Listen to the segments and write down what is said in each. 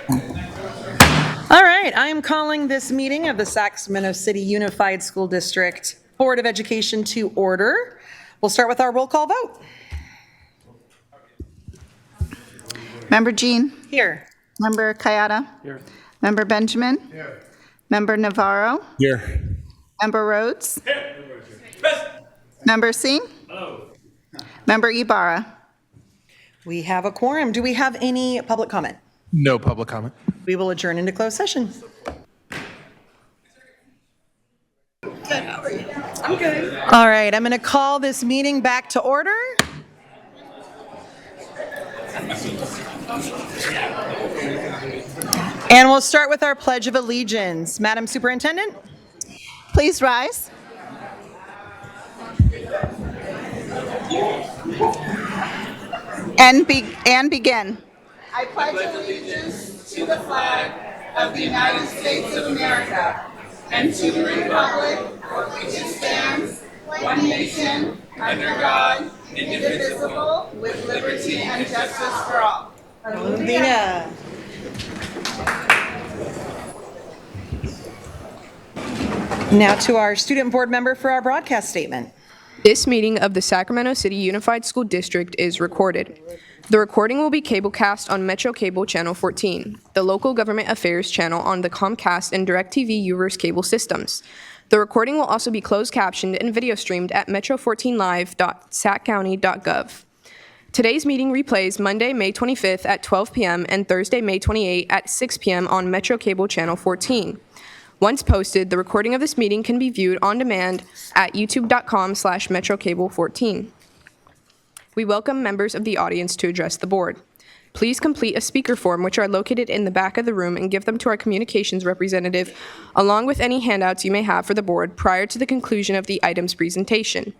All right, I am calling this meeting of the Sacramento City Unified School District Board of Education to order. We'll start with our roll call vote. Member Jean. Here. Member Kayada. Here. Member Benjamin. Here. Member Navarro. Here. Member Rhodes. Here. Member Singh. Hello. Member Ibarra. We have a quorum. Do we have any public comment? No public comment. We will adjourn into closed session. I'm good. All right, I'm going to call this meeting back to order. And we'll start with our Pledge of Allegiance. Madam Superintendent? Please rise. And begin. I pledge allegiance to the flag of the United States of America and to the republic for which it stands, one nation, under God, indivisible, with liberty and justice for all. Luna. Now to our student board member for our broadcast statement. This meeting of the Sacramento City Unified School District is recorded. The recording will be cablecast on Metro Cable Channel 14, the local government affairs channel on the Comcast and DirecTV UVerse cable systems. The recording will also be closed captioned and video streamed at metro14live.saccounty.gov. Today's meeting replays Monday, May 25th at 12 p.m. and Thursday, May 28th at 6 p.m. on Metro Cable Channel 14. Once posted, the recording of this meeting can be viewed on demand at youtube.com/metrocable14. We welcome members of the audience to address the board. Please complete a speaker form, which are located in the back of the room, and give them to our communications representative, along with any handouts you may have for the board prior to the conclusion of the item's presentation.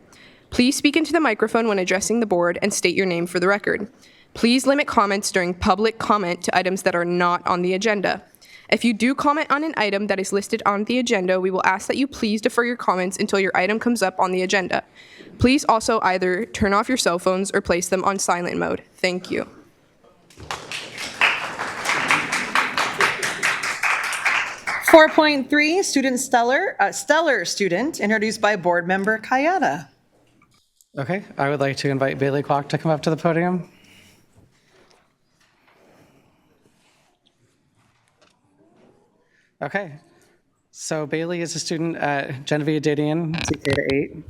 Please speak into the microphone when addressing the board and state your name for the record. Please limit comments during public comment to items that are not on the agenda. If you do comment on an item that is listed on the agenda, we will ask that you please defer your comments until your item comes up on the agenda. Please also either turn off your cell phones or place them on silent mode. Thank you. Four 4.3, student stellar student, introduced by board member Kayada. Okay, I would like to invite Bailey Kwok to come up to the podium. Okay, so Bailey is a student at Genevieve Didion, K-8.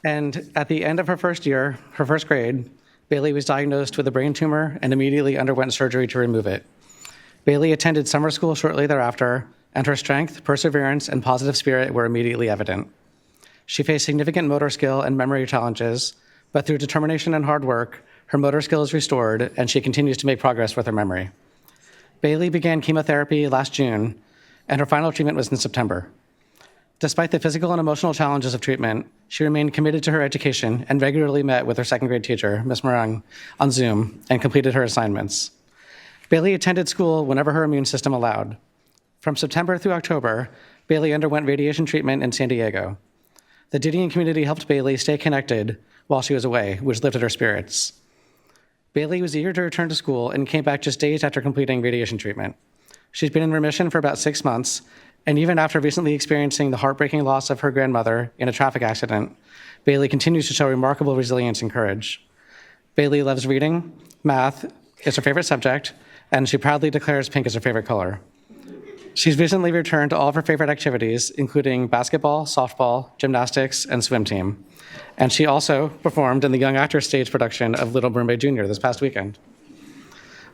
And at the end of her first year, her first grade, Bailey was diagnosed with a brain tumor and immediately underwent surgery to remove it. Bailey attended summer school shortly thereafter, and her strength, perseverance, and positive spirit were immediately evident. She faced significant motor skill and memory challenges, but through determination and hard work, her motor skill is restored, and she continues to make progress with her memory. Bailey began chemotherapy last June, and her final treatment was in September. Despite the physical and emotional challenges of treatment, she remained committed to her education and regularly met with her second grade teacher, Ms. Morang, on Zoom and completed her assignments. Bailey attended school whenever her immune system allowed. From September through October, Bailey underwent radiation treatment in San Diego. The Didion community helped Bailey stay connected while she was away, which lifted her spirits. Bailey was eager to return to school and came back just days after completing radiation treatment. She's been in remission for about 6 months, and even after recently experiencing the heartbreaking loss of her grandmother in a traffic accident, Bailey continues to show remarkable resilience and courage. Bailey loves reading, math is her favorite subject, and she proudly declares pink as her favorite color. She's recently returned to all of her favorite activities, including basketball, softball, gymnastics, and swim team. And she also performed in the Young Actors stage production of Little Mermaid Jr. this past weekend.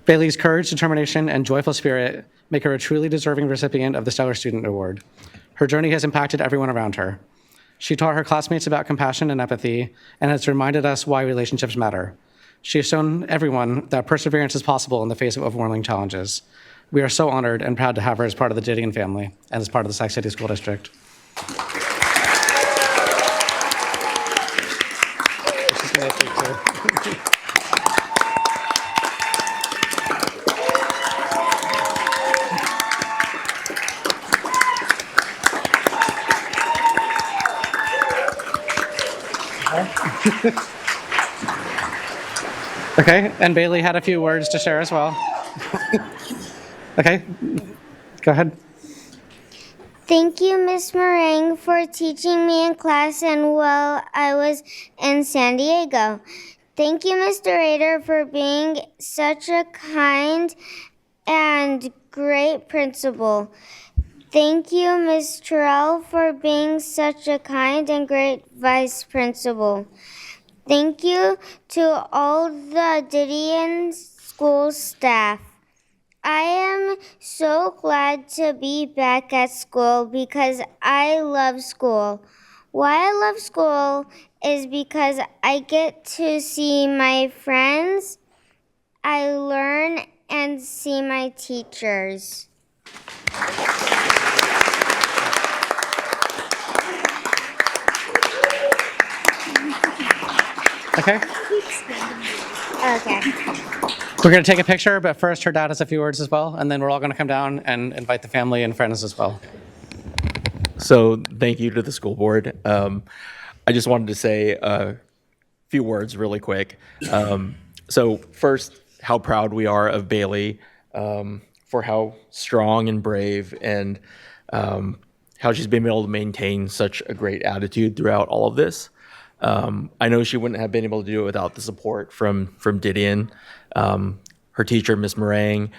Bailey's courage, determination, and joyful spirit make her a truly deserving recipient of the Stellar Student Award. Her journey has impacted everyone around her. She taught her classmates about compassion and empathy, and has reminded us why relationships matter. She has shown everyone that perseverance is possible in the face of overwhelming challenges. We are so honored and proud to have her as part of the Didion family and as part of the Sac City School District. Okay, and Bailey had a few words to share as well. Okay, go ahead. Thank you, Miss Meringue, for teaching me in class and while I was in San Diego. Thank you, Mr. Rader, for being such a kind and great principal. Thank you, Ms. Terrell, for being such a kind and great vice principal. Thank you to all the Didion school staff. I am so glad to be back at school because I love school. Why I love school is because I get to see my friends, I learn and see my teachers. Okay, Okay. we're going to take a picture, but first her dad has a few words as well, and then we're all going to come down and invite the family and friends as well. So thank you to the school board. I just wanted to say a few words really quick. So first, how proud we are of Bailey for how strong and brave and how she's been able to maintain such a great attitude throughout all of this. I know she wouldn't have been able to do it without the support from Didion, her teacher, Miss Meringue,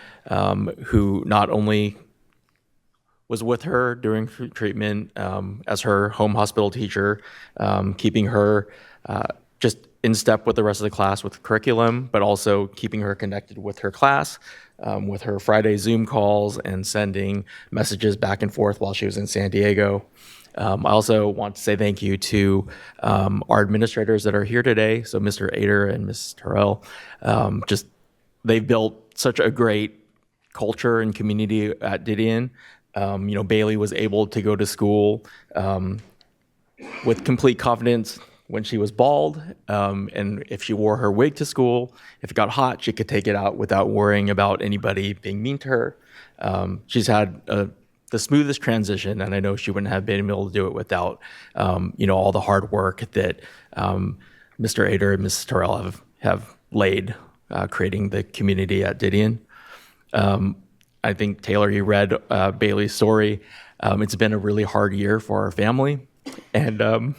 who not only was with her during treatment as her home hospital teacher, keeping her just in step with the rest of the class with curriculum, but also keeping her connected with her class, with her Friday Zoom calls and sending messages back and forth while she was in San Diego. I also want to say thank you to our administrators that are here today, so Mr. Ader and Ms. Terrell. They've built such a great culture and community at Didion. Bailey was able to go to school with complete confidence when she was bald, and if she wore her wig to school, if it got hot, she could take it out without worrying about anybody being mean to her. She's had the smoothest transition, and I know she wouldn't have been able to do it without all the hard work that Mr. Ader and Mrs. Terrell have laid creating the community at Didion. I think, Taylor, you read Bailey's story. It's been a really hard year for our family. And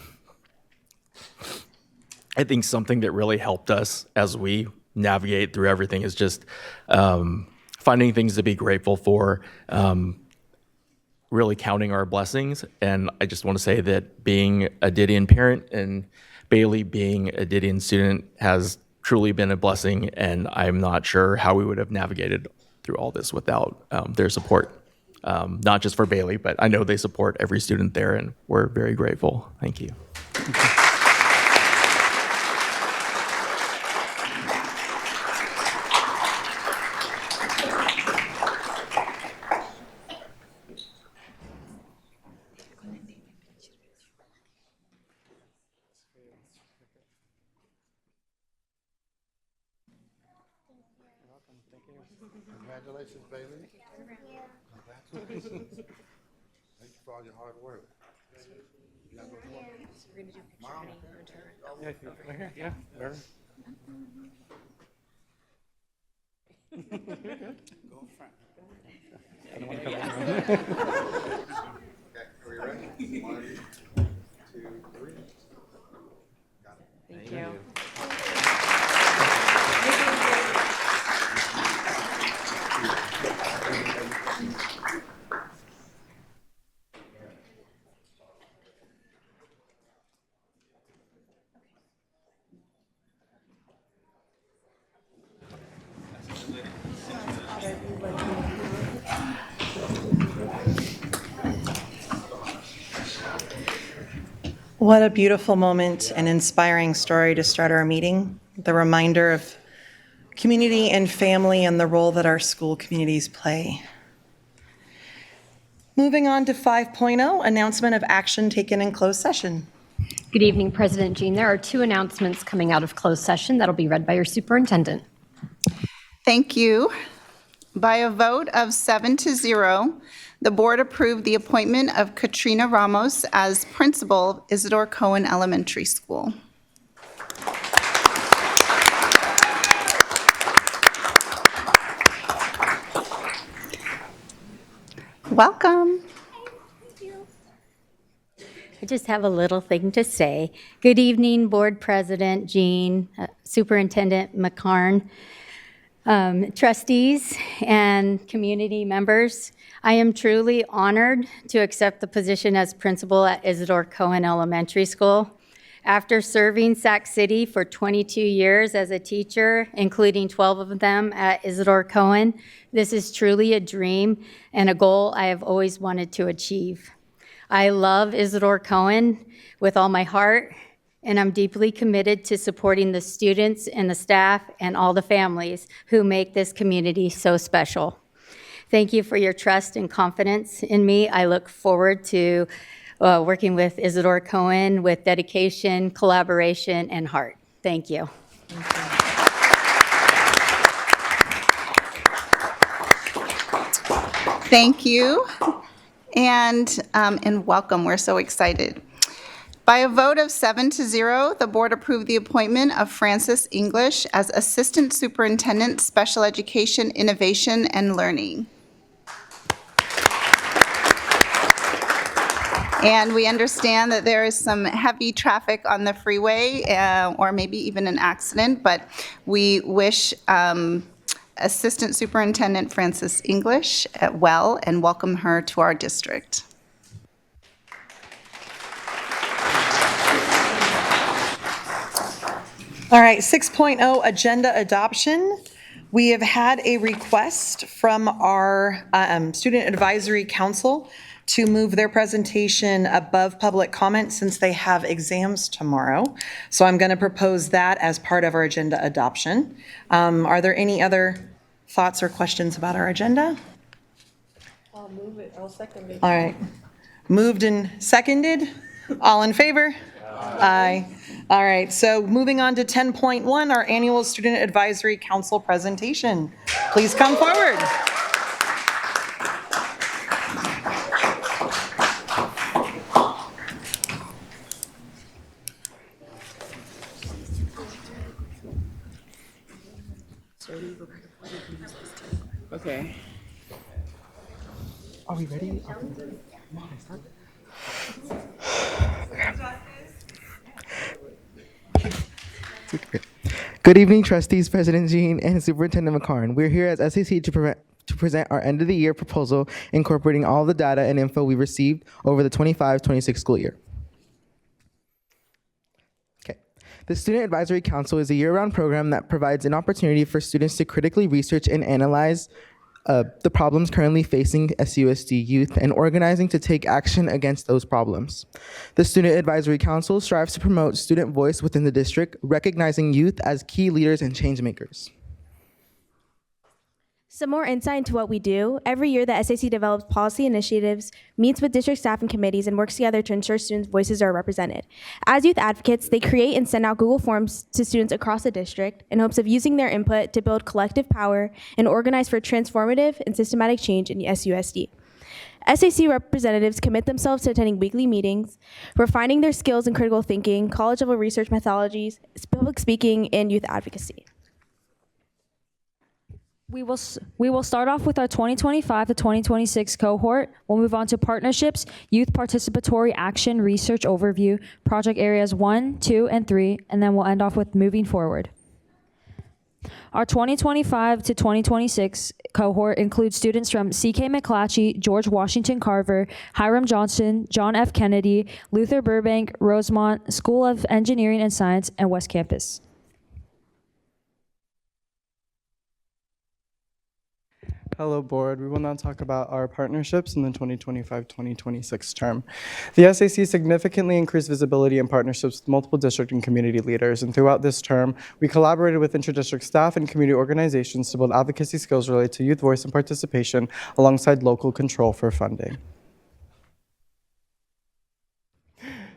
I think something that really helped us as we navigate through everything is just finding things to be grateful for, really counting our blessings. And I just want to say that being a Didion parent and Bailey being a Didion student has truly been a blessing. And I'm not sure how we would have navigated through all this without their support, not just for Bailey, but I know they support every student there, and we're very grateful. Thank you. Congratulations, Bailey. Congratulations. Thank you for all your hard work. Yeah, whatever. Go front. I don't want to come Okay, are we ready? 1, 2, 3. Got it. Thank you. What a beautiful moment and inspiring story to start our meeting. The reminder of community and family and the role that our school communities play. Moving on to 5.0, announcement of action taken in closed session. Good evening, President Jean. There are 2 announcements coming out of closed session that'll be read by your superintendent. Thank you. By a vote of 7-0, the board approved the appointment of Katrina Ramos as principal of Isidore Cohen Elementary School. welcome. I just have a little thing to say. Good evening, Board President Jean, Superintendent McCarn, trustees, and community members. I am truly honored to accept the position as principal at Isidore Cohen Elementary School. After serving Sac City for 22 years as a teacher, including 12 of them at Isidore Cohen, this is truly a dream and a goal I have always wanted to achieve. I love Isidore Cohen with all my heart, and I'm deeply committed to supporting the students and the staff and all the families who make this community so special. Thank you for your trust and confidence in me. I look forward to working with Isidore Cohen with dedication, collaboration, and heart. Thank you. Thank you, and welcome. We're so excited. By a vote of 7-0, the board approved the appointment of Frances English as Assistant Superintendent, Special Education, Innovation, and Learning. And we understand that there is some heavy traffic on the freeway, or maybe even an accident, but we wish Assistant Superintendent Frances English well and welcome her to our district. All right, 6.0 agenda adoption. We have had a request from our Student Advisory Council to move their presentation above public comment since they have exams tomorrow. So I'm going to propose that as part of our agenda adoption. Are there any other thoughts or questions about our agenda? I'll move it. I'll second it. All right. Moved and seconded. All in favor? Aye. All right, so moving on to 10.1, our annual Student Advisory Council presentation. Please come forward. Okay. Are we ready? Good evening, trustees, President Jean, and Superintendent McCarn. We're here as SAC to present our end of the year proposal incorporating all the data and info we received over the 25-26 school year. Okay. The Student Advisory Council is a year-round program that provides an opportunity for students to critically research and analyze the problems currently facing SUSD youth and organizing to take action against those problems. The Student Advisory Council strives to promote student voice within the district, recognizing youth as key leaders and change makers. Some more insight into what we do. Every year, the SAC develops policy initiatives, meets with district staff and committees, and works together to ensure students' voices are represented. As youth advocates, they create and send out Google Forms to students across the district in hopes of using their input to build collective power and organize for transformative and systematic change in SUSD. SAC representatives commit themselves to attending weekly meetings, refining their skills in critical thinking, college-level research methodologies, public speaking, and youth advocacy. We will start off with our 2025 to 2026 cohort. We'll move on to partnerships, youth participatory action, research overview, project areas 1, 2, and 3, and then we'll end off with moving forward. Our 2025 to 2026 cohort includes students from C.K. McClatchy, George Washington Carver, Hiram Johnson, John F. Kennedy, Luther Burbank, Rosemont, School of Engineering and Science, and West Campus. Hello, board. We will now talk about our partnerships in the 2025-2026 term. The SAC significantly increased visibility and partnerships with multiple district and community leaders, and throughout this term, we collaborated with interdistrict staff and community organizations to build advocacy skills related to youth voice and participation alongside local control for funding.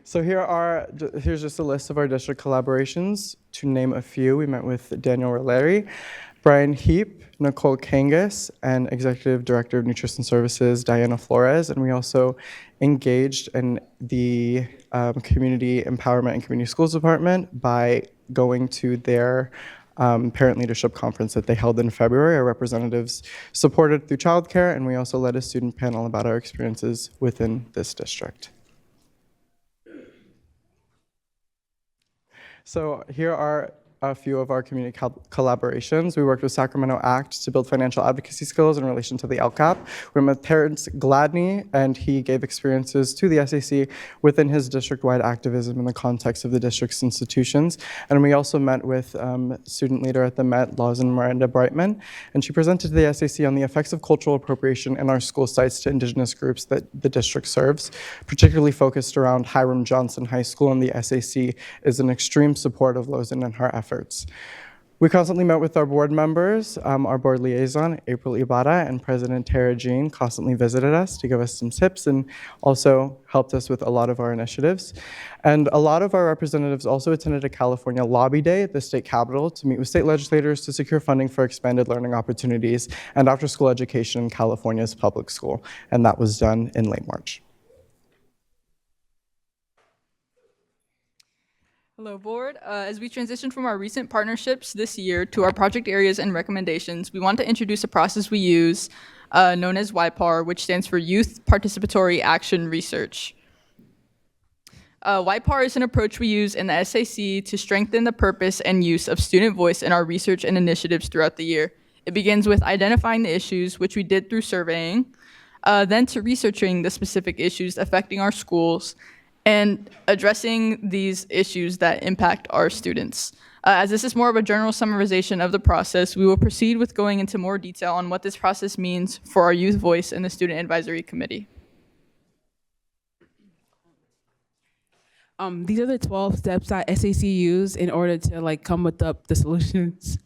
So here's just a list of our district collaborations. To name a few, we met with Daniel Roleri, Brian Heap, Nicole Kangas, and Executive Director of Nutrition Services, Diana Flores, and we also engaged in the Community Empowerment and Community Schools Department by going to their parent leadership conference that they held in February. Our representatives supported through childcare, and we also led a student panel about our experiences within this district. So here are a few of our community collaborations. We worked with Sacramento ACT to build financial advocacy skills in relation to the LCAP. We met with Terrence Gladney, and he gave experiences to the SAC within his district-wide activism in the context of the district's institutions. And we also met with student leader at the Met, Lawson Miranda Brightman, and she presented to the SAC on the effects of cultural appropriation in our school sites to Indigenous groups that the district serves, particularly focused around Hiram Johnson High School, and the SAC is in extreme support of Lawson and her efforts. We constantly met with our board members. Our board liaison, April Ibarra, and President Tara Jean constantly visited us to give us some tips and also helped us with a lot of our initiatives. And a lot of our representatives also attended a California Lobby Day at the state capitol to meet with state legislators to secure funding for expanded learning opportunities and after-school education in California's public school. And that was done in late March. Hello, board. As we transition from our recent partnerships this year to our project areas and recommendations, we want to introduce a process we use known as YPAR, which stands for Youth Participatory Action Research. YPAR is an approach we use in the SAC to strengthen the purpose and use of student voice in our research and initiatives throughout the year. It begins with identifying the issues, which we did through surveying, then to researching the specific issues affecting our schools, and addressing these issues that impact our students. As this is more of a general summarization of the process, we will proceed with going into more detail on what this process means for our youth voice in the Student Advisory Committee. These are the 12 steps that SAC used in order to come with the solutions.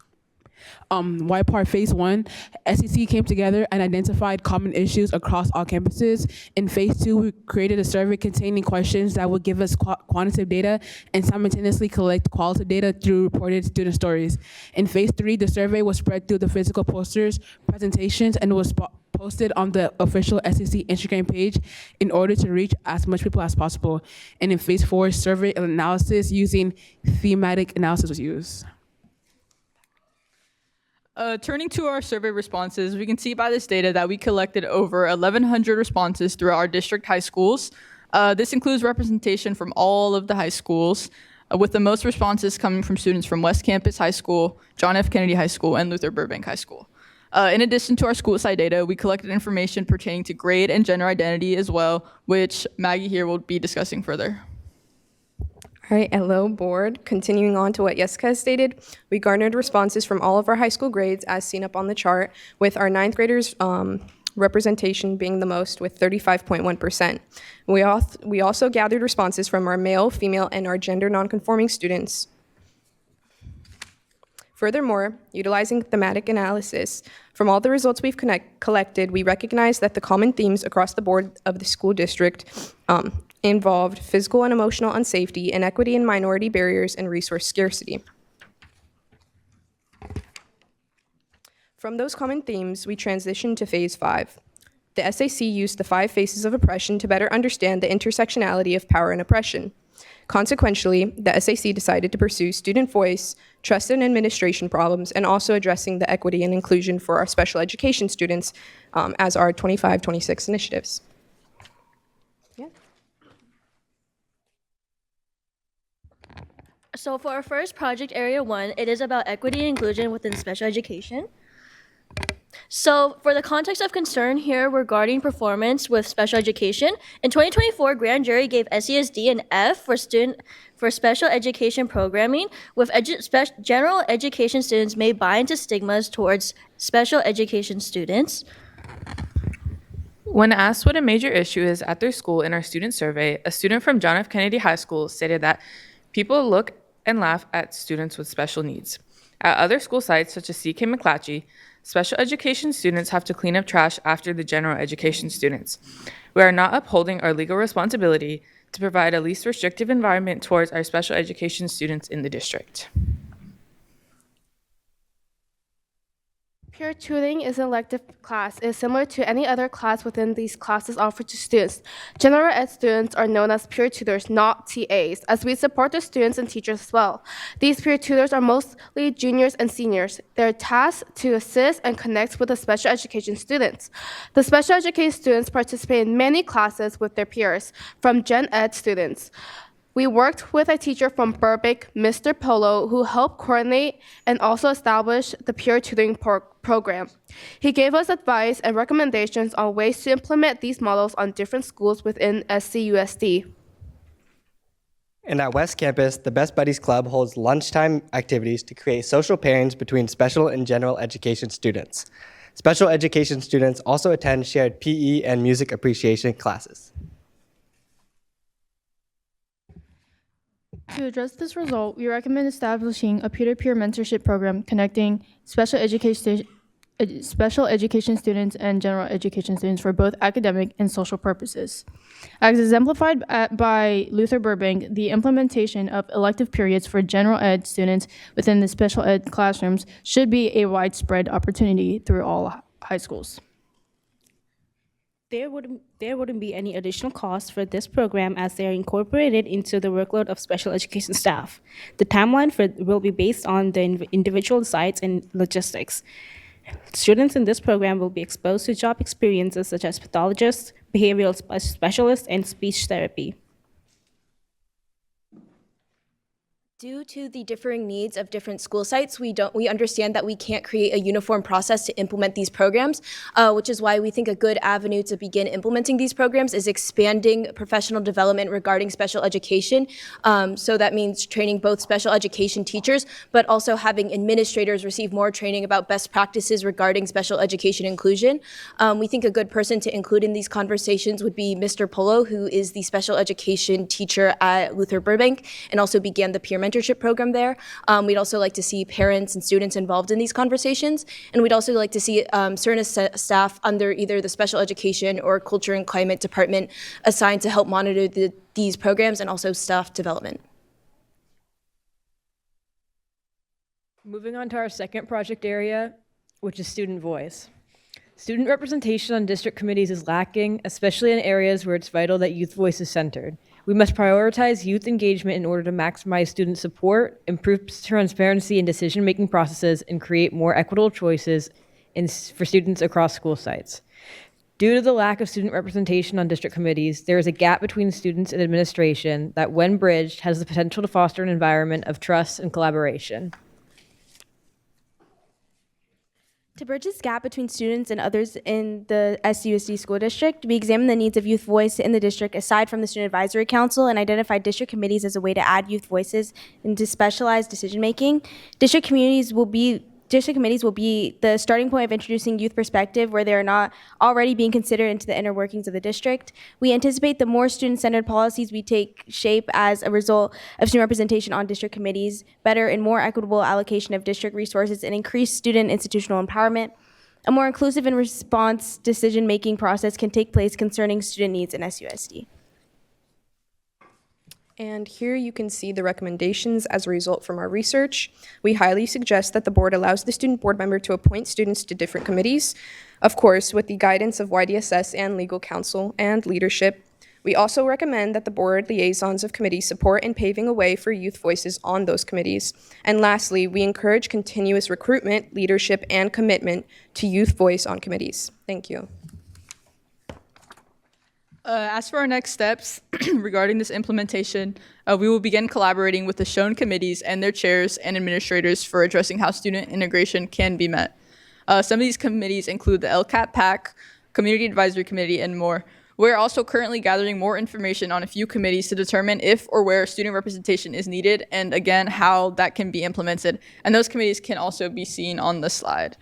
YPAR Phase 1, SEC came together and identified common issues across all campuses. In Phase 2, we created a survey containing questions that would give us quantitative data and simultaneously collect qualitative data through reported student stories. In Phase 3, the survey was spread through the physical posters, presentations, and was posted on the official SEC Instagram page in order to reach as much people as possible. And in Phase 4, survey analysis using thematic analysis was used. Turning to our survey responses, we can see by this data that we collected over 1,100 responses throughout our district high schools. This includes representation from all of the high schools, with the most responses coming from students from West Campus High School, John F. Kennedy High School, and Luther Burbank High School. In addition to our school site data, we collected information pertaining to grade and gender identity as well, which Maggie here will be discussing further. All right, hello, board. Continuing on to what Jessica has stated, we garnered responses from all of our high school grades as seen up on the chart, with our ninth graders representation being the most with 35.1%. We also gathered responses from our male, female, and our gender nonconforming students. Furthermore, utilizing thematic analysis, from all the results we've collected, we recognize that the common themes across the board of the school district involved physical and emotional unsafety, inequity and minority barriers, and resource scarcity. From those common themes, we transitioned to Phase 5. The SAC used the 5 faces of oppression to better understand the intersectionality of power and oppression. Consequently, the SAC decided to pursue student voice, trust and administration problems, and also addressing the equity and inclusion for our special education students as our 25-26 initiatives. So for our first project, Area 1, it is about equity and inclusion within special education. So for the context of concern here regarding performance with special education, in 2024, grand jury gave SESD an F for special education programming, with general education students may buy into stigmas towards special education students. When asked what a major issue is at their school in our student survey, a student from John F. Kennedy High School stated that people look and laugh at students with special needs. At other school sites, such as CK McClatchy, special education students have to clean up trash after the general education students. We are not upholding our legal responsibility to provide a least restrictive environment towards our special education students in the district. Peer tutoring is an elective class. It is similar to any other class within these classes offered to students. General ed students are known as peer tutors, not TAs, as we support the students and teachers as well. These peer tutors are mostly juniors and seniors. They're tasked to assist and connect with the special education students. The special education students participate in many classes with their peers, from gen ed students. We worked with a teacher from Burbank, Mr. Polo, who helped coordinate and also establish the peer tutoring program. He gave us advice and recommendations on ways to implement these models on different schools within SCUSD. And at West Campus, the Best Buddies Club holds lunchtime activities to create social pairings between special and general education students. Special education students also attend shared PE and music appreciation classes. To address this result, we recommend establishing a peer-to-peer mentorship program connecting special education students and general education students for both academic and social purposes. As exemplified by Luther Burbank, the implementation of elective periods for general ed students within the special ed classrooms should be a widespread opportunity through all high schools. There wouldn't be any additional cost for this program as they are incorporated into the workload of special education staff. The timeline will be based on the individual sites and logistics. Students in this program will be exposed to job experiences such as pathologists, behavioral specialists, and speech therapy. Due to the differing needs of different school sites, we understand that we can't create a uniform process to implement these programs, which is why we think a good avenue to begin implementing these programs is expanding professional development regarding special education. So that means training both special education teachers, but also having administrators receive more training about best practices regarding special education inclusion. We think a good person to include in these conversations would be Mr. Polo, who is the special education teacher at Luther Burbank and also began the peer mentorship program there. We'd also like to see parents and students involved in these conversations, and we'd also like to see certain staff under either the special education or culture and climate department assigned to help monitor these programs and also staff development. Moving on to our second project area, which is student voice. Student representation on district committees is lacking, especially in areas where it's vital that youth voice is centered. We must prioritize youth engagement in order to maximize student support, improve transparency in decision-making processes, and create more equitable choices for students across school sites. Due to the lack of student representation on district committees, there is a gap between students and administration that, when bridged, has the potential to foster an environment of trust and collaboration. To bridge this gap between students and others in the SUSD school district, we examined the needs of youth voice in the district aside from the Student Advisory Council and identified district committees as a way to add youth voices into specialized decision-making. District committees will be the starting point of introducing youth perspective where they are not already being considered into the inner workings of the district. We anticipate the more student-centered policies we take shape as a result of student representation on district committees, better and more equitable allocation of district resources, and increased student institutional empowerment. A more inclusive and response decision-making process can take place concerning student needs in SUSD. And here you can see the recommendations as a result from our research. We highly suggest that the board allows the student board member to appoint students to different committees, of course, with the guidance of YDSS and legal counsel and leadership. We also recommend that the board liaisons of committees support in paving a way for youth voices on those committees. And lastly, we encourage continuous recruitment, leadership, and commitment to youth voice on committees. Thank you. As for our next steps regarding this implementation, we will begin collaborating with the shown committees and their chairs and administrators for addressing how student integration can be met. Some of these committees include the LCAT PAC, Community Advisory Committee, and more. We're also currently gathering more information on a few committees to determine if or where student representation is needed, and again, how that can be implemented. And those committees can also be seen on the slide.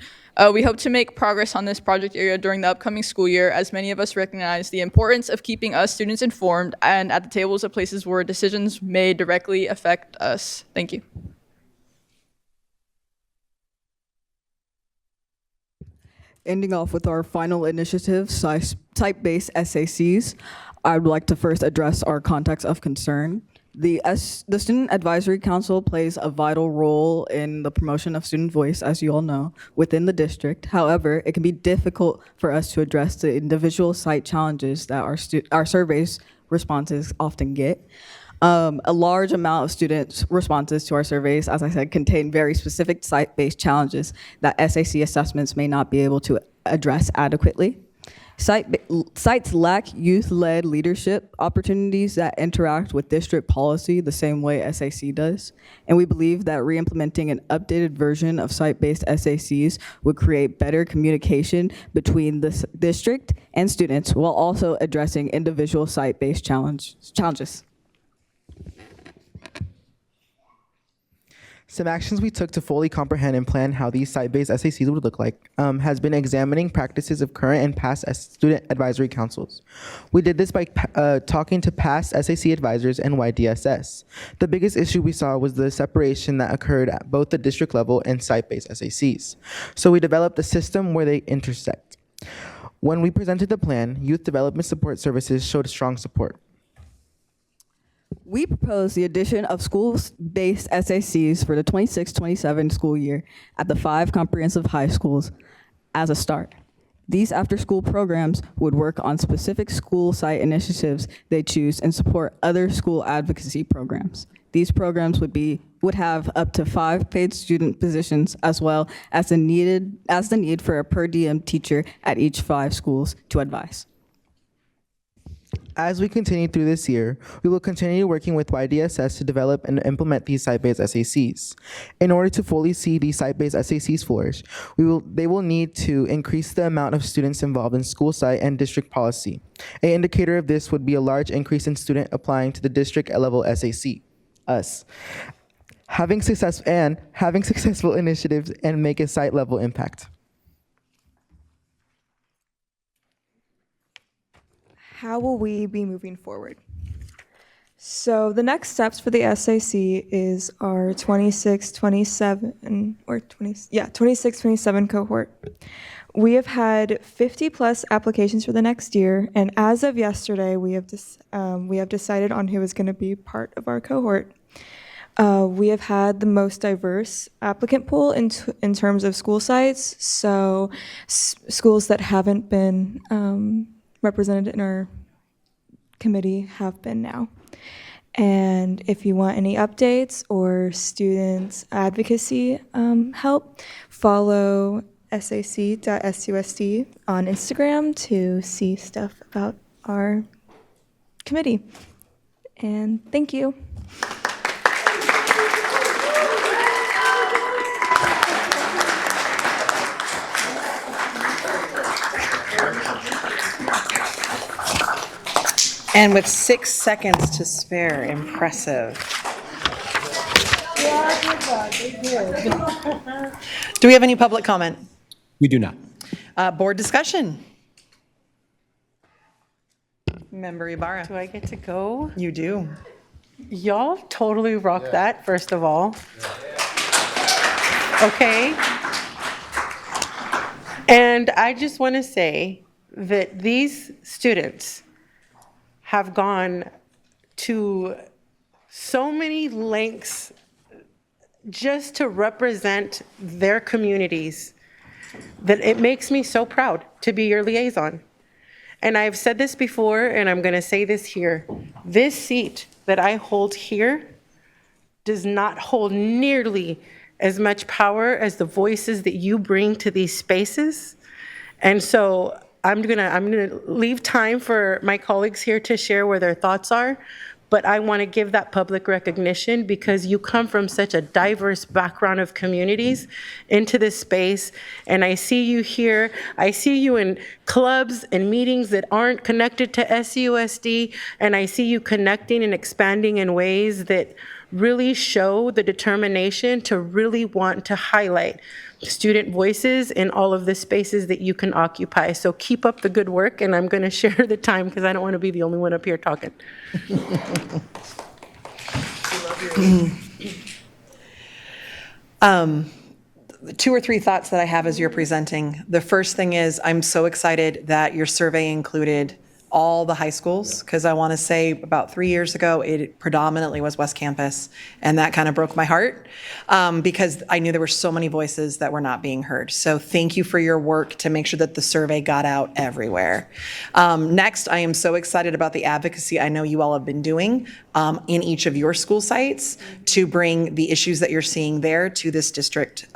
We hope to make progress on this project area during the upcoming school year, as many of us recognize the importance of keeping us students informed and at the tables of places where decisions may directly affect us. Thank you. Ending off with our final initiative, type-based SACs, I would like to first address our context of concern. The Student Advisory Council plays a vital role in the promotion of student voice, as you all know, within the district. However, it can be difficult for us to address the individual site challenges that our surveys responses often get. A large amount of students' responses to our surveys, as I said, contain very specific site-based challenges that SAC assessments may not be able to address adequately. Sites lack youth-led leadership opportunities that interact with district policy the same way SAC does. And we believe that re-implementing an updated version of site-based SACs would create better communication between the district and students while also addressing individual site-based challenges. Some actions we took to fully comprehend and plan how these site-based SACs would look like has been examining practices of current and past student advisory councils. We did this by talking to past SAC advisors and YDSS. The biggest issue we saw was the separation that occurred at both the district level and site-based SACs. So we developed a system where they intersect. When we presented the plan, Youth Development Support Services showed strong support. We propose the addition of school-based SACs for the 26-27 school year at the 5 comprehensive high schools as a start. These after-school programs would work on specific school site initiatives they choose and support other school advocacy programs. These programs would have up to 5 paid student positions as well as the need for a per diem teacher at each 5 schools to advise. As we continue through this year, we will continue working with YDSS to develop and implement these site-based SACs. In order to fully see these site-based SACs flourish, they will need to increase the amount of students involved in school site and district policy. An indicator of this would be a large increase in student applying to the district level SAC, us. Having successful initiatives and make a site level impact. How will we be moving forward? So the next steps for the SAC is our 26-27 cohort. We have had 50 plus applications for the next year, and as of yesterday, we have decided on who is going to be part of our cohort. We have had the most diverse applicant pool in terms of school sites, so schools that haven't been represented in our committee have been now. And if you want any updates or student advocacy help, follow sac.susd on Instagram to see stuff about our committee. And thank you. And with 6 seconds to spare, impressive. Do we have any public comment? We do not. Board discussion. Member Ibarra. Do I get to go? You do. Y'all totally rock that, first of all. Okay. And I just want to say that these students have gone to so many lengths just to represent their communities that it makes me so proud to be your liaison. And I've said this before, and I'm going to say this here. This seat that I hold here does not hold nearly as much power as the voices that you bring to these spaces. And so I'm gonna leave time for my colleagues here to share where their thoughts are, but I want to give that public recognition because you come from such a diverse background of communities into this space, and I see you here. I see you in clubs and meetings that aren't connected to SUSD, and I see you connecting and expanding in ways that really show the determination to really want to highlight student voices in all of the spaces that you can occupy. So keep up the good work, and I'm going to share the time because I don't want to be the only one up here talking. Two or three thoughts that I have as you're presenting. The first thing is I'm so excited that your survey included all the high schools, because I want to say about 3 years ago, it predominantly was West Campus, and that kind of broke my heart because I knew there were so many voices that were not being heard. So thank you for your work to make sure that the survey got out everywhere. Next, I am so excited about the advocacy I know you all have been doing in each of your school sites to bring the issues that you're seeing there to this district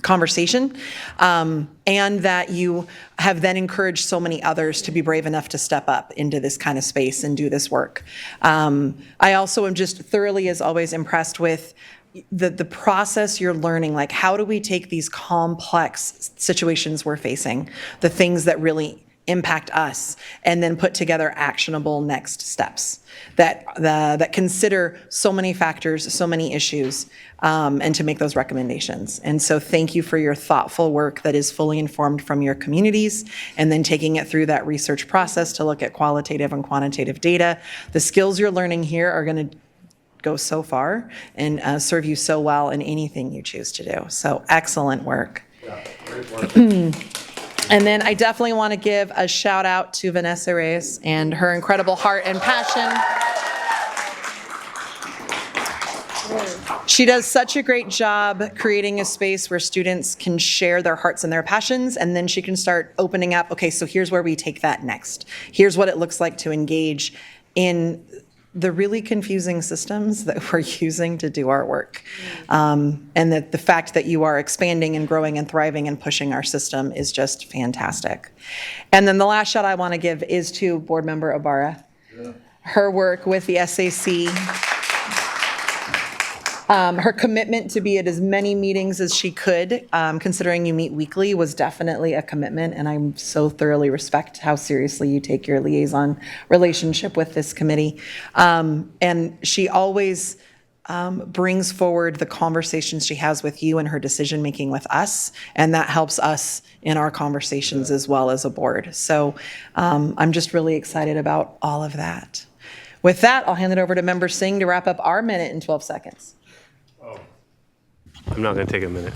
conversation, and that you have then encouraged so many others to be brave enough to step up into this kind of space and do this work. I also am just thoroughly, as always, impressed with the process you're learning. Like, how do we take these complex situations we're facing, the things that really impact us, and then put together actionable next steps that consider so many factors, so many issues, and to make those recommendations. And so thank you for your thoughtful work that is fully informed from your communities, and then taking it through that research process to look at qualitative and quantitative data. The skills you're learning here are going to go so far and serve you so well in anything you choose to do. So excellent work. Yeah, great work. And then I definitely want to give a shout out to Vanessa Reyes and her incredible heart and passion. She does such a great job creating a space where students can share their hearts and their passions, and then she can start opening up, okay, so here's where we take that next. Here's what it looks like to engage in the really confusing systems that we're using to do our work. And that the fact that you are expanding and growing and thriving and pushing our system is just fantastic. And then the last shout I want to give is to Board Member Ibarra. Yeah. Her work with the SAC, her commitment to be at as many meetings as she could, considering you meet weekly, was definitely a commitment, and I so thoroughly respect how seriously you take your liaison relationship with this committee. And she always brings forward the conversations she has with you and her decision-making with us, and that helps us in our conversations as well as a board. So I'm just really excited about all of that. With that, I'll hand it over to Member Singh to wrap up our minute and 12 seconds. I'm not going to take a minute.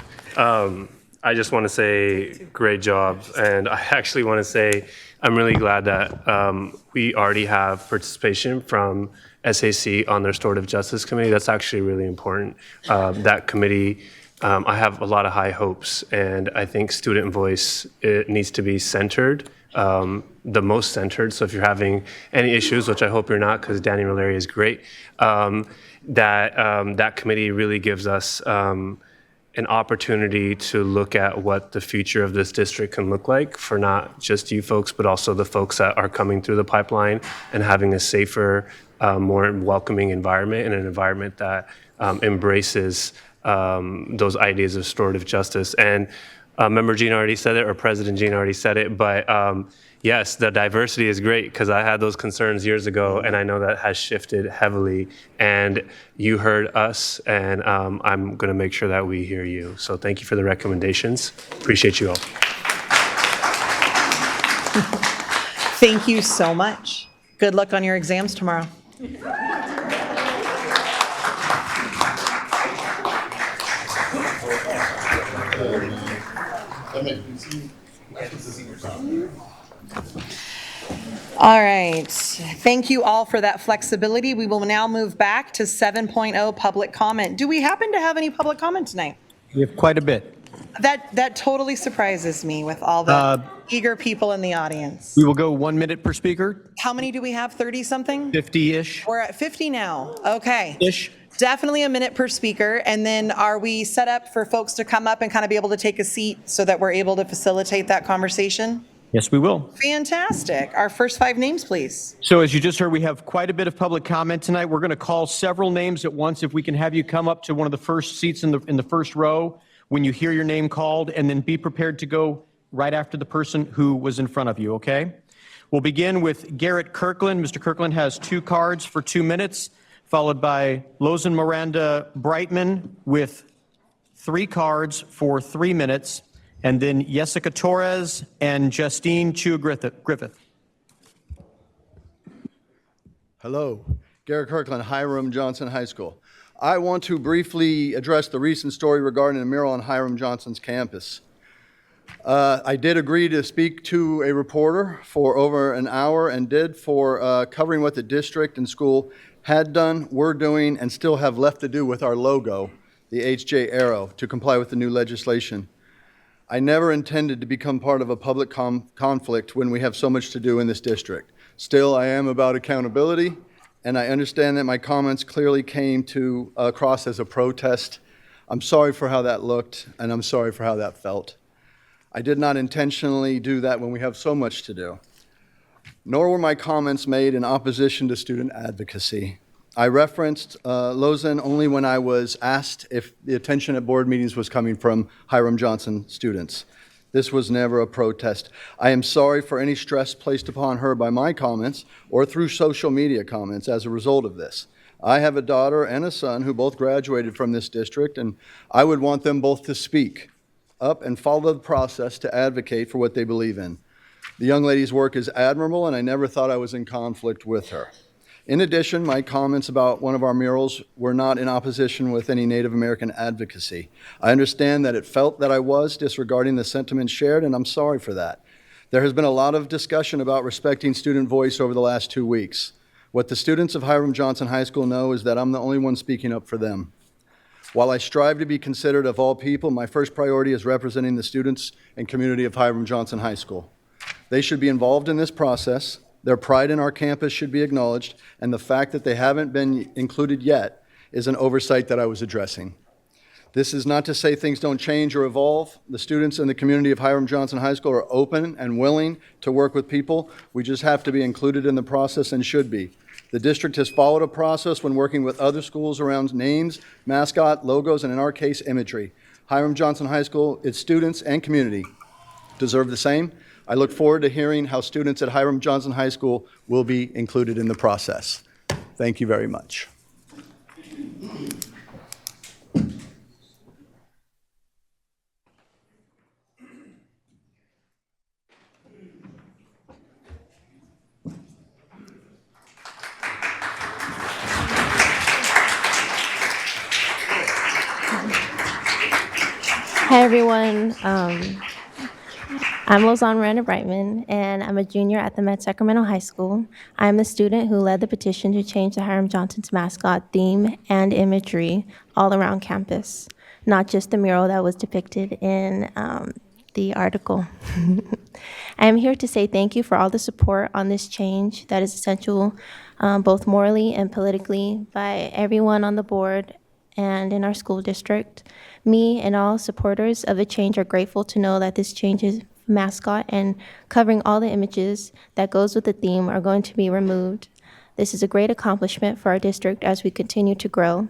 I just want to say great job. And I actually want to say I'm really glad that we already have participation from SAC on the Restorative Justice Committee. That's actually really important. That committee, I have a lot of high hopes, and I think student voice, it needs to be centered, the most centered. So if you're having any issues, which I hope you're not, because Danny Malaria is great, that committee really gives us an opportunity to look at what the future of this district can look like for not just you folks, but also the folks that are coming through the pipeline, and having a safer, more welcoming environment, and an environment that embraces those ideas of restorative justice. And Member Jean already said it, or President Jean already said it, but yes, the diversity is great, because I had those concerns years ago, and I know that has shifted heavily. And you heard us, and I'm going to make sure that we hear you. So thank you for the recommendations. Appreciate you all. Thank you so much. Good luck on your exams tomorrow. All right. Thank you all for that flexibility. We will now move back to 7.0 public comment. Do we happen to have any public comment tonight? We have quite a bit. That totally surprises me with all the eager people in the audience. We will go 1 minute per speaker. How many do we have? 30 something? 50-ish. We're at 50 now. Okay. Ish. Definitely a minute per speaker. And then are we set up for folks to come up and kind of be able to take a seat so that we're able to facilitate that conversation? Yes, we will. Fantastic. Our first 5 names, please. So as you just heard, we have quite a bit of public comment tonight. We're going to call several names at once. If we can have you come up to one of the first seats in the first row when you hear your name called, and then be prepared to go right after the person who was in front of you, okay? We'll begin with Garrett Kirkland. Mr. Kirkland has 2 cards for 2 minutes, followed by Lozen Miranda Brightman with 3 cards for 3 minutes, and then Jessica Torres and Justine Chu Griffith. Hello, Garrett Kirkland, Hiram Johnson High School. I want to briefly address the recent story regarding a mural on Hiram Johnson's campus. I did agree to speak to a reporter for over an hour and did for covering what the district and school had done, were doing, and still have left to do with our logo, the HJ arrow, to comply with the new legislation. I never intended to become part of a public conflict when we have so much to do in this district. Still, I am about accountability, and I understand that my comments clearly came to across as a protest. I'm sorry for how that looked, and I'm sorry for how that felt. I did not intentionally do that when we have so much to do. Nor were my comments made in opposition to student advocacy. I referenced Lozen only when I was asked if the attention at board meetings was coming from Hiram Johnson students. This was never a protest. I am sorry for any stress placed upon her by my comments or through social media comments as a result of this. I have a daughter and a son who both graduated from this district, and I would want them both to speak up and follow the process to advocate for what they believe in. The young lady's work is admirable, and I never thought I was in conflict with her. In addition, my comments about one of our murals were not in opposition with any Native American advocacy. I understand that it felt that I was disregarding the sentiments shared, and I'm sorry for that. There has been a lot of discussion about respecting student voice over the last 2 weeks. What the students of Hiram Johnson High School know is that I'm the only one speaking up for them. While I strive to be considerate of all people, my first priority is representing the students and community of Hiram Johnson High School. They should be involved in this process. Their pride in our campus should be acknowledged, and the fact that they haven't been included yet is an oversight that I was addressing. This is not to say things don't change or evolve. The students in the community of Hiram Johnson High School are open and willing to work with people. We just have to be included in the process and should be. The district has followed a process when working with other schools around names, mascot, logos, and in our case, imagery. Hiram Johnson High School, its students and community deserve the same. I look forward to hearing how students at Hiram Johnson High School will be included in the process. Thank you very much. Hi, everyone. I'm Lozan Miranda Brightman, and I'm a junior at the Met Sacramento High School. I'm the student who led the petition to change the Hiram Johnson's mascot theme and imagery all around campus, not just the mural that was depicted in the article. I am here to say thank you for all the support on this change that is essential both morally and politically by everyone on the board and in our school district. Me and all supporters of the change are grateful to know that this change is mascot and covering all the images that goes with the theme are going to be removed. This is a great accomplishment for our district as we continue to grow.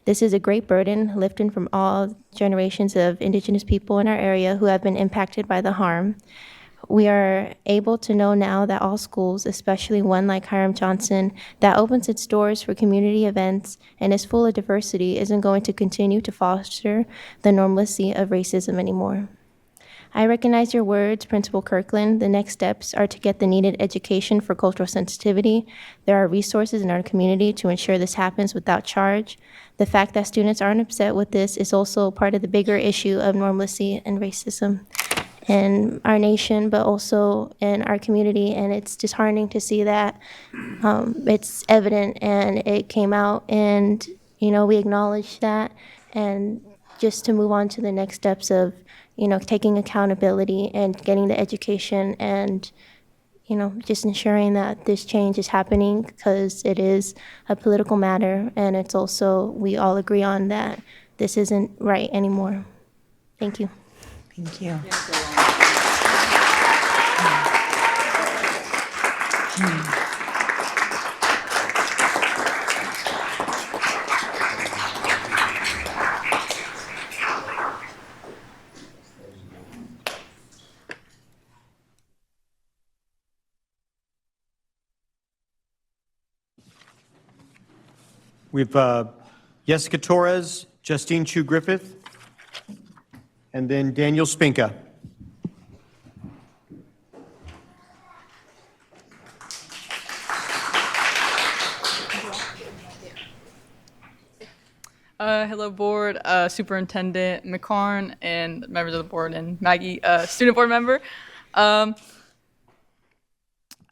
This is a great burden lifted from all generations of Indigenous people in our area who have been impacted by the harm. We are able to know now that all schools, especially one like Hiram Johnson, that opens its doors for community events and is full of diversity, isn't going to continue to foster the normalcy of racism anymore. I recognize your words, Principal Kirkland. The next steps are to get the needed education for cultural sensitivity. There are resources in our community to ensure this happens without charge. The fact that students aren't upset with this is also part of the bigger issue of normalcy and racism in our nation, but also in our community, and it's disheartening to see that it's evident and it came out, and we acknowledge that, and just to move on to the next steps of taking accountability and getting the education and just ensuring that this change is happening because it is a political matter, and it's also, we all agree on that this isn't right anymore. Thank you. Thank you. We have Jessica Torres, Justine Chu Griffith, and then Daniel Spinka. Hello, board, Superintendent McCarn, and members of the board, and Maggie, student board member. I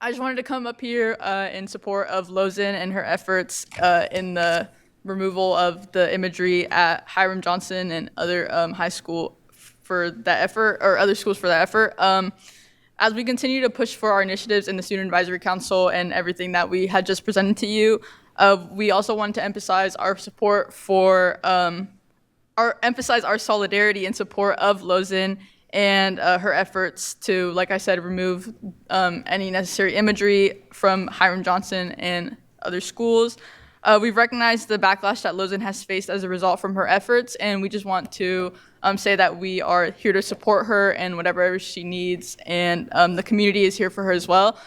just wanted to come up here in support of Lozen and her efforts in the removal of the imagery at Hiram Johnson and other high school for that effort, or other schools for that effort. As we continue to push for our initiatives in the Student Advisory Council and everything that we had just presented to you, we also wanted to emphasize our support for, emphasize our solidarity in support of Lozen and her efforts to, like I said, remove any necessary imagery from Hiram Johnson and other schools. We've recognized the backlash that Lozen has faced as a result from her efforts, and we just want to say that we are here to support her and whatever she needs, and the community is here for her as well.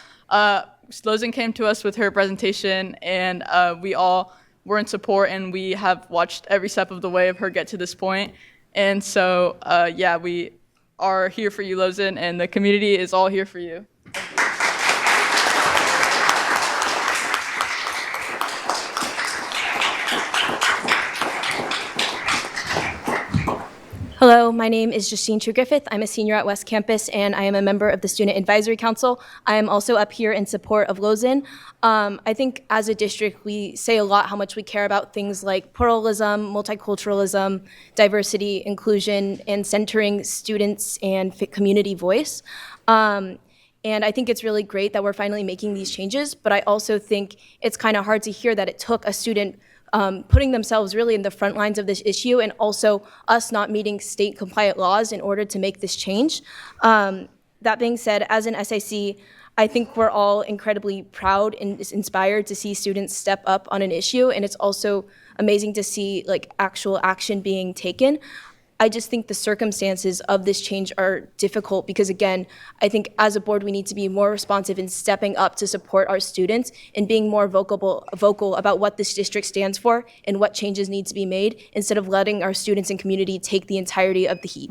Lozen came to us with her presentation, and we all were in support, and we have watched every step of the way of her get to this point. And so, yeah, we are here for you, Lozen, and the community is all here for you. Hello, my name is Justine True Griffith. I'm a senior at West Campus, and I am a member of the Student Advisory Council. I am also up here in support of Lozen. I think as a district, we say a lot how much we care about things like pluralism, multiculturalism, diversity, inclusion, and centering students and community voice. And I think it's really great that we're finally making these changes, but I also think it's kind of hard to hear that it took a student putting themselves really in the front lines of this issue, and also us not meeting state compliant laws in order to make this change. That being said, as an SIC, I think we're all incredibly proud and inspired to see students step up on an issue, and it's also amazing to see like actual action being taken. I just think the circumstances of this change are difficult because, again, I think as a board we need to be more responsive in stepping up to support our students and being more vocal about what this district stands for and what changes need to be made, instead of letting our students and community take the entirety of the heat.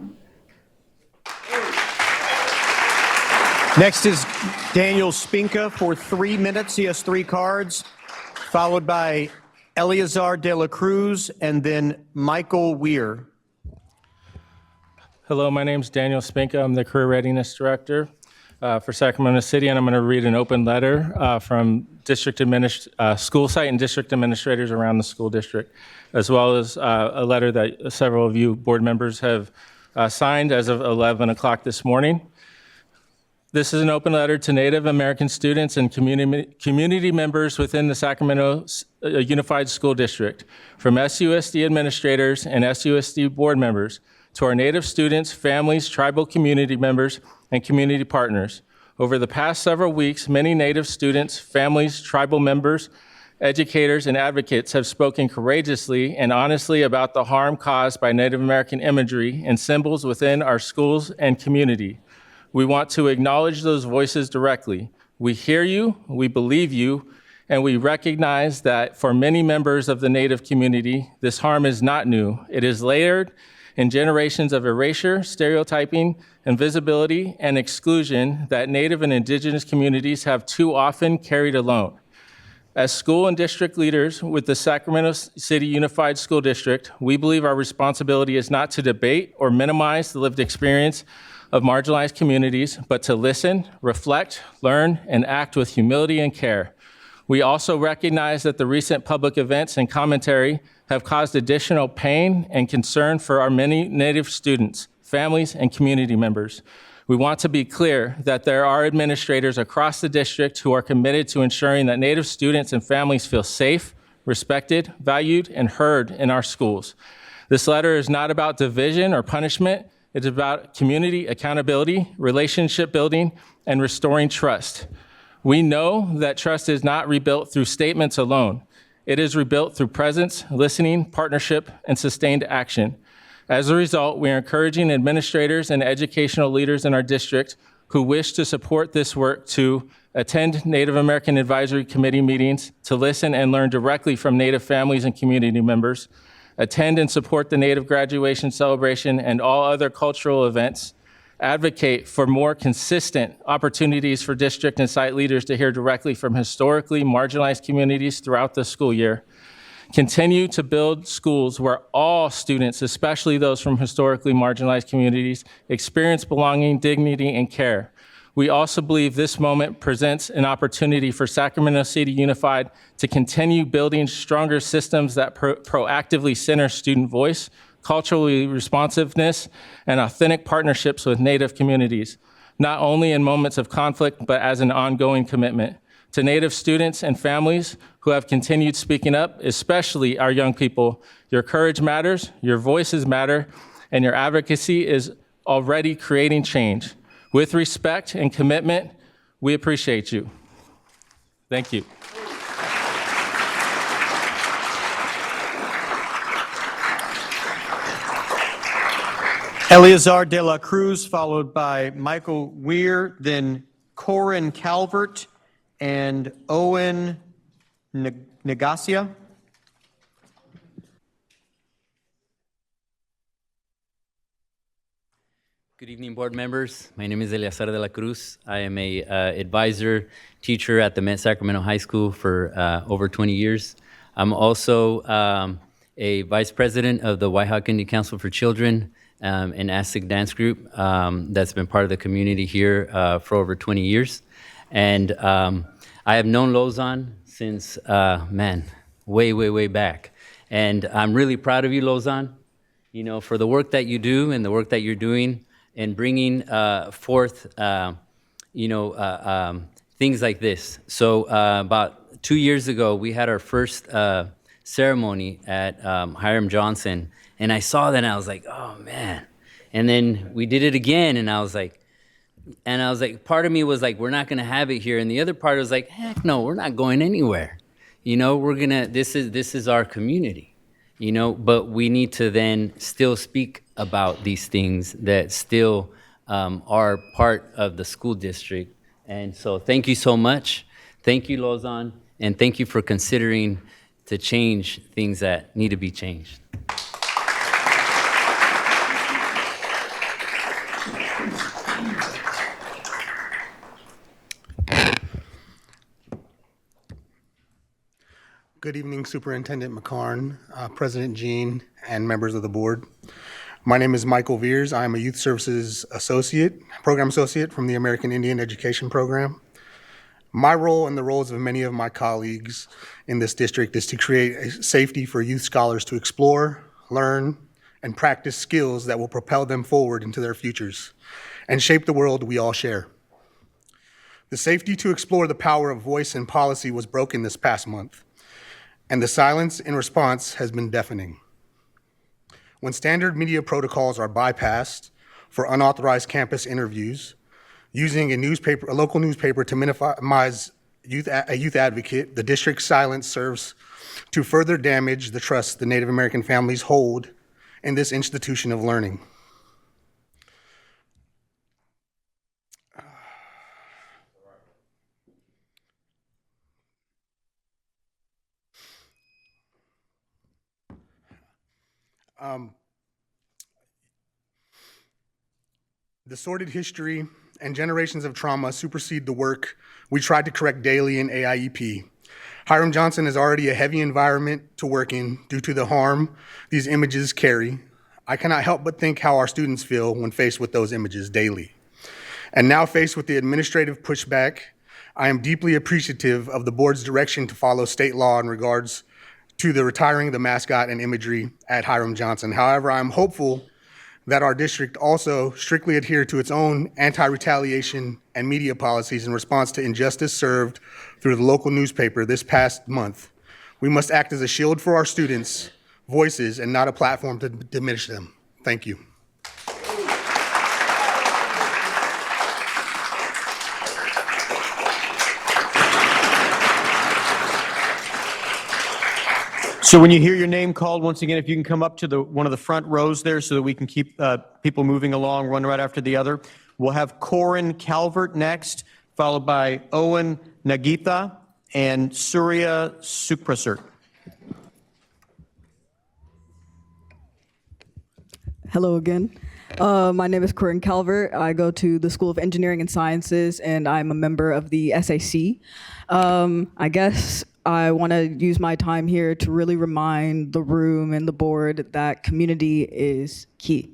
Next is Daniel Spinka for 3 minutes. He has 3 cards, followed by Eleazar De La Cruz and then Michael Weir. Hello, my name is Daniel Spinka. I'm the Career Readiness Director for Sacramento City, and I'm going to read an open letter from school site and district administrators around the school district, as well as a letter that several of you board members have signed as of 11 o'clock this morning. This is an open letter to Native American students and community members within the Sacramento Unified School District, from SUSD administrators and SUSD board members, to our Native students, families, tribal community members, and community partners. Over the past several weeks, many Native students, families, tribal members, educators, and advocates have spoken courageously and honestly about the harm caused by Native American imagery and symbols within our schools and community. We want to acknowledge those voices directly. We hear you, we believe you, and we recognize that for many members of the Native community, this harm is not new. It is layered in generations of erasure, stereotyping, invisibility, and exclusion that Native and Indigenous communities have too often carried alone. As school and district leaders with the Sacramento City Unified School District, we believe our responsibility is not to debate or minimize the lived experience of marginalized communities, but to listen, reflect, learn, and act with humility and care. We also recognize that the recent public events and commentary have caused additional pain and concern for our many Native students, families, and community members. We want to be clear that there are administrators across the district who are committed to ensuring that Native students and families feel safe, respected, valued, and heard in our schools. This letter is not about division or punishment. It's about community accountability, relationship building, and restoring trust. We know that trust is not rebuilt through statements alone. It is rebuilt through presence, listening, partnership, and sustained action. As a result, we are encouraging administrators and educational leaders in our district who wish to support this work to attend Native American Advisory Committee meetings, to listen and learn directly from Native families and community members, attend and support the Native graduation celebration and all other cultural events, advocate for more consistent opportunities for district and site leaders to hear directly from historically marginalized communities throughout the school year, Continue to build schools where all students, especially those from historically marginalized communities, experience belonging, dignity, and care. We also believe this moment presents an opportunity for Sacramento City Unified to continue building stronger systems that proactively center student voice, culturally responsiveness, and authentic partnerships with Native communities, not only in moments of conflict, but as an ongoing commitment. To Native students and families who have continued speaking up, especially our young people, your courage matters, your voices matter, and your advocacy is already creating change. With respect and commitment, we appreciate you. Thank you. Eleazar de la Cruz, followed by Michael Weir, then Corin Calvert and Owen Negacia. Good evening, board members. My name is Eleazar de la Cruz. I am a advisor teacher at the Met Sacramento High School for over 20 years. I'm also a vice president of the Whitehawk Indian Council for Children, an ASIC dance group that's been part of the community here for over 20 years. And I have known Lozan since, way back. And I'm really proud of you, Lozan, you know, for the work that you do and the work that you're doing and bringing forth, things like this. So about 2 years ago, we had our first ceremony at Hiram Johnson, and I saw that and I was like, oh man. And then we did it again, and I was like, part of me was like, we're not gonna have it here, and the other part was like, heck no, we're not going anywhere. You know, this is our community, you know, but we need to then still speak about these things that still are part of the school district. And so thank you so much. Thank you, Lozan, and thank you for considering to change things that need to be changed. Good evening, Superintendent McCarn, President Jean, and members of the board. My name is Michael Veers. I am a Youth Services Program Associate from the American Indian Education Program. My role and the roles of many of my colleagues in this district is to create a safety for youth scholars to explore, learn, and practice skills that will propel them forward into their futures and shape the world we all share. The safety to explore the power of voice and policy was broken this past month, and the silence in response has been deafening. When standard media protocols are bypassed for unauthorized campus interviews, using a local newspaper to minimize a youth advocate, the district's silence serves to further damage the trust the Native American families hold in this institution of learning. The sordid history and generations of trauma supersede the work we tried to correct daily in AIEP. Hiram Johnson is already a heavy environment to work in due to the harm these images carry. I cannot help but think how our students feel when faced with those images daily. And now faced with the administrative pushback, I am deeply appreciative of the board's direction to follow state law in regards to the retiring the mascot and imagery at Hiram Johnson. However, I'm hopeful that our district also strictly adhere to its own anti-retaliation and media policies in response to injustice served through the local newspaper this past month. We must act as a shield for our students' voices and not a platform to diminish them. Thank you. So when you hear your name called, once again, if you can come up to one of the front rows there so that we can keep people moving along, one right after the other. We'll have Corin Calvert next, followed by Owen Nagitha and Surya Sukrasert. Hello again. My name is Corinne Calvert. I go to the School of Engineering and Sciences, and I'm a member of the SAC. I guess I want to use my time here to really remind the room and the board that community is key.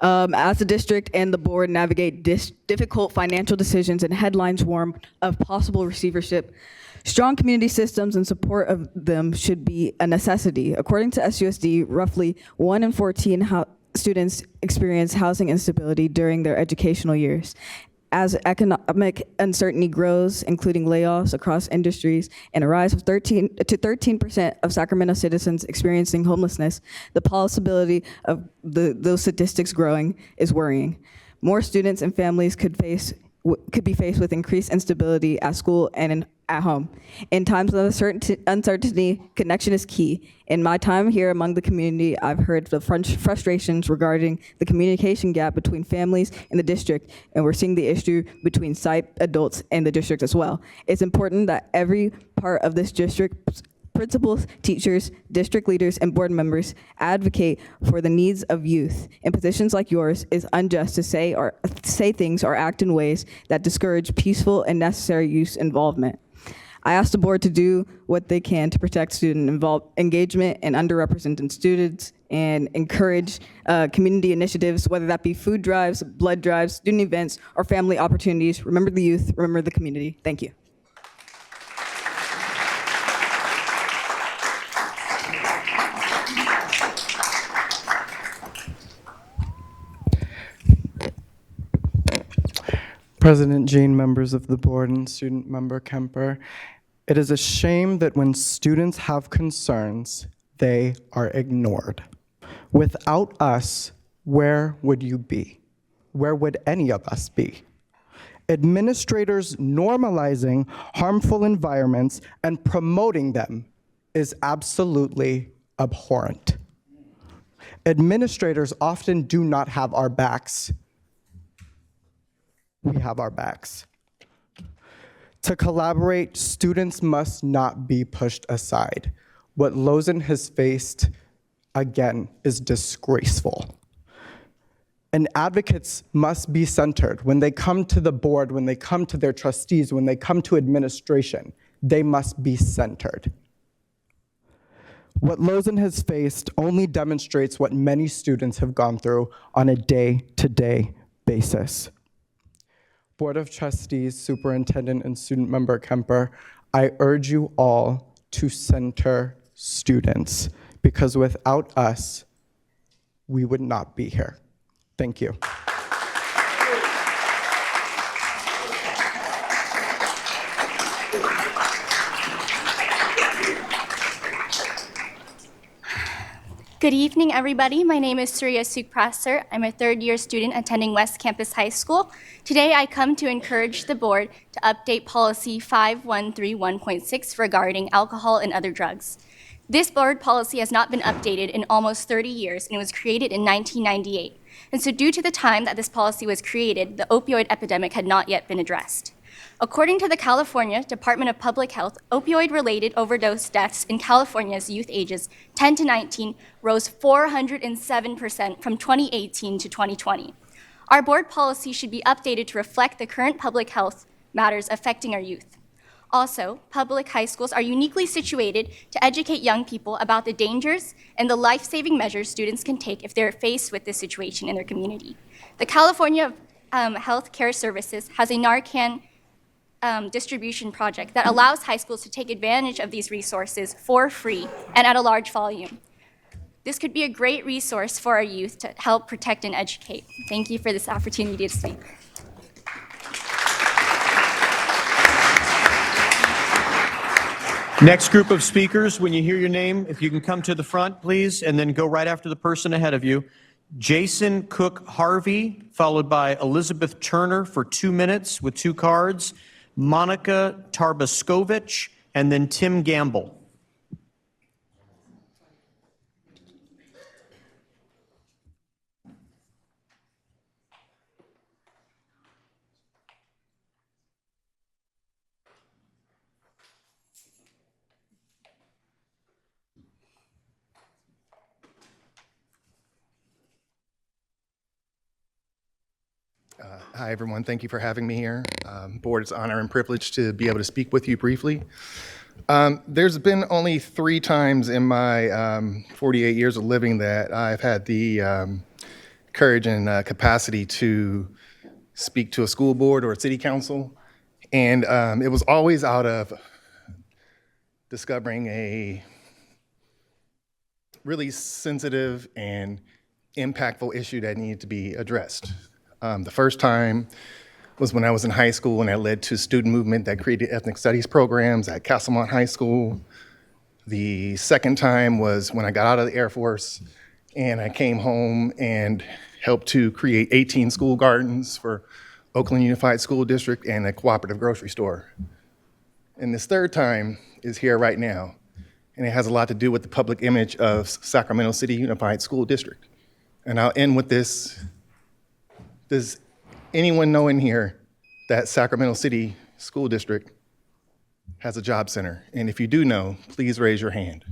As the district and the board navigate difficult financial decisions and headlines warm of possible receivership, strong community systems and support of them should be a necessity. According to SUSD, roughly 1 in 14 students experience housing instability during their educational years. As economic uncertainty grows, including layoffs across industries and a rise of 13% of Sacramento citizens experiencing homelessness, the possibility of those statistics growing is worrying. More students and families could be faced with increased instability at school and at home. In times of uncertainty, connection is key. In my time here among the community, I've heard the frustrations regarding the communication gap between families in the district, and we're seeing the issue between site adults and the district as well. It's important that every part of this district, principals, teachers, district leaders, and board members advocate for the needs of youth. In positions like yours, it's unjust to say things or act in ways that discourage peaceful and necessary youth involvement. I ask the board to do what they can to protect student engagement and underrepresented students and encourage community initiatives, whether that be food drives, blood drives, student events, or family opportunities. Remember the youth, remember the community. Thank you. President Jean, members of the board, and student member Kemper, it is a shame that when students have concerns, they are ignored. Without us, where would you be? Where would any of us be? Administrators normalizing harmful environments and promoting them is absolutely abhorrent. Administrators often do not have our backs. We have our backs. To collaborate, students must not be pushed aside. What Lozen has faced, again, is disgraceful. And advocates must be centered. When they come to the board, when they come to their trustees, when they come to administration, they must be centered. What Lozen has faced only demonstrates what many students have gone through on a day-to-day basis. Board of Trustees, Superintendent, and student member Kemper, I urge you all to center students, because without us, we would not be here. Thank you. Good evening, everybody. My name is Surya Sukprasar. I'm a third-year student attending West Campus High School. Today, I come to encourage the board to update policy 5131.6 regarding alcohol and other drugs. This board policy has not been updated in almost 30 years, and it was created in 1998. And so due to the time that this policy was created, the opioid epidemic had not yet been addressed. According to the California Department of Public Health, opioid-related overdose deaths in California's youth ages 10 to 19 rose 407% from 2018 to 2020. Our board policy should be updated to reflect the current public health matters affecting our youth. Also, public high schools are uniquely situated to educate young people about the dangers and the life-saving measures students can take if they're faced with this situation in their community. The California Health Care Services has a Narcan distribution project that allows high schools to take advantage of these resources for free and at a large volume. This could be a great resource for our youth to help protect and educate. Thank you for this opportunity to speak. Next group of speakers, when you hear your name, if you can come to the front, please, and then go right after the person ahead of you. Jason Cook Harvey, followed by Elizabeth Turner for 2 minutes with 2 cards, Monica Tarbaskovich, and then Tim Gamble. Hi, everyone. Thank you for having me here. Board, it's an honor and privilege to be able to speak with you briefly. There's been only 3 times in my 48 years of living that I've had the courage and capacity to speak to a school board or a city council. And it was always out of discovering a really sensitive and impactful issue that needed to be addressed. The first time was when I was in high school, and that led to a student movement that created ethnic studies programs at Castlemont High School. The second time was when I got out of the Air Force and I came home and helped to create 18 school gardens for Oakland Unified School District and a cooperative grocery store. And this third time is here right now, and it has a lot to do with the public image of Sacramento City Unified School District. And I'll end with this. Does anyone know in here that Sacramento City School District has a job center? And if you do know, please raise your hand.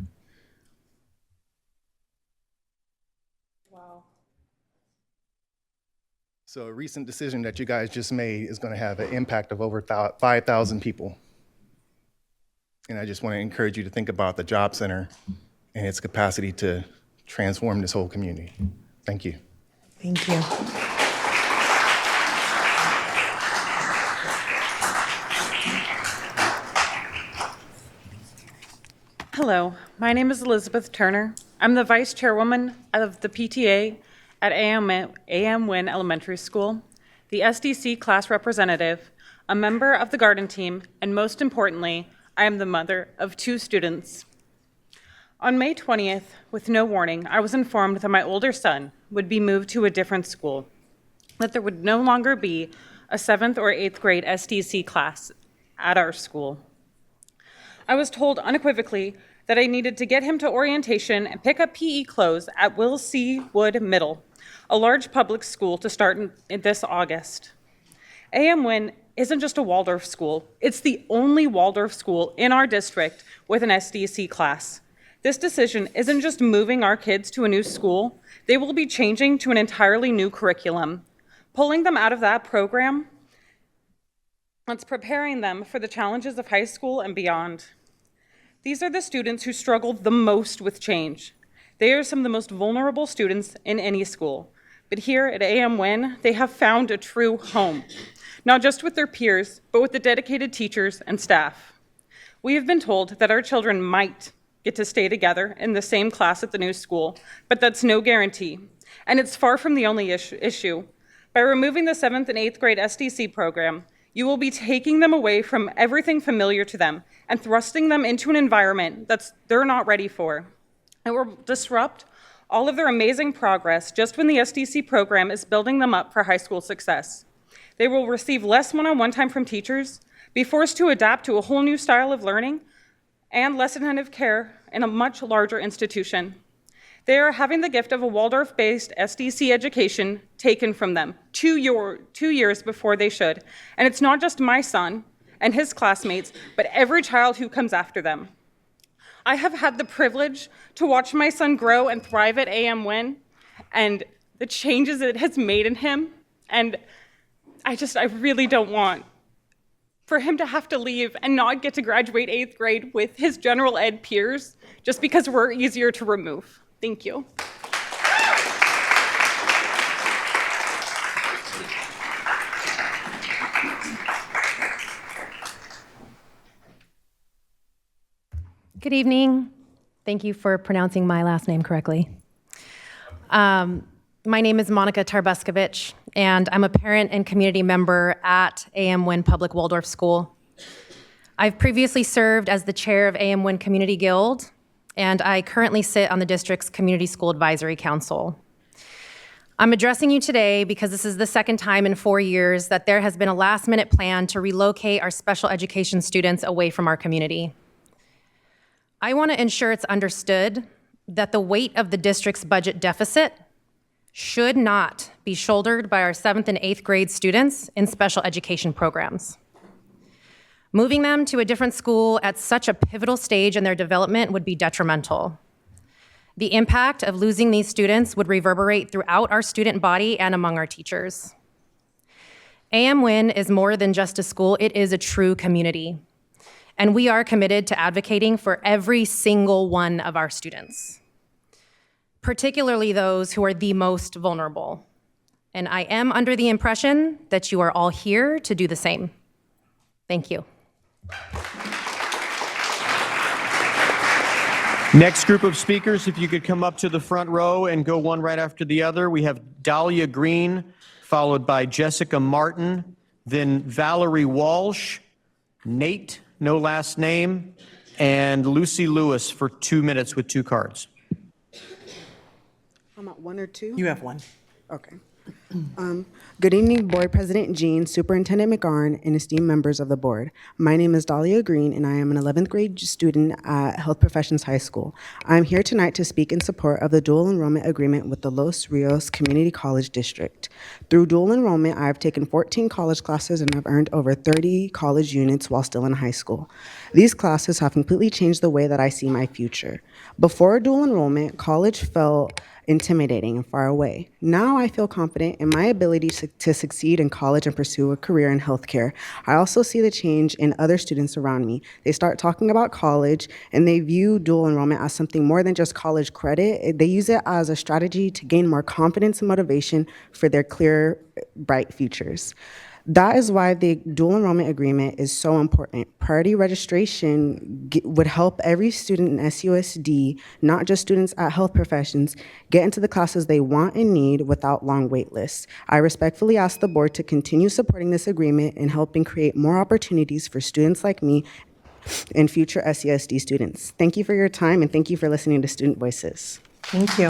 Wow. So a recent decision that you guys just made is going to have an impact of over 5,000 people. And I just want to encourage you to think about the job center and its capacity to transform this whole community. Thank you. Thank you. Hello, my name is Elizabeth Turner. I'm the Vice Chairwoman of the PTA at A.M. Wynn Elementary School, the SDC class representative, a member of the garden team, and most importantly, I am the mother of 2 students. On May 20th, with no warning, I was informed that my older son would be moved to a different school, that there would no longer be a 7th or 8th grade SDC class at our school. I was told unequivocally that I needed to get him to orientation and pick up PE clothes at Will C. Wood Middle, a large public school to start in this August. A.M. Wynn isn't just a Waldorf school, it's the only Waldorf school in our district with an SDC class. This decision isn't just moving our kids to a new school, they will be changing to an entirely new curriculum. Pulling them out of that program, it's preparing them for the challenges of high school and beyond. These are the students who struggle the most with change. They are some of the most vulnerable students in any school. But here at A.M. Wynn, they have found a true home, not just with their peers, but with the dedicated teachers and staff. We have been told that our children might get to stay together in the same class at the new school, but that's no guarantee. And it's far from the only issue. By removing the 7th and 8th grade SDC program, you will be taking them away from everything familiar to them and thrusting them into an environment they're not ready for. It will disrupt all of their amazing progress just when the SDC program is building them up for high school success. They will receive less one-on-one time from teachers, be forced to adapt to a whole new style of learning, and less attentive care in a much larger institution. They are having the gift of a Waldorf-based SDC education taken from them 2 years before they should. And it's not just my son and his classmates, but every child who comes after them. I have had the privilege to watch my son grow and thrive at A.M. Wynn and the changes it has made in him. And I really don't want for him to have to leave and not get to graduate 8th grade with his general ed peers just because we're easier to remove. Thank you. Good evening. Thank you for pronouncing my last name correctly. My name is Monica Tarbuskovich, and I'm a parent and community member at A.M. Wynn Public Waldorf School. I've previously served as the chair of A.M. Wynn Community Guild, and I currently sit on the district's Community School Advisory Council. I'm addressing you today because this is the second time in 4 years that there has been a last-minute plan to relocate our special education students away from our community. I want to ensure it's understood that the weight of the district's budget deficit should not be shouldered by our 7th and 8th grade students in special education programs. Moving them to a different school at such a pivotal stage in their development would be detrimental. The impact of losing these students would reverberate throughout our student body and among our teachers. A.M. Wynn is more than just a school, it is a true community. And we are committed to advocating for every single one of our students, particularly those who are the most vulnerable. And I am under the impression that you are all here to do the same. Thank you. Next group of speakers, if you could come up to the front row and go one right after the other. We have Dahlia Green, followed by Jessica Martin, then Valerie Walsh, Nate, no last name, and Lucy Lewis for 2 minutes with 2 cards. I'm at 1 or 2? You have 1. Okay. Good evening, Board President Jean, Superintendent McGarn, and esteemed members of the board. My name is Dahlia Green, and I am an 11th grade student at Health Professions High School. I'm here tonight to speak in support of the dual enrollment agreement with the Los Rios Community College District. Through dual enrollment, I've taken 14 college classes and I've earned over 30 college units while still in high school. These classes have completely changed the way that I see my future. Before dual enrollment, college felt intimidating and far away. Now I feel confident in my ability to succeed in college and pursue a career in healthcare. I also see the change in other students around me. They start talking about college and they view dual enrollment as something more than just college credit. They use it as a strategy to gain more confidence and motivation for their clear, bright futures. That is why the dual enrollment agreement is so important. Priority registration would help every student in SUSD, not just students at Health Professions, get into the classes they want and need without long wait lists. I respectfully ask the board to continue supporting this agreement and helping create more opportunities for students like me and future SUSD students. Thank you for your time and thank you for listening to Student Voices. Thank you.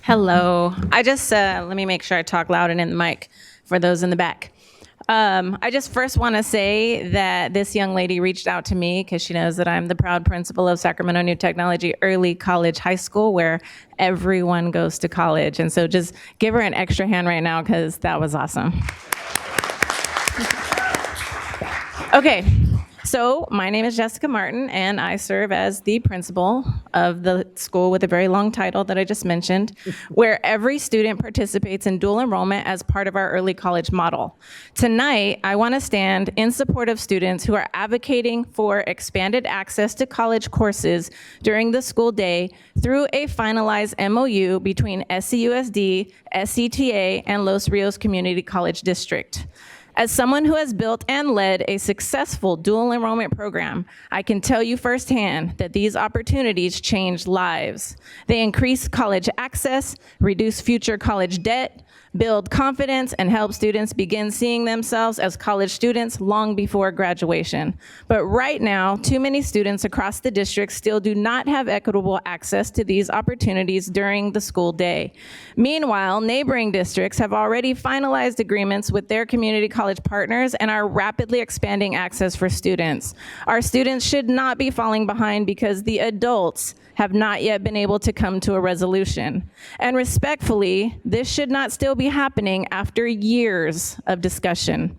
Hello. I just, let me make sure I talk loud and in the mic for those in the back. I just first want to say that this young lady reached out to me because she knows that I'm the proud principal of Sacramento New Technology Early College High School, where everyone goes to college. And so just give her an extra hand right now because that was awesome. Okay. So my name is Jessica Martin, and I serve as the principal of the school with a very long title that I just mentioned, where every student participates in dual enrollment as part of our early college model. Tonight, I want to stand in support of students who are advocating for expanded access to college courses during the school day through a finalized MOU between SCUSD, SCTA, and Los Rios Community College District. As someone who has built and led a successful dual enrollment program, I can tell you firsthand that these opportunities change lives. They increase college access, reduce future college debt, build confidence, and help students begin seeing themselves as college students long before graduation. But right now, too many students across the district still do not have equitable access to these opportunities during the school day. Meanwhile, neighboring districts have already finalized agreements with their community college partners and are rapidly expanding access for students. Our students should not be falling behind because the adults have not yet been able to come to a resolution. And respectfully, this should not still be happening after years of discussion.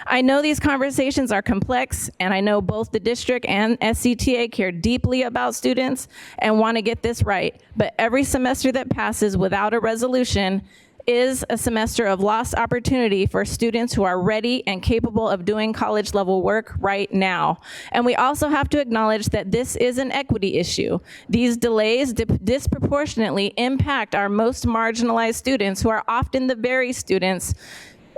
I know these conversations are complex, and I know both the district and SCTA care deeply about students and want to get this right, but every semester that passes without a resolution is a semester of lost opportunity for students who are ready and capable of doing college level work right now. And we also have to acknowledge that this is an equity issue. These delays disproportionately impact our most marginalized students, who are often the very students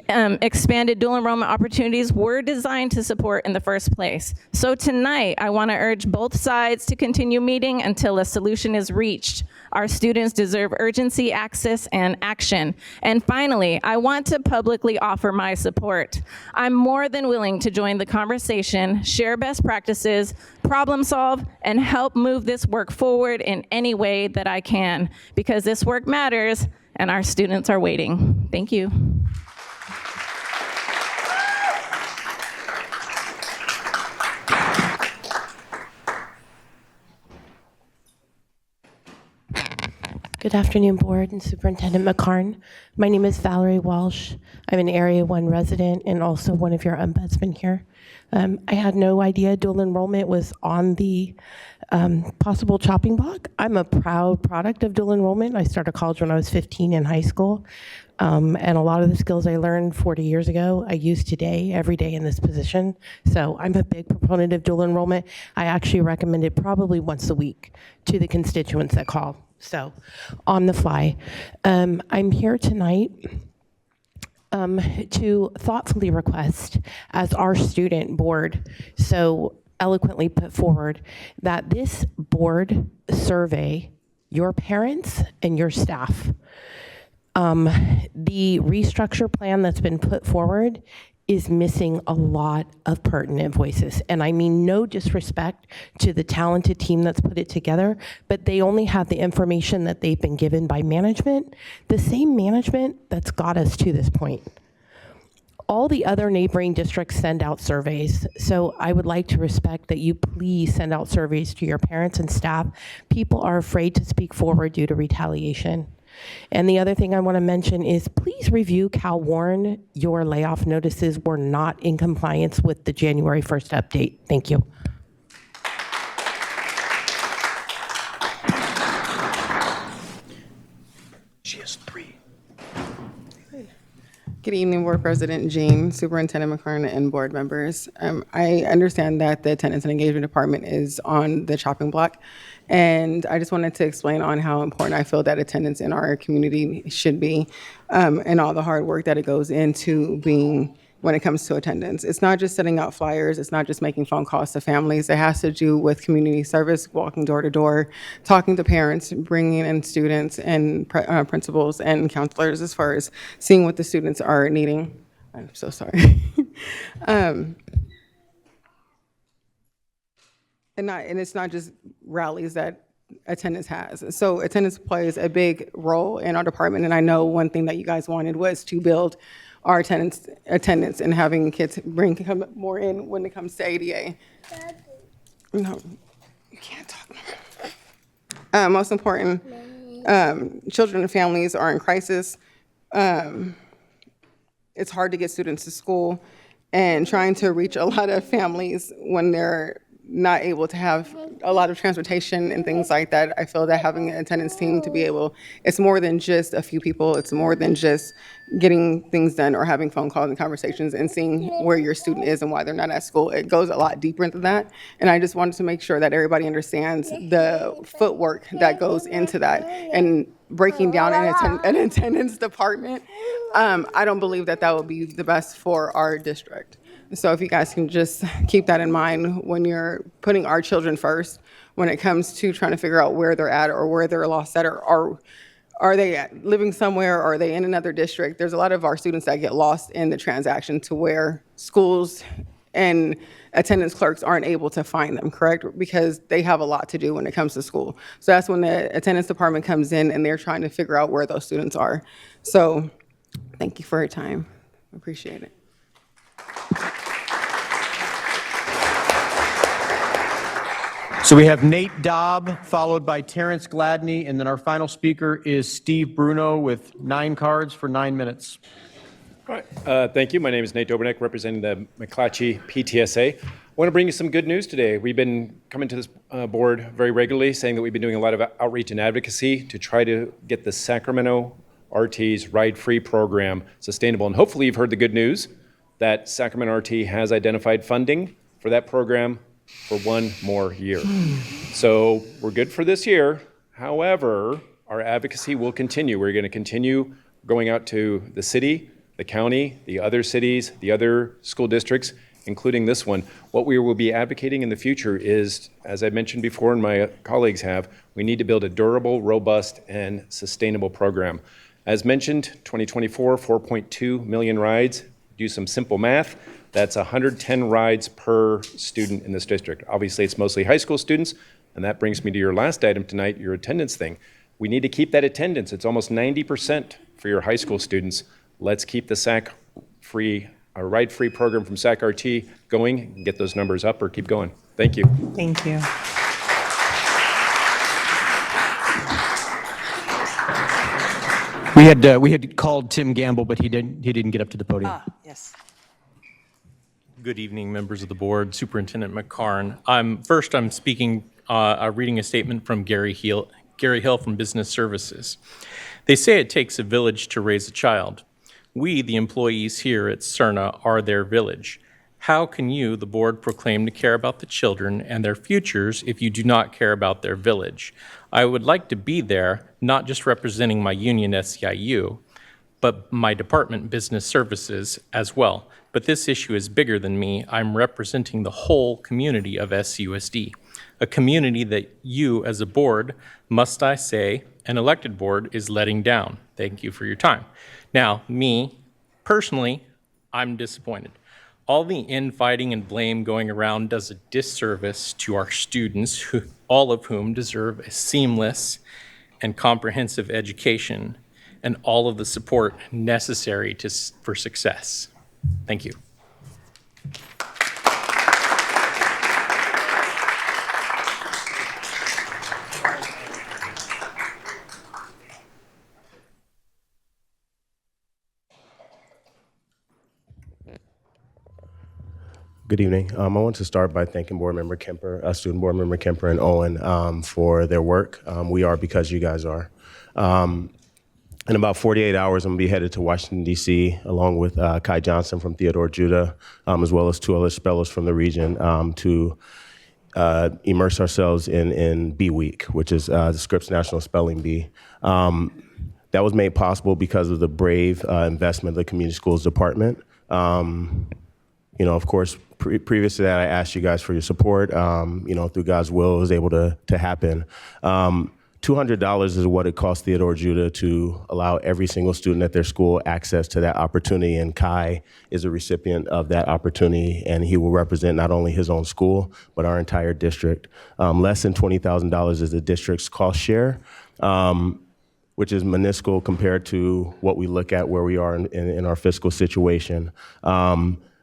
expanded dual enrollment opportunities were designed to support in the first place. So tonight, I want to urge both sides to continue meeting until a solution is reached. Our students deserve urgency, access, and action. And finally, I want to publicly offer my support. I'm more than willing to join the conversation, share best practices, problem solve, and help move this work forward in any way that I can, because this work matters and our students are waiting. Thank you. Good afternoon, Board and Superintendent McCarn. My name is Valerie Walsh. I'm an Area 1 resident and also one of your ombudsmen here. I had no idea dual enrollment was on the Possible chopping block. I'm a proud product of dual enrollment. I started college when I was 15 in high school. And a lot of the skills I learned 40 years ago, I use today, every day in this position. So I'm a big proponent of dual enrollment. I actually recommend it probably once a week to the constituents that call. So on the fly. I'm here tonight to thoughtfully request, as our student board so eloquently put forward, that this board survey your parents and your staff. The restructure plan that's been put forward is missing a lot of pertinent voices. And I mean no disrespect to the talented team that's put it together, but they only have the information that they've been given by management, the same management that's got us to this point. All the other neighboring districts send out surveys, so I would like to respect that you please send out surveys to your parents and staff. People are afraid to speak forward due to retaliation. And the other thing I want to mention is please review Cal Warren. Your layoff notices were not in compliance with the January 1st update. Thank you. She has 3. Good evening, Board President Jean, Superintendent McCarn, and board members. I understand that the Attendance and Engagement Department is on the chopping block, and I just wanted to explain on how important I feel that attendance in our community should be, and all the hard work that it goes into being when it comes to attendance. It's not just sending out flyers, it's not just making phone calls to families. It has to do with community service, walking door to door, talking to parents, bringing in students and principals and counselors as far as seeing what the students are needing. I'm so sorry. And it's not just rallies that attendance has. So attendance plays a big role in our department, and I know one thing that you guys wanted was to build our attendance and having kids come more in when it comes to ADA. No, you can't talk. Most important, children and families are in crisis. It's hard to get students to school, and trying to reach a lot of families when they're not able to have a lot of transportation and things like that. I feel that having an attendance team to be able, it's more than just a few people. It's more than just getting things done or having phone calls and conversations and seeing where your student is and why they're not at school. It goes a lot deeper into that. And I just wanted to make sure that everybody understands the footwork that goes into that. And breaking down an attendance department, I don't believe that that would be the best for our district. So if you guys can just keep that in mind when you're putting our children first, when it comes to trying to figure out where they're at or where they're lost at, or are they living somewhere, or are they in another district? There's a lot of our students that get lost in the transaction to where schools and attendance clerks aren't able to find them, correct? Because they have a lot to do when it comes to school. So that's when the attendance department comes in and they're trying to figure out where those students are. So thank you for your time. Appreciate it. So we have Nate Dobb, followed by Terrence Gladney, and then our final speaker is Steve Bruno with 9 cards for 9 minutes. All right. Thank you. My name is Nate Dobernick, representing the McClatchy PTSA. I want to bring you some good news today. We've been coming to this board very regularly, saying that we've been doing a lot of outreach and advocacy to try to get the Sacramento RT's Ride-Free program sustainable. And hopefully you've heard the good news that Sacramento RT has identified funding for that program for 1 more year. So we're good for this year. However, our advocacy will continue. We're going to continue going out to the city, the county, the other cities, the other school districts, including this one. What we will be advocating in the future is, as I mentioned before and my colleagues have, we need to build a durable, robust, and sustainable program. As mentioned, 2024, 4.2 million rides. Do some simple math. That's 110 rides per student in this district. Obviously, it's mostly high school students, and that brings me to your last item tonight, your attendance thing. We need to keep that attendance. It's almost 90% for your high school students. Let's keep the ride-free program from SAC RT going, get those numbers up or keep going. Thank you. Thank you. We had called Tim Gamble, but he didn't get up to the podium. Yes. Good evening, members of the board, Superintendent McCarn. First, I'm speaking reading a statement from Gary Hill from Business Services. They say it takes a village to raise a child. We, the employees here at CERNA, are their village. How can you, the board, proclaim to care about the children and their futures if you do not care about their village? I would like to be there, not just representing my union SEIU, but my department, Business Services, as well. But this issue is bigger than me. I'm representing the whole community of SUSD, a community that you, as a board, must I say, an elected board, is letting down. Thank you for your time. Now, me, personally, I'm disappointed. All the infighting and blame going around does a disservice to our students, all of whom deserve a seamless and comprehensive education and all of the support necessary for success. Thank you. Good evening. I want to start by thanking Board Member Kemper, Student Board Member Kemper and Owen for their work. We are because you guys are. In about 48 hours, I'm going to be headed to Washington, D.C., along with Kai Johnson from Theodore Judah, as well as 2 other spellers from the region to immerse ourselves in Bee Week, which is the Scripps National Spelling Bee. That was made possible because of the brave investment of the Community Schools Department. Of course, previous to that, I asked you guys for your support. Through God's will, it was able to happen. $200 is what it cost Theodore Judah to allow every single student at their school access to that opportunity, and Kai is a recipient of that opportunity, and he will represent not only his own school, but our entire district. Less than $20,000 is the district's cost share, which is minuscule compared to what we look at where we are in our fiscal situation.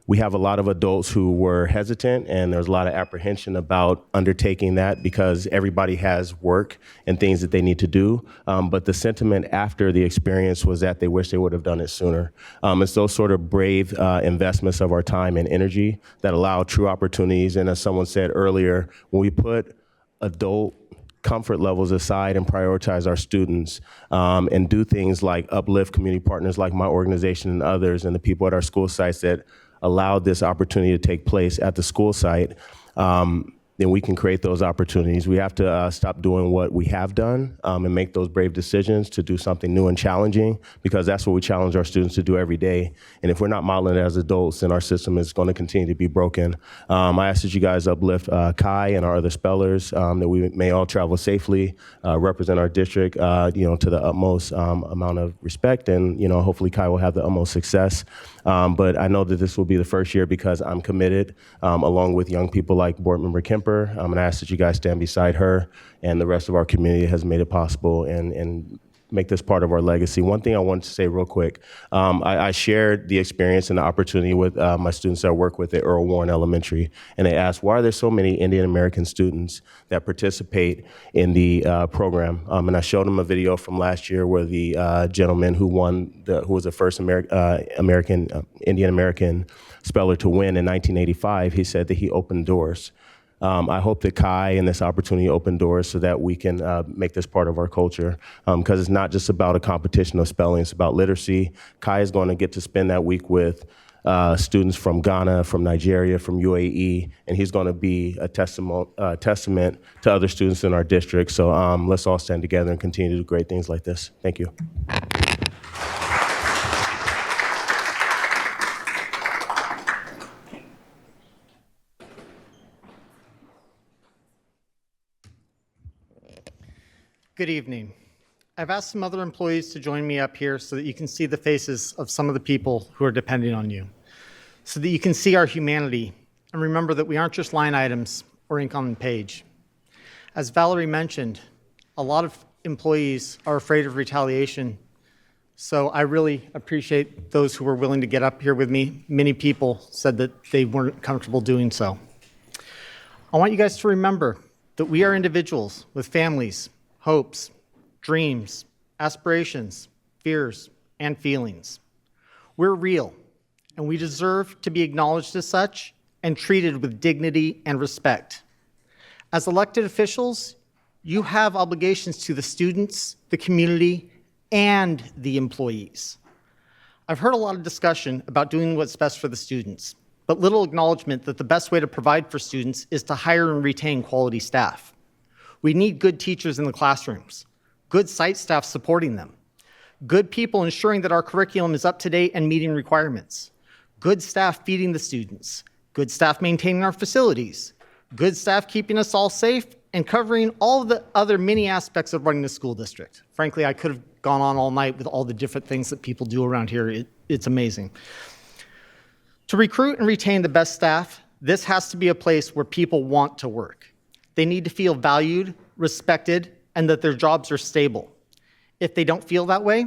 We have a lot of adults who were hesitant, and there's a lot of apprehension about undertaking that because everybody has work and things that they need to do. But the sentiment after the experience was that they wish they would have done it sooner. It's those sort of brave investments of our time and energy that allow true opportunities. And as someone said earlier, when we put adult comfort levels aside and prioritize our students and do things like uplift community partners like my organization and others and the people at our school sites that allowed this opportunity to take place at the school site, then we can create those opportunities. We have to stop doing what we have done and make those brave decisions to do something new and challenging, because that's what we challenge our students to do every day. And if we're not modeling it as adults, then our system is going to continue to be broken. I ask that you guys uplift Kai and our other spellers, that we may all travel safely, represent our district, to the utmost amount of respect, and hopefully Kai will have the utmost success. But I know that this will be the first year because I'm committed, along with young people like Board Member Kemper. And I ask that you guys stand beside her and the rest of our community has made it possible and make this part of our legacy. One thing I wanted to say real quick, I shared the experience and the opportunity with my students that I work with at Earl Warren Elementary, and they asked, why are there so many Indian American students that participate in the program? And I showed them a video from last year where the gentleman who was the first Indian American speller to win in 1985, he said that he opened doors. I hope that Kai and this opportunity open doors so that we can make this part of our culture, because it's not just about a competition of spelling, it's about literacy. Kai is going to get to spend that week with students from Ghana, from Nigeria, from UAE, and he's going to be a testament to other students in our district. So let's all stand together and continue to do great things like this. Thank you. Good evening. I've asked some other employees to join me up here so that you can see the faces of some of the people who are depending on you, so that you can see our humanity and remember that we aren't just line items or ink on the page. As Valerie mentioned, a lot of employees are afraid of retaliation, so I really appreciate those who were willing to get up here with me. Many people said that they weren't comfortable doing so. I want you guys to remember that we are individuals with families, hopes, dreams, aspirations, fears, and feelings. We're real, and we deserve to be acknowledged as such and treated with dignity and respect. As elected officials, you have obligations to the students, the community, and the employees. I've heard a lot of discussion about doing what's best for the students, but little acknowledgement that the best way to provide for students is to hire and retain quality staff. We need good teachers in the classrooms, good site staff supporting them, good people ensuring that our curriculum is up to date and meeting requirements, good staff feeding the students, good staff maintaining our facilities, good staff keeping us all safe, and covering all of the other many aspects of running a school district. Frankly, I could have gone on all night with all the different things that people do around here. It's amazing. To recruit and retain the best staff, this has to be a place where people want to work. They need to feel valued, respected, and that their jobs are stable. If they don't feel that way,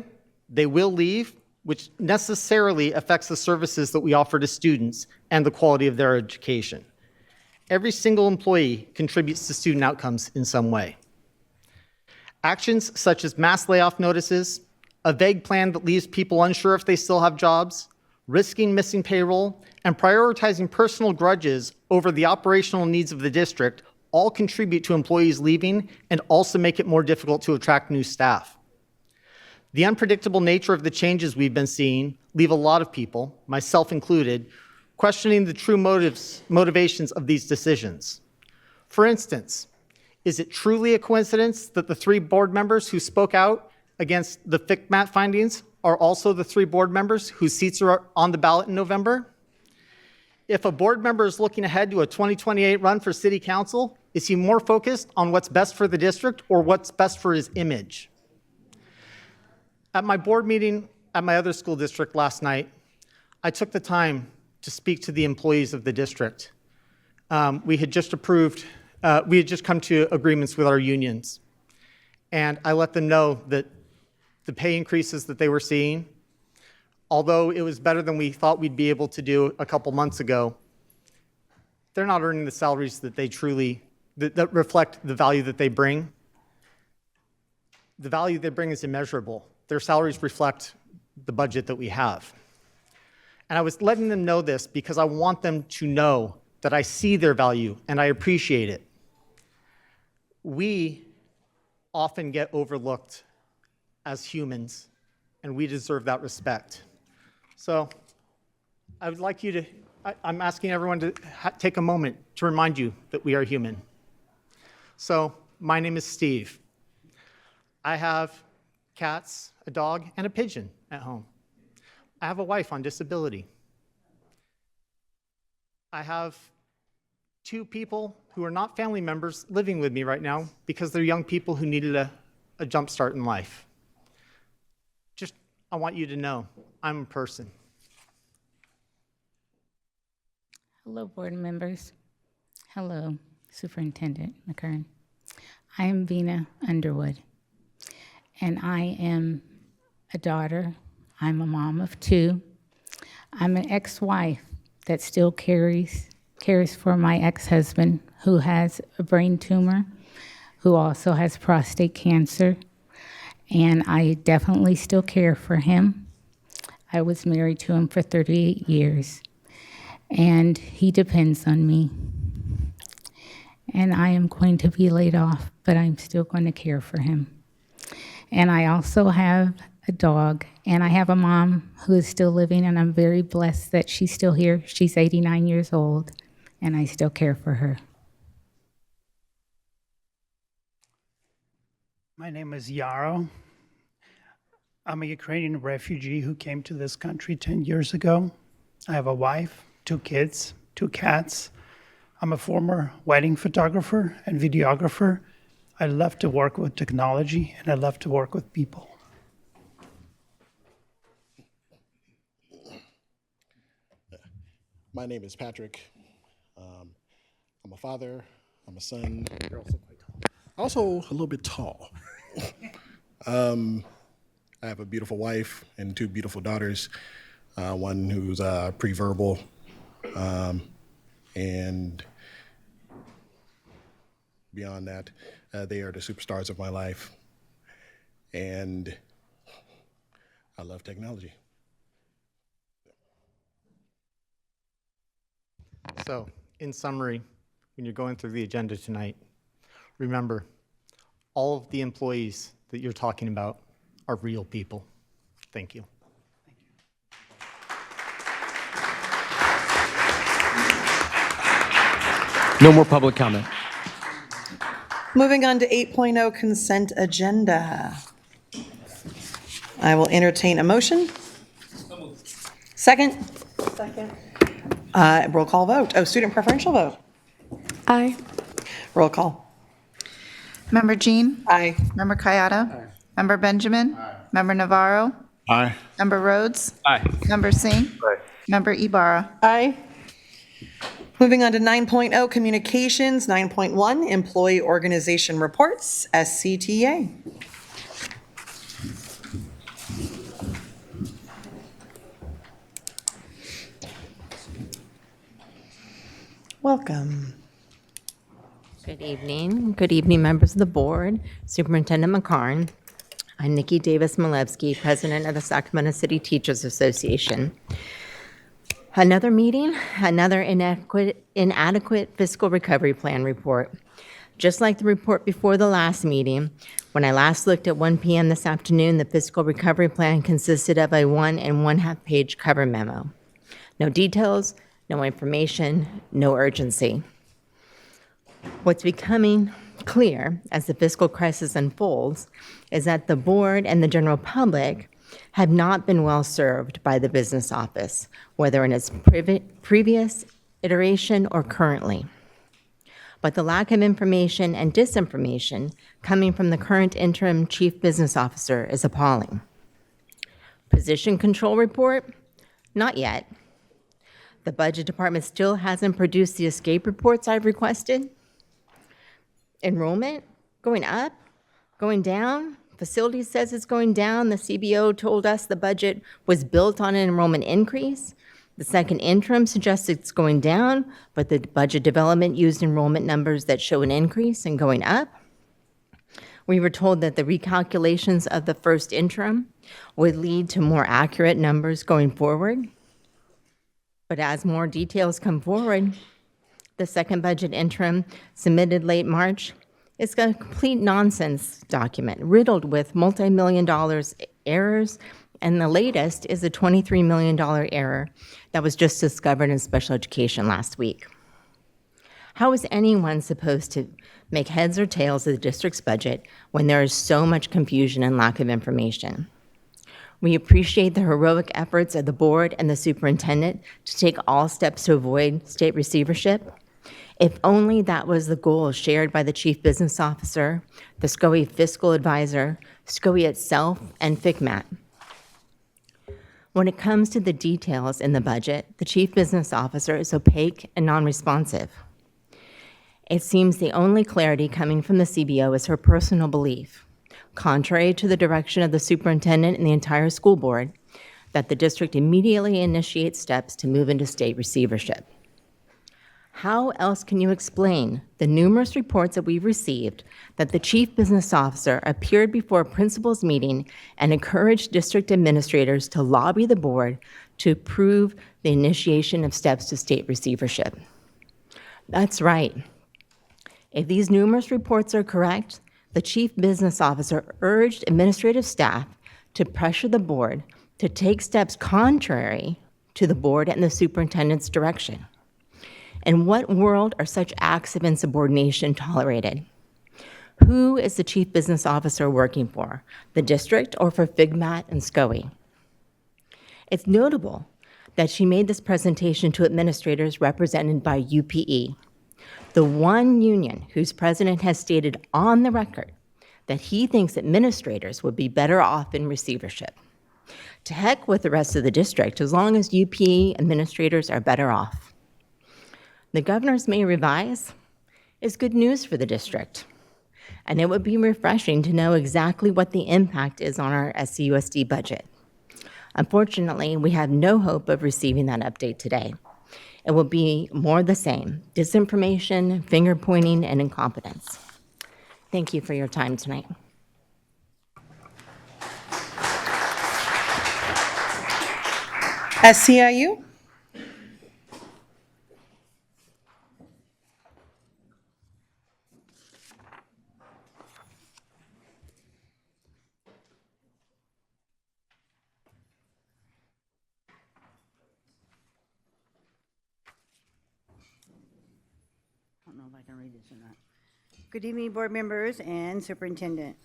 they will leave, which necessarily affects the services that we offer to students and the quality of their education. Every single employee contributes to student outcomes in some way. Actions such as mass layoff notices, a vague plan that leaves people unsure if they still have jobs, risking missing payroll, and prioritizing personal grudges over the operational needs of the district all contribute to employees leaving and also make it more difficult to attract new staff. The unpredictable nature of the changes we've been seeing leave a lot of people, myself included, questioning the true motivations of these decisions. For instance, is it truly a coincidence that the 3 board members who spoke out against the FCMAT findings are also the 3 board members whose seats are on the ballot in November? If a board member is looking ahead to a 2028 run for city council, is he more focused on what's best for the district or what's best for his image? At my board meeting at my other school district last night, I took the time to speak to the employees of the district. We had just come to agreements with our unions. And I let them know that the pay increases that they were seeing, although it was better than we thought we'd be able to do a couple months ago, they're not earning the salaries that they that reflect the value that they bring. The value they bring is immeasurable. Their salaries reflect the budget that we have. And I was letting them know this because I want them to know that I see their value and I appreciate it. We often get overlooked as humans, and we deserve that respect. So I would like you to, I'm asking everyone to take a moment to remind you that we are human. So my name is Steve. I have cats, a dog, and a pigeon at home. I have a wife on disability. I have 2 people who are not family members living with me right now because they're young people who needed a jump start in life. Just, I want you to know, I'm a person. Hello, board members. Hello, Superintendent McKern. I am Vina Underwood, and I am a daughter. I'm a mom of 2. I'm an ex-wife that still cares for my ex-husband who has a brain tumor, who also has prostate cancer, and I definitely still care for him. I was married to him for 38 years, and he depends on me. And I am going to be laid off, but I'm still going to care for him. And I also have a dog, and I have a mom who is still living, and I'm very blessed that she's still here. She's 89 years old, and I still care for her. My name is Yaro. I'm a Ukrainian refugee who came to this country 10 years ago. I have a wife, 2 kids, 2 cats. I'm a former wedding photographer and videographer. I love to work with technology, and I love to work with people. My name is Patrick. I'm a father. I'm a son. You're also quite tall. Also a little bit tall. I have a beautiful wife and 2 beautiful daughters. One who's pre-verbal, and beyond that, they are the superstars of my life. And I love technology. So, in summary, when you're going through the agenda tonight, remember, all of the employees that you're talking about are real people. Thank you. No more public comment. Moving on to 8.0 consent agenda. I will entertain a motion. Second? Second. Roll call vote. Oh, student preferential vote. Aye. Roll call. Member Jean? Aye. Member Kayada? Member Benjamin? Member Navarro? Aye. Member Rhodes? Aye. Member Singh? Member Ibarra? Aye. Moving on to 9.0 communications. 9.1 employee organization reports, SCTA. Welcome. Good evening. Good evening, members of the board, Superintendent McCarn. I'm Nikki Davis-Malevsky, President of the Sacramento City Teachers Association. Another meeting, another inadequate fiscal recovery plan report. Just like the report before the last meeting, when I last looked at 1 p.m. this afternoon, the fiscal recovery plan consisted of a 1 1/2 page cover memo. No details, no information, no urgency. What's becoming clear as the fiscal crisis unfolds is that the board and the general public have not been well served by the business office, whether in its previous iteration or currently. But the lack of information and disinformation coming from the current interim chief business officer is appalling. Position control report? Not yet. The budget department still hasn't produced the escape reports I've requested. Enrollment? Going up? Going down? Facilities says it's going down. The CBO told us the budget was built on an enrollment increase. The second interim suggests it's going down, but the budget development used enrollment numbers that show an increase and going up. We were told that the recalculations of the first interim would lead to more accurate numbers going forward. But as more details come forward, the second budget interim submitted late March is a complete nonsense document riddled with multi-million dollars errors, and the latest is a $23 million error that was just discovered in special education last week. How is anyone supposed to make heads or tails of the district's budget when there is so much confusion and lack of information? We appreciate the heroic efforts of the board and the superintendent to take all steps to avoid state receivership. If only that was the goal shared by the chief business officer, the SCOE fiscal advisor, SCOE itself, and FICMAT. When it comes to the details in the budget, the chief business officer is opaque and non-responsive. It seems the only clarity coming from the CBO is her personal belief, contrary to the direction of the superintendent and the entire school board, that the district immediately initiate steps to move into state receivership. How else can you explain the numerous reports that we've received that the chief business officer appeared before a principals meeting and encouraged district administrators to lobby the board to approve the initiation of steps to state receivership? That's right. If these numerous reports are correct, the chief business officer urged administrative staff to pressure the board to take steps contrary to the board and the superintendent's direction. In what world are such acts of insubordination tolerated? Who is the chief business officer working for, the district or for FIGMAT and SCOE? It's notable that she made this presentation to administrators represented by UPE, the one union whose president has stated on the record that he thinks administrators would be better off in receivership. To heck with the rest of the district, as long as UPE administrators are better off. The governor's May revise is good news for the district, and it would be refreshing to know exactly what the impact is on our SCUSD budget. Unfortunately, we have no hope of receiving that update today. It will be more the same, disinformation, finger-pointing, and incompetence. Thank you for your time tonight. SCIU? can read this or not. Good evening, board members and superintendent.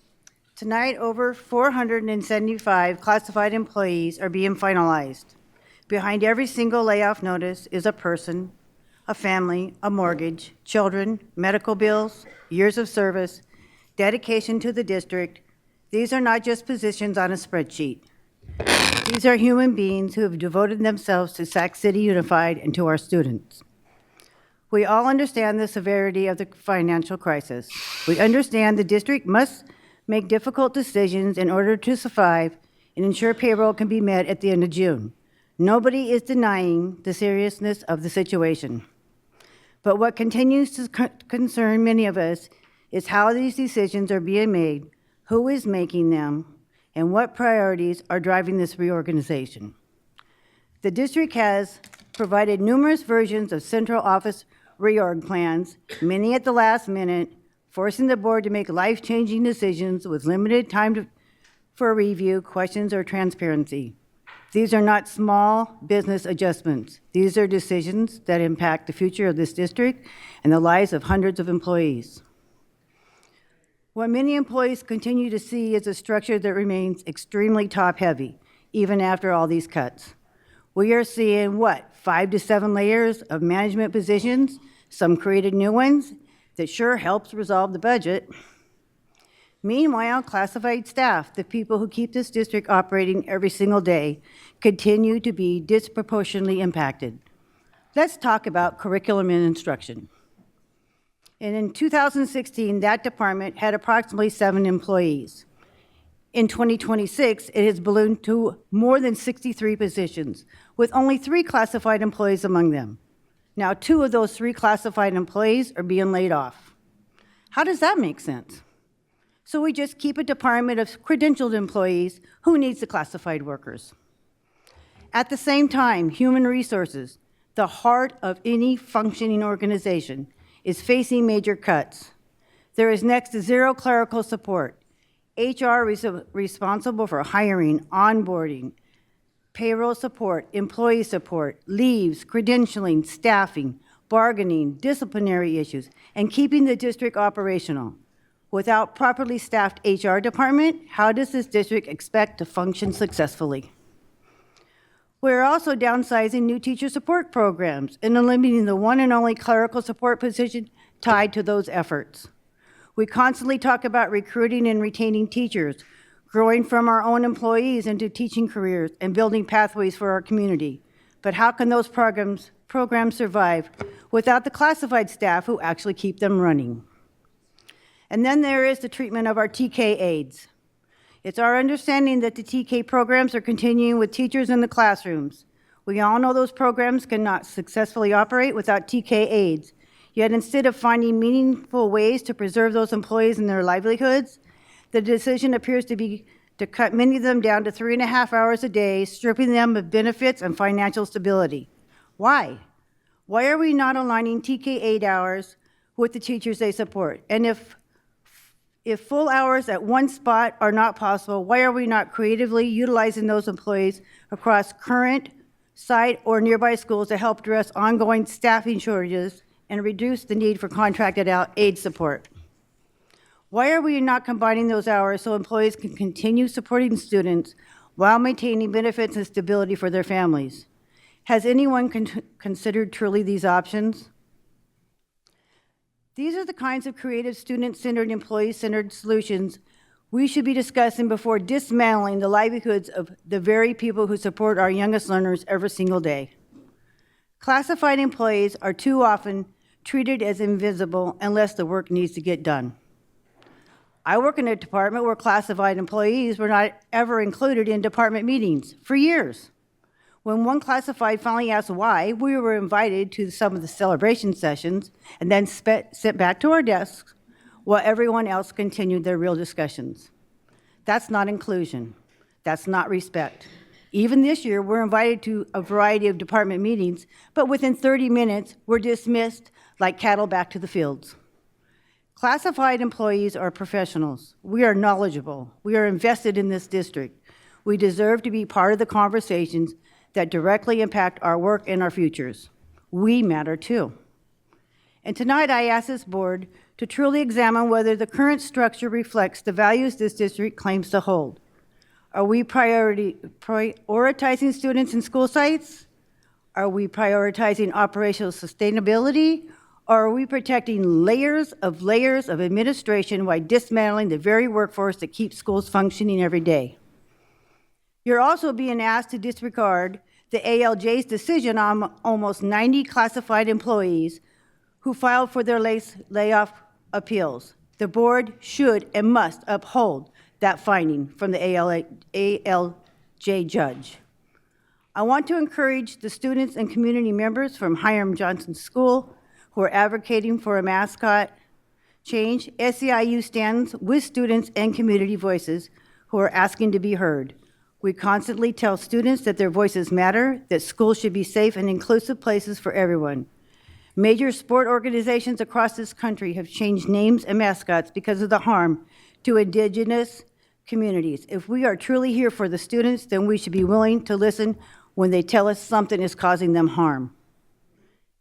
Tonight, over 475 classified employees are being finalized. Behind every single layoff notice is a person, a family, a mortgage, children, medical bills, years of service, dedication to the district. These are not just positions on a spreadsheet. These are human beings who have devoted themselves to Sac City Unified and to our students. We all understand the severity of the financial crisis. We understand the district must make difficult decisions in order to survive and ensure payroll can be met at the end of June. Nobody is denying the seriousness of the situation. But what continues to concern many of us is how these decisions are being made, who is making them, and what priorities are driving this reorganization. The district has provided numerous versions of central office reorg plans, many at the last minute, forcing the board to make life-changing decisions with limited time for review, questions, or transparency. These are not small business adjustments. These are decisions that impact the future of this district and the lives of hundreds of employees. What many employees continue to see is a structure that remains extremely top-heavy, even after all these cuts. We are seeing, 5 to 7 layers of management positions, some created new ones, that sure helps resolve the budget. Meanwhile, classified staff, the people who keep this district operating every single day, continue to be disproportionately impacted. Let's talk about curriculum and instruction. And in 2016, that department had approximately 7 employees. In 2026, it has ballooned to more than 63 positions, with only 3 classified employees among them. Now, 2 of those 3 classified employees are being laid off. How does that make sense? So we just keep a department of credentialed employees. Who needs the classified workers? At the same time, human resources, the heart of any functioning organization, is facing major cuts. There is next to zero clerical support. HR is responsible for hiring, onboarding, payroll support, employee support, leaves, credentialing, staffing, bargaining, disciplinary issues, and keeping the district operational. Without properly staffed HR department, how does this district expect to function successfully? We're also downsizing new teacher support programs and eliminating the one and only clerical support position tied to those efforts. We constantly talk about recruiting and retaining teachers, growing from our own employees into teaching careers, and building pathways for our community. But how can those programs survive without the classified staff who actually keep them running? And then there is the treatment of our TK aides. It's our understanding that the TK programs are continuing with teachers in the classrooms. We all know those programs cannot successfully operate without TK aides. Yet instead of finding meaningful ways to preserve those employees and their livelihoods, the decision appears to be to cut many of them down to 3.5 hours a day, stripping them of benefits and financial stability. Why? Why are we not aligning TK aide hours with the teachers they support? And if full hours at one spot are not possible, why are we not creatively utilizing those employees across current site or nearby schools to help address ongoing staffing shortages and reduce the need for contracted out aid support? Why are we not combining those hours so employees can continue supporting students while maintaining benefits and stability for their families? Has anyone considered truly these options? These are the kinds of creative, student-centered, employee-centered solutions we should be discussing before dismantling the livelihoods of the very people who support our youngest learners every single day. Classified employees are too often treated as invisible unless the work needs to get done. I work in a department where classified employees were not ever included in department meetings for years. When one classified finally asked why, we were invited to some of the celebration sessions and then sent back to our desks while everyone else continued their real discussions. That's not inclusion. That's not respect. Even this year, we're invited to a variety of department meetings, but within 30 minutes, we're dismissed like cattle back to the fields. Classified employees are professionals. We are knowledgeable. We are invested in this district. We deserve to be part of the conversations that directly impact our work and our futures. We matter too. And tonight I ask this board to truly examine whether the current structure reflects the values this district claims to hold. Are we prioritizing students in school sites? Are we prioritizing operational sustainability? Or are we protecting layers of administration while dismantling the very workforce that keeps schools functioning every day? You're also being asked to disregard the ALJ's decision on almost 90 classified employees who filed for their layoff appeals. The board should and must uphold that finding from the ALJ judge. I want to encourage the students and community members from Hiram Johnson School who are advocating for a mascot change. SEIU stands with students and community voices who are asking to be heard. We constantly tell students that their voices matter, that schools should be safe and inclusive places for everyone. Major sport organizations across this country have changed names and mascots because of the harm to Indigenous communities. If we are truly here for the students, then we should be willing to listen when they tell us something is causing them harm.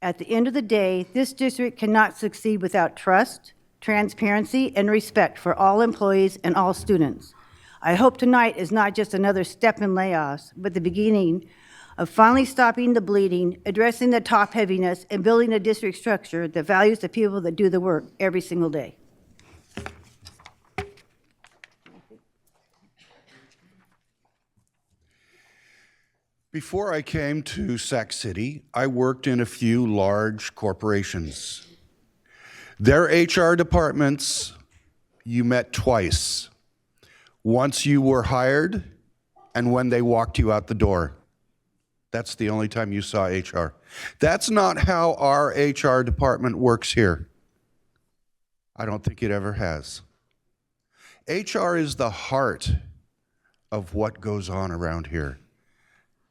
At the end of the day, this district cannot succeed without trust, transparency, and respect for all employees and all students. I hope tonight is not just another step in layoffs, but the beginning of finally stopping the bleeding, addressing the top heaviness, and building a district structure that values the people that do the work every single day. Before I came to Sac City, I worked in a few large corporations. Their HR departments, you met twice. Once you were hired and when they walked you out the door. That's the only time you saw HR. That's not how our HR department works here. I don't think it ever has. HR is the heart of what goes on around here.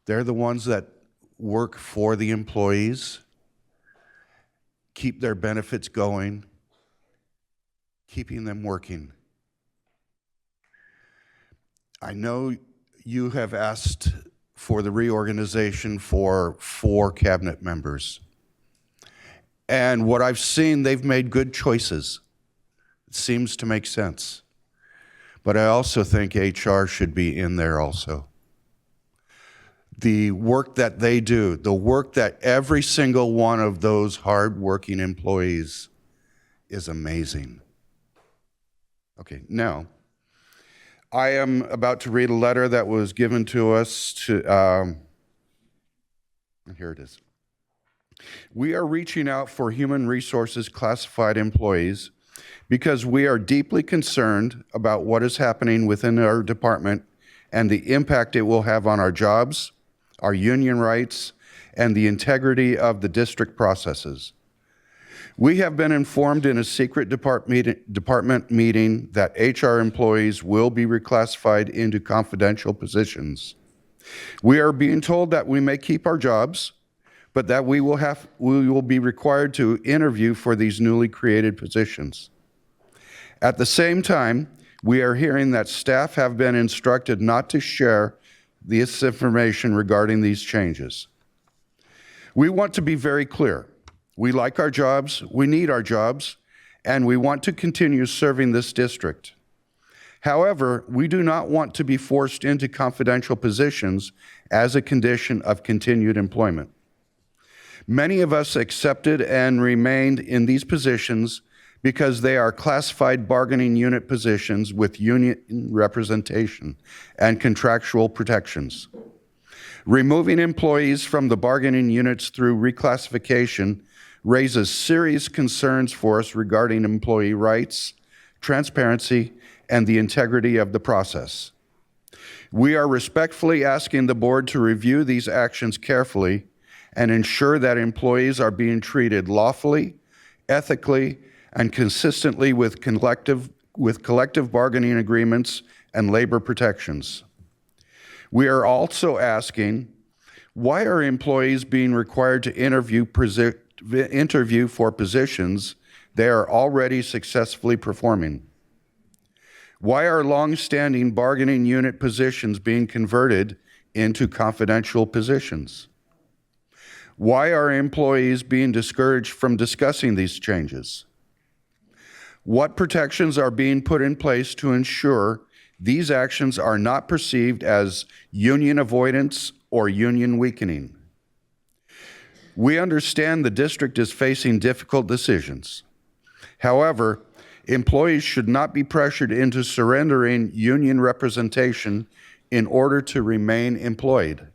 They're the ones that work for the employees, keep their benefits going, keeping them working. I know you have asked for the reorganization for 4 cabinet members. And what I've seen, they've made good choices. It seems to make sense. But I also think HR should be in there also. The work that they do, the work that every single one of those hardworking employees is amazing. Okay, now, I am about to read a letter that was given to us here it is. We are reaching out for human resources classified employees because we are deeply concerned about what is happening within our department and the impact it will have on our jobs, our union rights, and the integrity of the district processes. We have been informed in a secret department meeting that HR employees will be reclassified into confidential positions. We are being told that we may keep our jobs, but that we will be required to interview for these newly created positions. At the same time, we are hearing that staff have been instructed not to share this information regarding these changes. We want to be very clear. We like our jobs, we need our jobs, and we want to continue serving this district. However, we do not want to be forced into confidential positions as a condition of continued employment. Many of us accepted and remained in these positions because they are classified bargaining unit positions with union representation and contractual protections. Removing employees from the bargaining units through reclassification raises serious concerns for us regarding employee rights, transparency, and the integrity of the process. We are respectfully asking the board to review these actions carefully and ensure that employees are being treated lawfully, ethically, and consistently with collective bargaining agreements and labor protections. We are also asking, why are employees being required to interview for positions they are already successfully performing? Why are long-standing bargaining unit positions being converted into confidential positions? Why are employees being discouraged from discussing these changes? What protections are being put in place to ensure these actions are not perceived as union avoidance or union weakening? We understand the district is facing difficult decisions. However, employees should not be pressured into surrendering union representation in order to remain employed.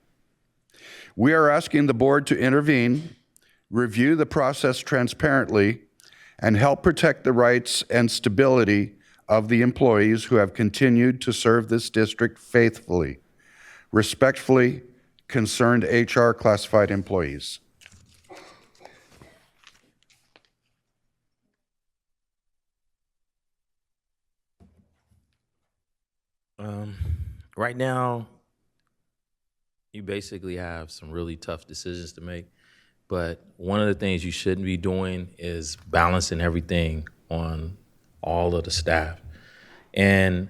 We are asking the board to intervene, review the process transparently, and help protect the rights and stability of the employees who have continued to serve this district faithfully. Respectfully, concerned HR classified employees. Right now, you basically have some really tough decisions to make. But one of the things you shouldn't be doing is balancing everything on all of the staff. And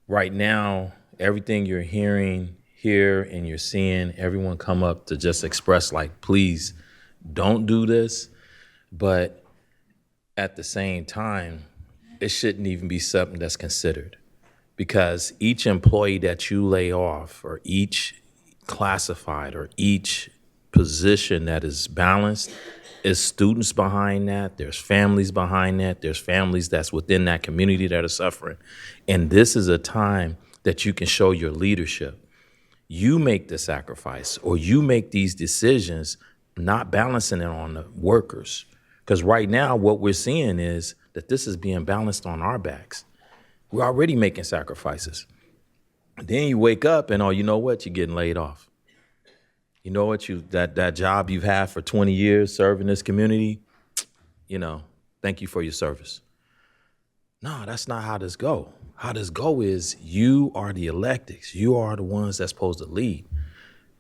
right now, everything you're hearing here and you're seeing everyone come up to just express like, please don't do this. But at the same time, it shouldn't even be something that's considered. Because each employee that you lay off, or each classified, or each position that is balanced, is students behind that, there's families behind that, there's families that's within that community that are suffering. And this is a time that you can show your leadership. You make the sacrifice, or you make these decisions, not balancing it on the workers. Because right now, what we're seeing is that this is being balanced on our backs. We're already making sacrifices. Then you wake up and, oh, you know what? You're getting laid off. You know what? That job you've had for 20 years serving this community, thank you for your service. No, that's not how this go. How this go is you are the electeds. You are the ones that's supposed to lead.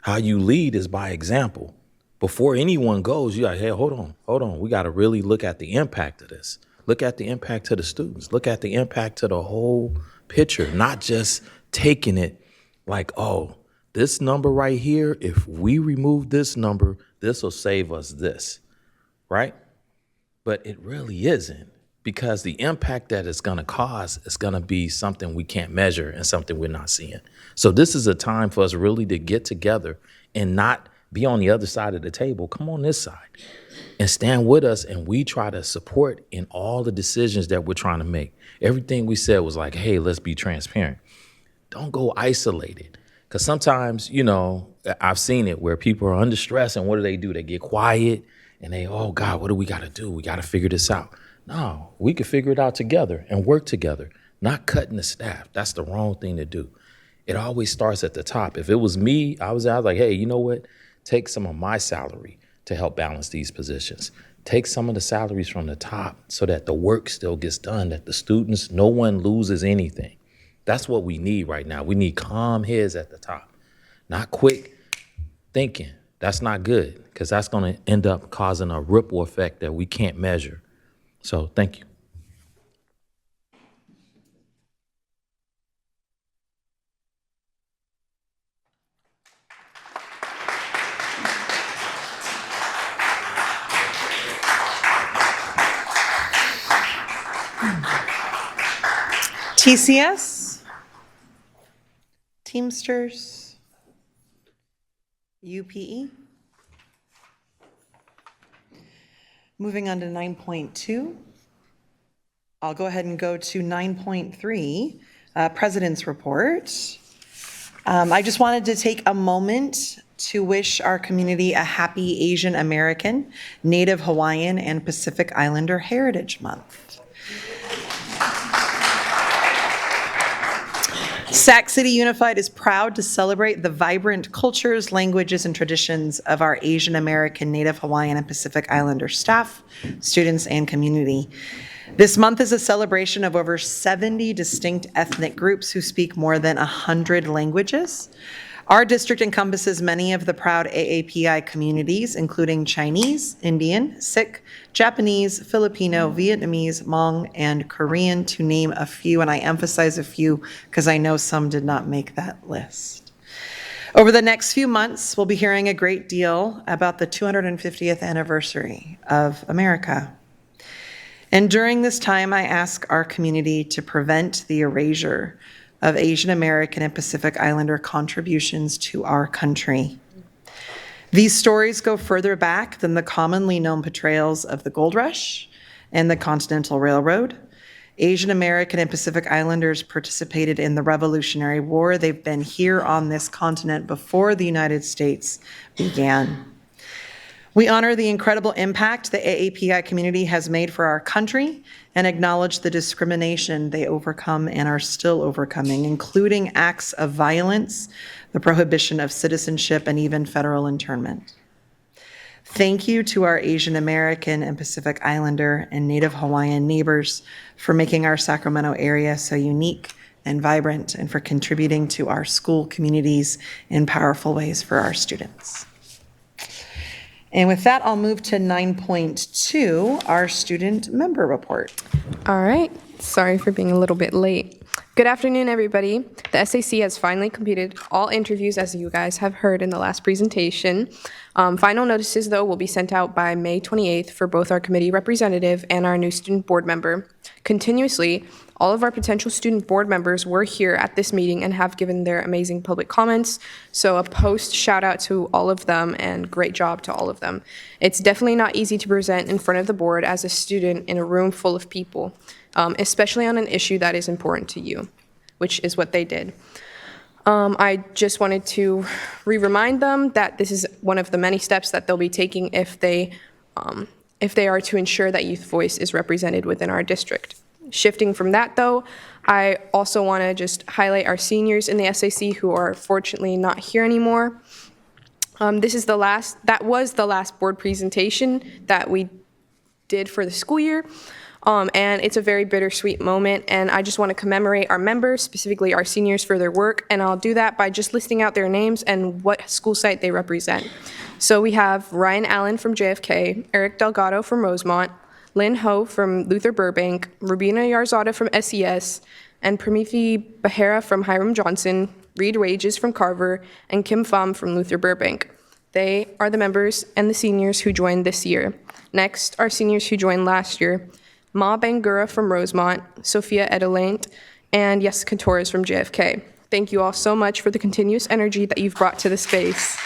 How you lead is by example. Before anyone goes, you're like, hey, hold on. We got to really look at the impact of this. Look at the impact to the students. Look at the impact to the whole picture, not just taking it like, oh, this number right here, if we remove this number, this will save us this, right? But it really isn't, because the impact that it's going to cause is going to be something we can't measure and something we're not seeing. So this is a time for us really to get together and not be on the other side of the table. Come on this side and stand with us, and we try to support in all the decisions that we're trying to make. Everything we said was like, hey, let's be transparent. Don't go isolated. Because sometimes, I've seen it where people are under stress, and what do? They get quiet, and they, oh God, what do we got to do? We got to figure this out. No, we can figure it out together and work together, not cutting the staff. That's the wrong thing to do. It always starts at the top. If it was me, I was like, hey, you know what? Take some of my salary to help balance these positions. Take some of the salaries from the top so that the work still gets done, that the students, no one loses anything. That's what we need right now. We need calm heads at the top, not quick thinking. That's not good, because that's going to end up causing a ripple effect that we can't measure. So thank you. TCS, Teamsters, UPE. Moving on to 9.2. I'll go ahead and go to 9.3, President's Report. I just wanted to take a moment to wish our community a happy Asian American, Native Hawaiian, and Pacific Islander Heritage Month. Sac City Unified is proud to celebrate the vibrant cultures, languages, and traditions of our Asian American, Native Hawaiian, and Pacific Islander staff, students, and community. This month is a celebration of over 70 distinct ethnic groups who speak more than 100 languages. Our district encompasses many of the proud AAPI communities, including Chinese, Indian, Sikh, Japanese, Filipino, Vietnamese, Hmong, and Korean, to name a few, and I emphasize a few because I know some did not make that list. Over the next few months, we'll be hearing a great deal about the 250th anniversary of America. And during this time, I ask our community to prevent the erasure of Asian American and Pacific Islander contributions to our country. These stories go further back than the commonly known portrayals of the Gold Rush and the Continental Railroad. Asian American and Pacific Islanders participated in the Revolutionary War. They've been here on this continent before the United States began. We honor the incredible impact the AAPI community has made for our country and acknowledge the discrimination they overcome and are still overcoming, including acts of violence, the prohibition of citizenship, and even federal internment. Thank you to our Asian American and Pacific Islander and Native Hawaiian neighbors for making our Sacramento area so unique and vibrant, and for contributing to our school communities in powerful ways for our students. And with that, I'll move to 9.2, our student member report. All right. Sorry for being a little bit late. Good afternoon, everybody. The SAC has finally completed all interviews, as you guys have heard in the last presentation. Final notices, though, will be sent out by May 28th for both our committee representative and our new student board member. Continuously, all of our potential student board members were here at this meeting and have given their amazing public comments. So a post shout out to all of them and great job to all of them. It's definitely not easy to present in front of the board as a student in a room full of people, especially on an issue that is important to you, which is what they did. I just wanted to remind them that this is one of the many steps that they'll be taking if they are to ensure that youth voice is represented within our district. Shifting from that, though, I also want to just highlight our seniors in the SAC who are fortunately not here anymore. That was the last board presentation that we did for the school year. And it's a very bittersweet moment, and I just want to commemorate our members, specifically our seniors, for their work, and I'll do that by just listing out their names and what school site they represent. So we have Ryan Allen from JFK, Eric Delgado from Rosemont, Lynn Ho from Luther Burbank, Rubina Yarzada from SES, and Pramithi Behera from Hiram Johnson, Reed Wages from Carver, and Kim Pham from Luther Burbank. They are the members and the seniors who joined this year. Next are seniors who joined last year. Ma Bangura from Rosemont, Sophia Edelaint, and Jessica Torres from JFK. Thank you all so much for the continuous energy that you've brought to the space.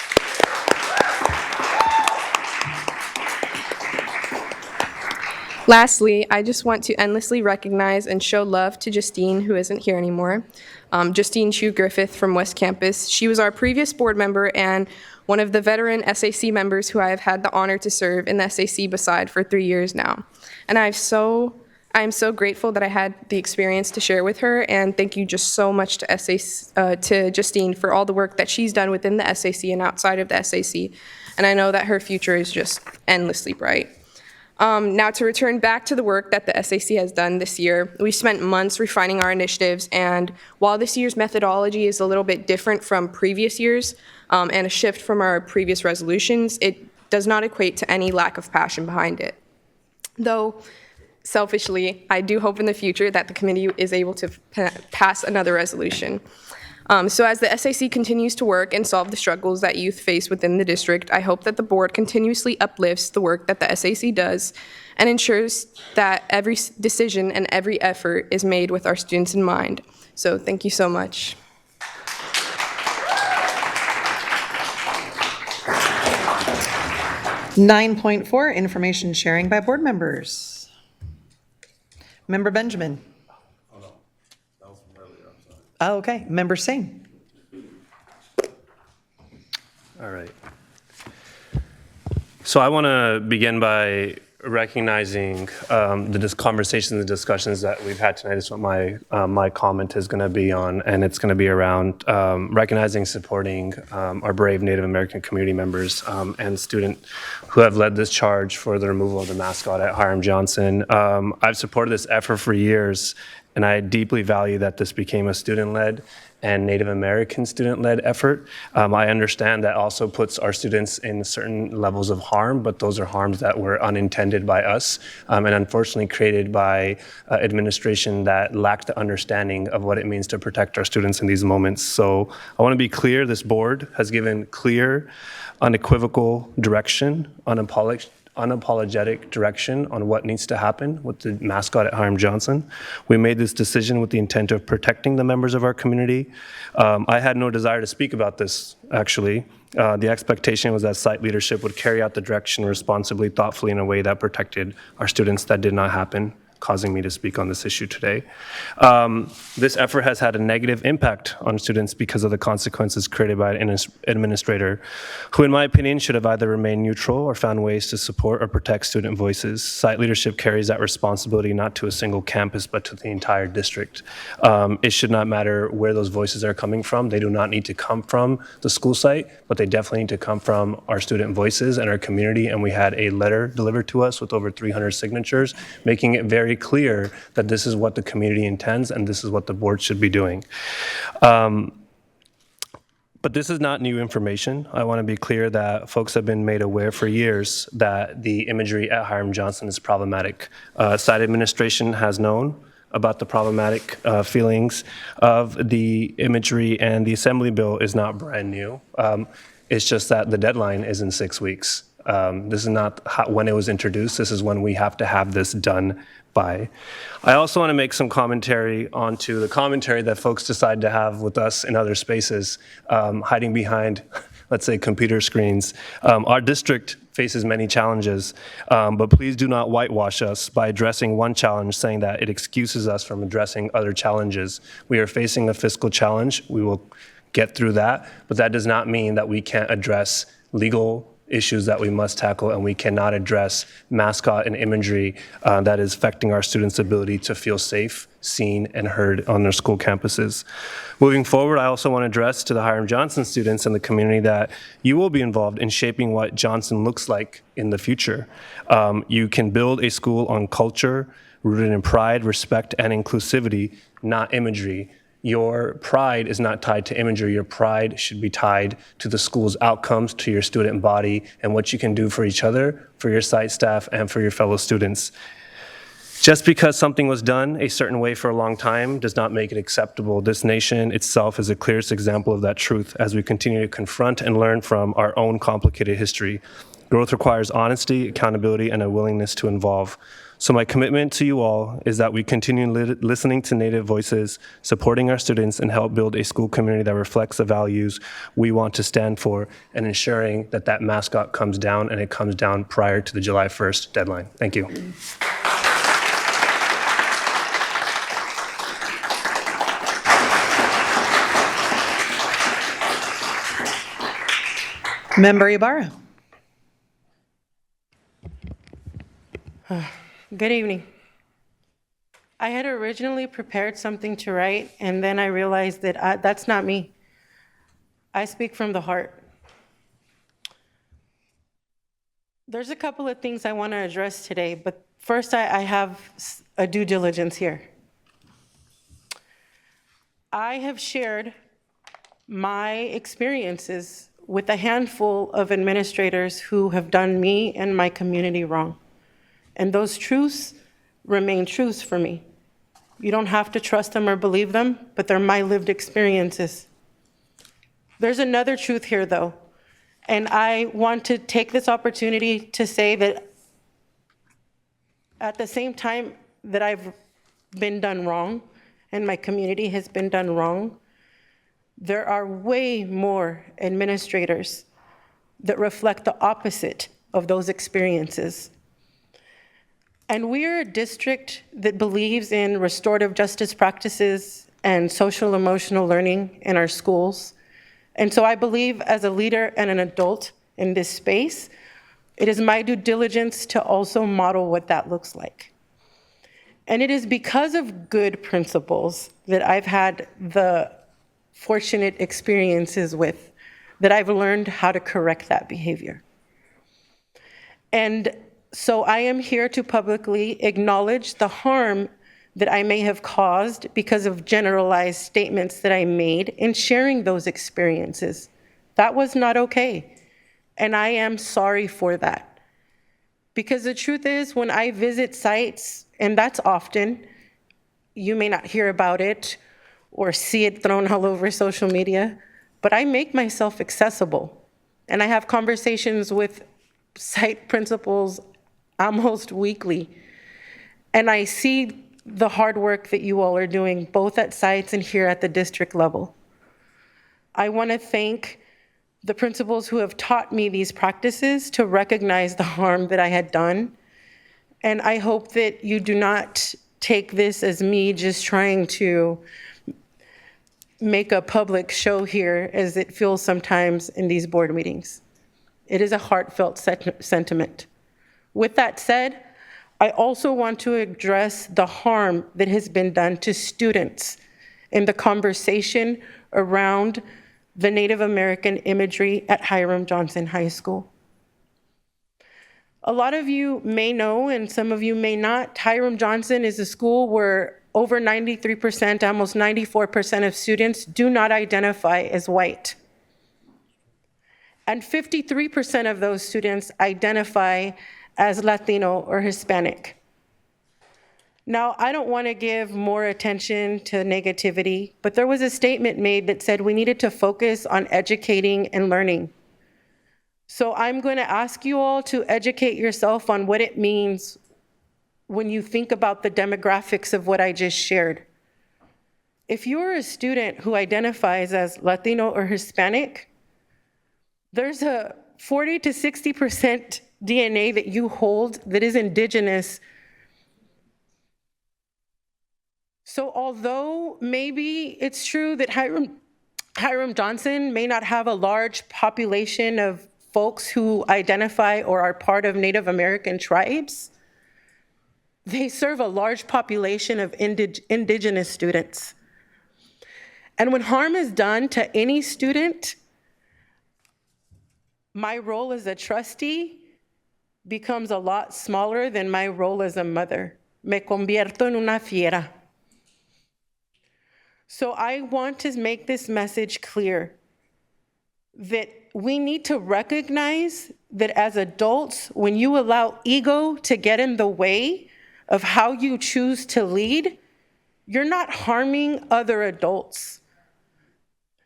Lastly, I just want to endlessly recognize and show love to Justine, who isn't here anymore. Justine Chu Griffith from West Campus. She was our previous board member and one of the veteran SAC members who I have had the honor to serve in the SAC beside for 3 years now. And I am so grateful that I had the experience to share with her, and thank you just so much to Justine for all the work that she's done within the SAC and outside of the SAC. And I know that her future is just endlessly bright. Now to return back to the work that the SAC has done this year, we spent months refining our initiatives, and while this year's methodology is a little bit different from previous years and a shift from our previous resolutions, it does not equate to any lack of passion behind it. Though, selfishly, I do hope in the future that the committee is able to pass another resolution. So as the SAC continues to work and solve the struggles that youth face within the district, I hope that the board continuously uplifts the work that the SAC does and ensures that every decision and every effort is made with our students in mind. So thank you so much. (9.4) Information sharing by board members. Member Benjamin. Oh, okay. Member Singh. All right. So I want to begin by recognizing the conversations and discussions that we've had tonight. Is what my comment is going to be on, and it's going to be around recognizing, supporting our brave Native American community members and students who have led this charge for the removal of the mascot at Hiram Johnson. I've supported this effort for years, And I deeply value that this became a student-led and Native American student-led effort. I understand that also puts our students in certain levels of harm, but those are harms that were unintended by us and unfortunately created by administration that lacked the understanding of what it means to protect our students in these moments. So I want to be clear, this board has given clear, unequivocal direction, unapologetic direction on what needs to happen with the mascot at Hiram-Johnson. We made this decision with the intent of protecting the members of our community. I had no desire to speak about this, actually. The expectation was that site leadership would carry out the direction responsibly, thoughtfully, in a way that protected our students. That did not happen, causing me to speak on this issue today. This effort has had a negative impact on students because of the consequences created by an administrator who, in my opinion, should have either remained neutral or found ways to support or protect student voices. Site leadership carries that responsibility not to a single campus, but to the entire district. It should not matter where those voices are coming from. They do not need to come from the school site, but they definitely need to come from our student voices and our community. And we had a letter delivered to us with over 300 signatures, making it very clear that this is what the community intends and this is what the board should be doing. But this is not new information. I want to be clear that folks have been made aware for years that the imagery at Hiram-Johnson is problematic. Site administration has known about the problematic feelings of the imagery, and the Assembly bill is not brand new. It's just that the deadline is in 6 weeks. This is not when it was introduced. This is when we have to have this done by. I also want to make some commentary onto the commentary that folks decide to have with us in other spaces, hiding behind, let's say, computer screens. Our district faces many challenges, but please do not whitewash us by addressing one challenge, saying that it excuses us from addressing other challenges. We are facing a fiscal challenge. We will get through that, but that does not mean that we can't address legal issues that we must tackle, and we cannot address mascot and imagery that is affecting our students' ability to feel safe, seen, and heard on their school campuses. Moving forward, I also want to address to the Hiram-Johnson students and the community that you will be involved in shaping what Johnson looks like in the future. You can build a school on culture, rooted in pride, respect, and inclusivity, not imagery. Your pride is not tied to imagery. Your pride should be tied to the school's outcomes, to your student body, and what you can do for each other, for your site staff, and for your fellow students. Just because something was done a certain way for a long time does not make it acceptable. This nation itself is the clearest example of that truth as we continue to confront and learn from our own complicated history. Growth requires honesty, accountability, and a willingness to involve. So my commitment to you all is that we continue listening to Native voices, supporting our students, and help build a school community that reflects the values we want to stand for, and ensuring that that mascot comes down, and it comes down prior to the July 1st deadline. Thank you. Member Ibarra. Good evening. I had originally prepared something to write, and then I realized that that's not me. I speak from the heart. There's a couple of things I want to address today, but first I have a due diligence here. I have shared my experiences with a handful of administrators who have done me and my community wrong. And those truths remain truths for me. You don't have to trust them or believe them, but they're my lived experiences. There's another truth here, though, and I want to take this opportunity to say that at the same time that I've been done wrong and my community has been done wrong, there are way more administrators that reflect the opposite of those experiences. And we're a district that believes in restorative justice practices and social emotional learning in our schools. And so I believe as a leader and an adult in this space, it is my due diligence to also model what that looks like. And it is because of good principles that I've had the fortunate experiences with that I've learned how to correct that behavior. And so I am here to publicly acknowledge the harm that I may have caused because of generalized statements that I made in sharing those experiences. That was not okay. And I am sorry for that. Because the truth is, when I visit sites, and that's often, you may not hear about it or see it thrown all over social media, but I make myself accessible. And I have conversations with site principals almost weekly. And I see the hard work that you all are doing, both at sites and here at the district level. I want to thank the principals who have taught me these practices to recognize the harm that I had done. And I hope that you do not take this as me just trying to make a public show here, as it feels sometimes in these board meetings. It is a heartfelt sentiment. With that said, I also want to address the harm that has been done to students in the conversation around the Native American imagery at Hiram Johnson High School. A lot of you may know, and some of you may not, Hiram Johnson is a school where over 93%, almost 94% of students do not identify as white. And 53% of those students identify as Latino or Hispanic. Now, I don't want to give more attention to negativity, but there was a statement made that said we needed to focus on educating and learning. So I'm going to ask you all to educate yourself on what it means when you think about the demographics of what I just shared. If you're a student who identifies as Latino or Hispanic, there's a 40 to 60% DNA that you hold that is indigenous. So although maybe it's true that Hiram Johnson may not have a large population of folks who identify or are part of Native American tribes, they serve a large population of indigenous students. And when harm is done to any student, my role as a trustee becomes a lot smaller than my role as a mother. Me convierto en una fiera. So I want to make this message clear that we need to recognize that as adults, when you allow ego to get in the way of how you choose to lead, you're not harming other adults.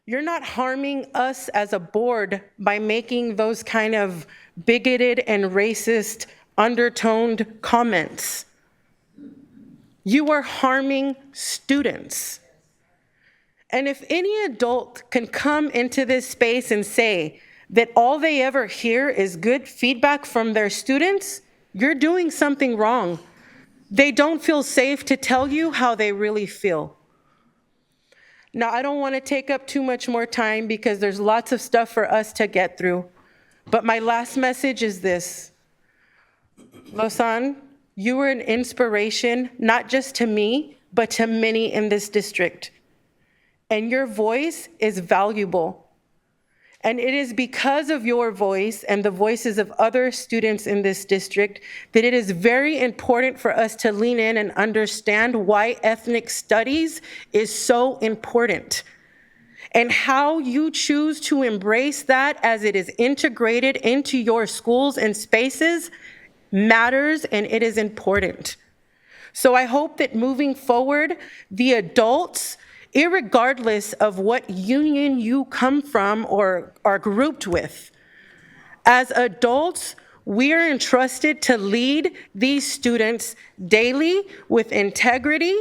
You're not harming us as a board by making those kind of bigoted and racist undertoned comments. You are harming students. And if any adult can come into this space and say that all they ever hear is good feedback from their students, you're doing something wrong. They don't feel safe to tell you how they really feel. Now, I don't want to take up too much more time because there's lots of stuff for us to get through. But my last message is this. Lausanne, you were an inspiration, not just to me, but to many in this district. And your voice is valuable. And it is because of your voice and the voices of other students in this district that it is very important for us to lean in and understand why ethnic studies is so important. And how you choose to embrace that as it is integrated into your schools and spaces matters, and it is important. So I hope that moving forward, the adults, irregardless of what union you come from or are grouped with, as adults, we are entrusted to lead these students daily with integrity,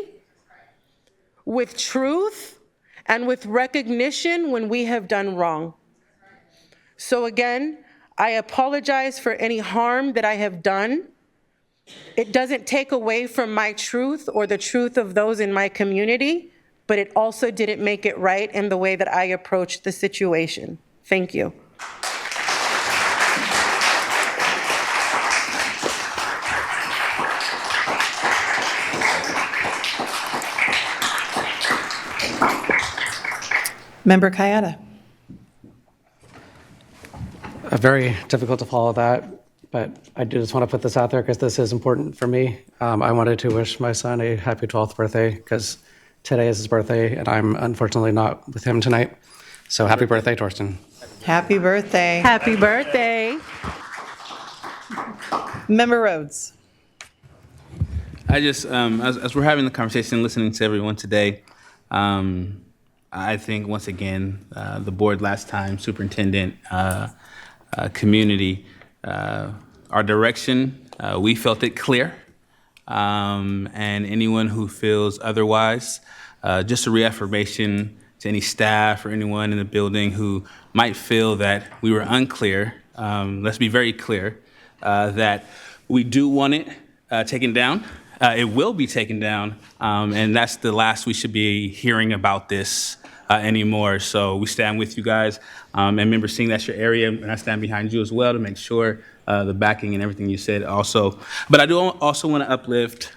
with truth, and with recognition when we have done wrong. So again, I apologize for any harm that I have done. It doesn't take away from my truth or the truth of those in my community, but it also didn't make it right in the way that I approached the situation. Thank you. Member Kayada. Very difficult to follow that but I do just want to put this out there because this is important for me. I wanted to wish my son a happy 12th birthday because today is his birthday, and I'm unfortunately not with him tonight. So happy birthday, Torsten. Happy birthday. Happy birthday. Member Rhodes. I just, as we're having the conversation, listening to everyone today, I think once again, the board last time, superintendent, community, our direction, we felt it clear. And anyone who feels otherwise, just a reaffirmation to any staff or anyone in the building who might feel that we were unclear, let's be very clear that we do want it taken down. It will be taken down, and that's the last we should be hearing about this anymore. So we stand with you guys, and remember, seeing that's your area, and I stand behind you as well to make sure the backing and everything you said also. But I do also want to uplift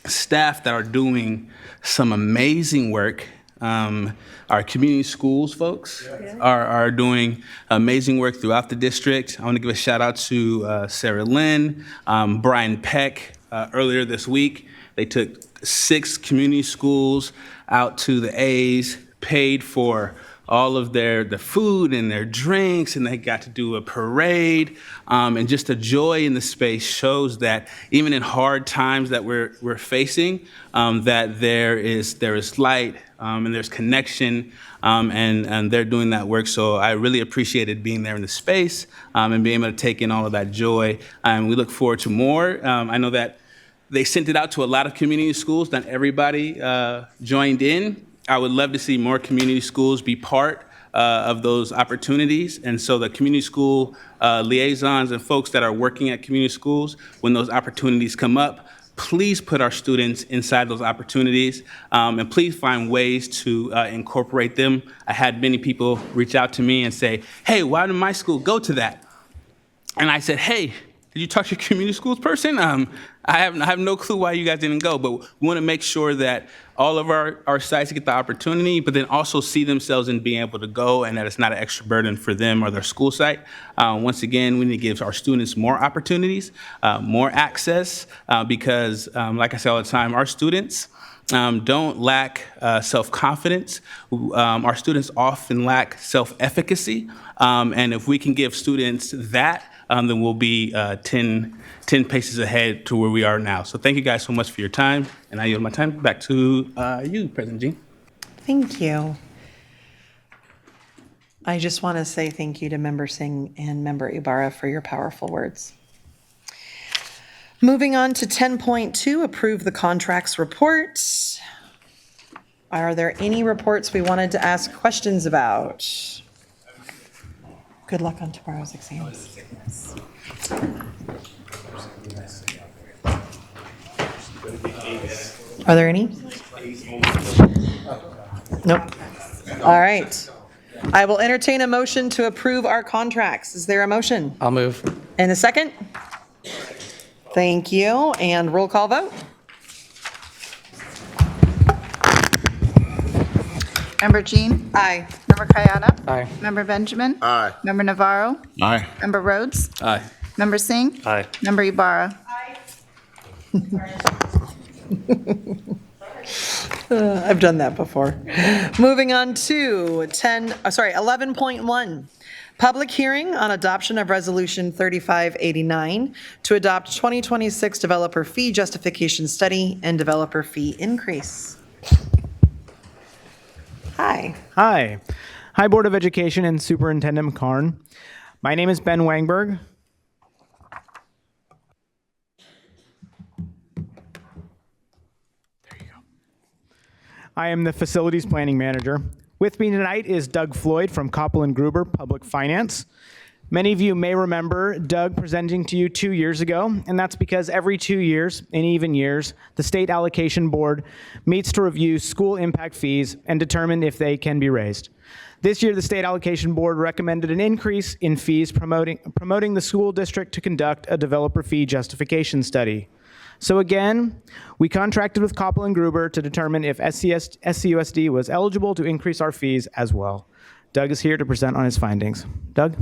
staff that are doing some amazing work. Our community schools folks are doing amazing work throughout the district. I want to give a shout out to Sarah Lynn, Brian Peck. Earlier this week, they took 6 community schools out to the A's, paid for all of the food and their drinks, and they got to do a parade. And just the joy in the space shows that even in hard times that we're facing, that there is light and there's connection, and they're doing that work. So I really appreciated being there in the space and being able to take in all of that joy. And we look forward to more. I know that they sent it out to a lot of community schools. Not everybody joined in. I would love to see more community schools be part of those opportunities. And so the community school liaisons and folks that are working at community schools, when those opportunities come up, please put our students inside those opportunities, and please find ways to incorporate them. I had many people reach out to me and say, hey, why didn't my school go to that? And I said, hey, did you talk to your community schools person? I have no clue why you guys didn't go, but we want to make sure that all of our sites get the opportunity, but then also see themselves in being able to go and that it's not an extra burden for them or their school site. Once again, we need to give our students more opportunities, more access, because like I say all the time, our students don't lack self-confidence. Our students often lack self-efficacy, and if we can give students that, then we'll be 10 paces ahead to where we are now. So thank you guys so much for your time, and I yield my time back to you, President Jean. Thank you. I just want to say thank you to Member Singh and Member Ibarra for your powerful words. Moving on to 10.2, approve the contracts report. Are there any reports we wanted to ask questions about? Good luck on tomorrow's exams. Are there any? Nope. All right. I will entertain a motion to approve our contracts. Is there a motion? I'll move. And a second? Thank you. And roll call vote. Member Jean? Aye. Member Kayada? Aye. Member Benjamin? Aye. Member Navarro? Aye. Member Rhodes? Aye. Member Singh? Aye. Member Ibarra? I've done that before. Moving on to 11.1. Public hearing on adoption of Resolution 3589 to adopt 2026 developer fee justification study and developer fee increase. Hi. Hi. Hi, Board of Education and Superintendent McCarn. My name is Ben Wangberg. I am the Facilities Planning Manager. With me tonight is Doug Floyd from Koppel & Gruber Public Finance. Many of you may remember Doug presenting to you 2 years ago, and that's because every 2 years, in even years, the State Allocation Board meets to review school impact fees and determine if they can be raised. This year, the State Allocation Board recommended an increase in fees promoting the school district to conduct a developer fee justification study. So again, we contracted with Koppel & Gruber to determine if SCUSD was eligible to increase our fees as well. Doug is here to present on his findings. Doug?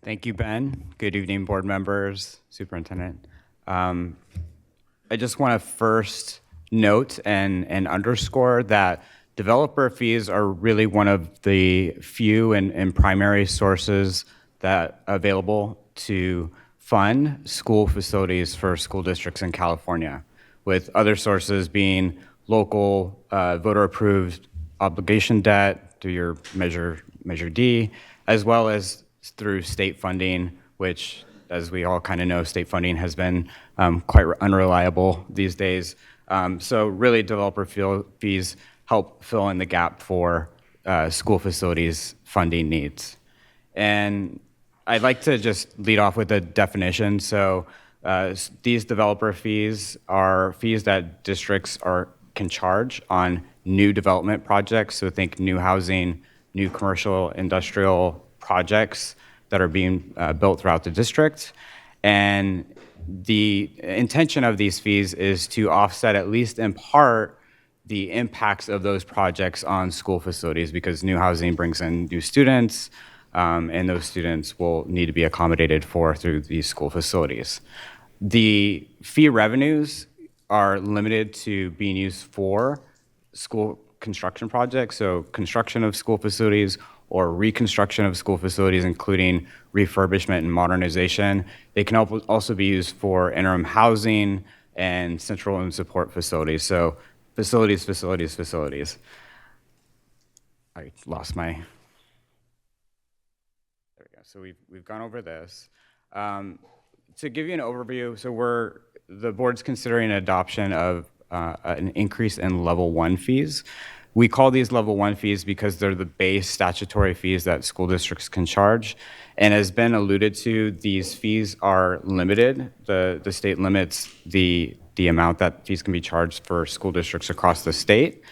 Thank you, Ben. Good evening, board members, superintendent. I just want to first note and underscore that developer fees are really one of the few and primary sources that are available to fund school facilities for school districts in California, with other sources being local voter-approved obligation debt through your Measure D, as well as through state funding, which, as we all kind of know, state funding has been quite unreliable these days. So really, developer fees help fill in the gap for school facilities funding needs. And I'd like to just lead off with a definition. So these developer fees are fees that districts can charge on new development projects. So think new housing, new commercial, industrial projects that are being built throughout the district. And the intention of these fees is to offset, at least in part, the impacts of those projects on school facilities, because new housing brings in new students, and those students will need to be accommodated for through these school facilities. The fee revenues are limited to being used for school construction projects, so construction of school facilities or reconstruction of school facilities, including refurbishment and modernization. They can also be used for interim housing and central and support facilities. So facilities. I lost my, there we go. So we've gone over this. To give you an overview, so the board's considering adoption of an increase in level 1 fees. We call these level 1 fees because they're the base statutory fees that school districts can charge. And as Ben alluded to, these fees are limited. The state limits the amount that fees can be charged for school districts across the state.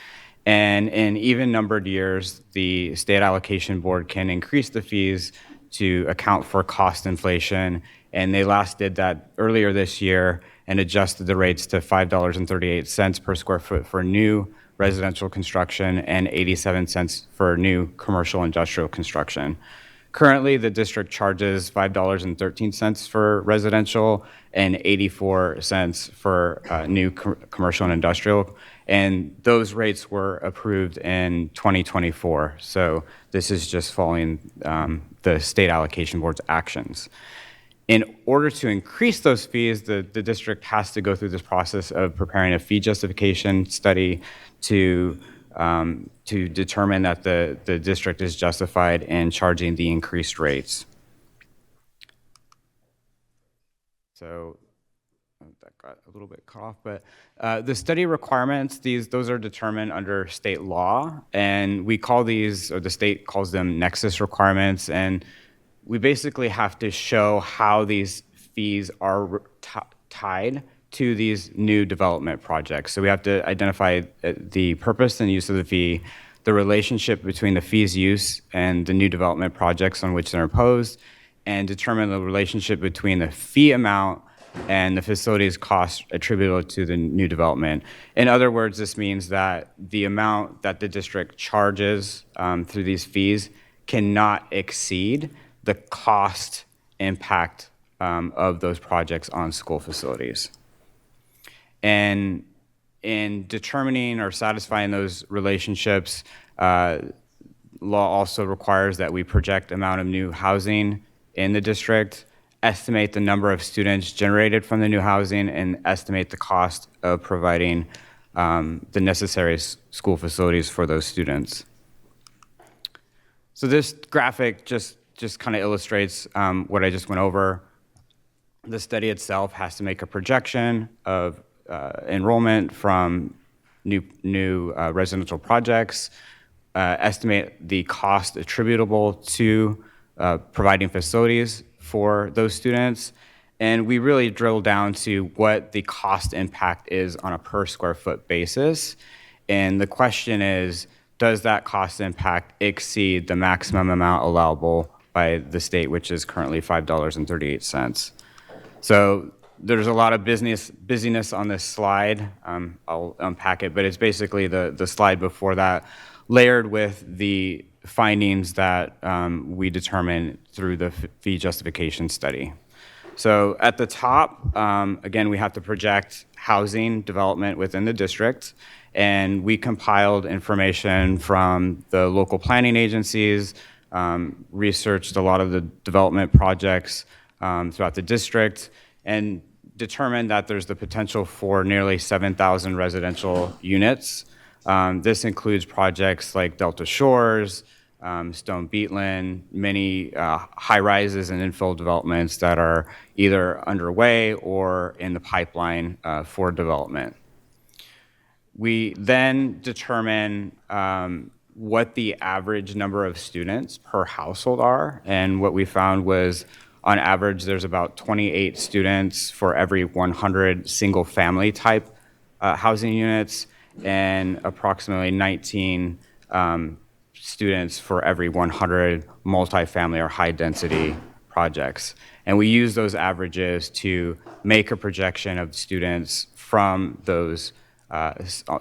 And in even numbered years, the state allocation board can increase the fees to account for cost inflation. And they last did that earlier this year and adjusted the rates to $5.38 per square foot for new residential construction and 87 cents for new commercial industrial construction. Currently, the district charges $5.13 for residential and 84 cents for new commercial and industrial. And those rates were approved in 2024. So this is just following the state allocation board's actions. In order to increase those fees, the district has to go through this process of preparing a fee justification study to determine that the district is justified in charging the increased rates. So that got a little bit cut off, but the study requirements, those are determined under state law, and we call these, or the state calls them nexus requirements, and we basically have to show how these fees are tied to these new development projects. So we have to identify the purpose and use of the fee, the relationship between the fee's use and the new development projects on which they're imposed, and determine the relationship between the fee amount and the facility's cost attributable to the new development. In other words, this means that the amount that the district charges through these fees cannot exceed the cost impact of those projects on school facilities. And in determining or satisfying those relationships, law also requires that we project amount of new housing in the district, estimate the number of students generated from the new housing, and estimate the cost of providing the necessary school facilities for those students. So this graphic just kind of illustrates what I just went over. The study itself has to make a projection of enrollment from new residential projects, estimate the cost attributable to providing facilities for those students, and we really drill down to what the cost impact is on a per square foot basis. And the question is, does that cost impact exceed the maximum amount allowable by the state, which is currently $5.38. So there's a lot of busyness on this slide. I'll unpack it, but it's basically the slide before that layered with the findings that we determined through the fee justification study. So at the top, again, we have to project housing development within the district, and we compiled information from the local planning agencies, researched a lot of the development projects throughout the district, and determined that there's the potential for nearly 7,000 residential units. This includes projects like Delta Shores, Stone Beatland, many high-rises and infill developments that are either underway or in the pipeline for development. We then determine what the average number of students per household are, and what we found was, on average, there's about 28 students for every 100 single-family type housing units, and approximately 19 students for every 100 multifamily or high-density projects. And we use those averages to make a projection of students from those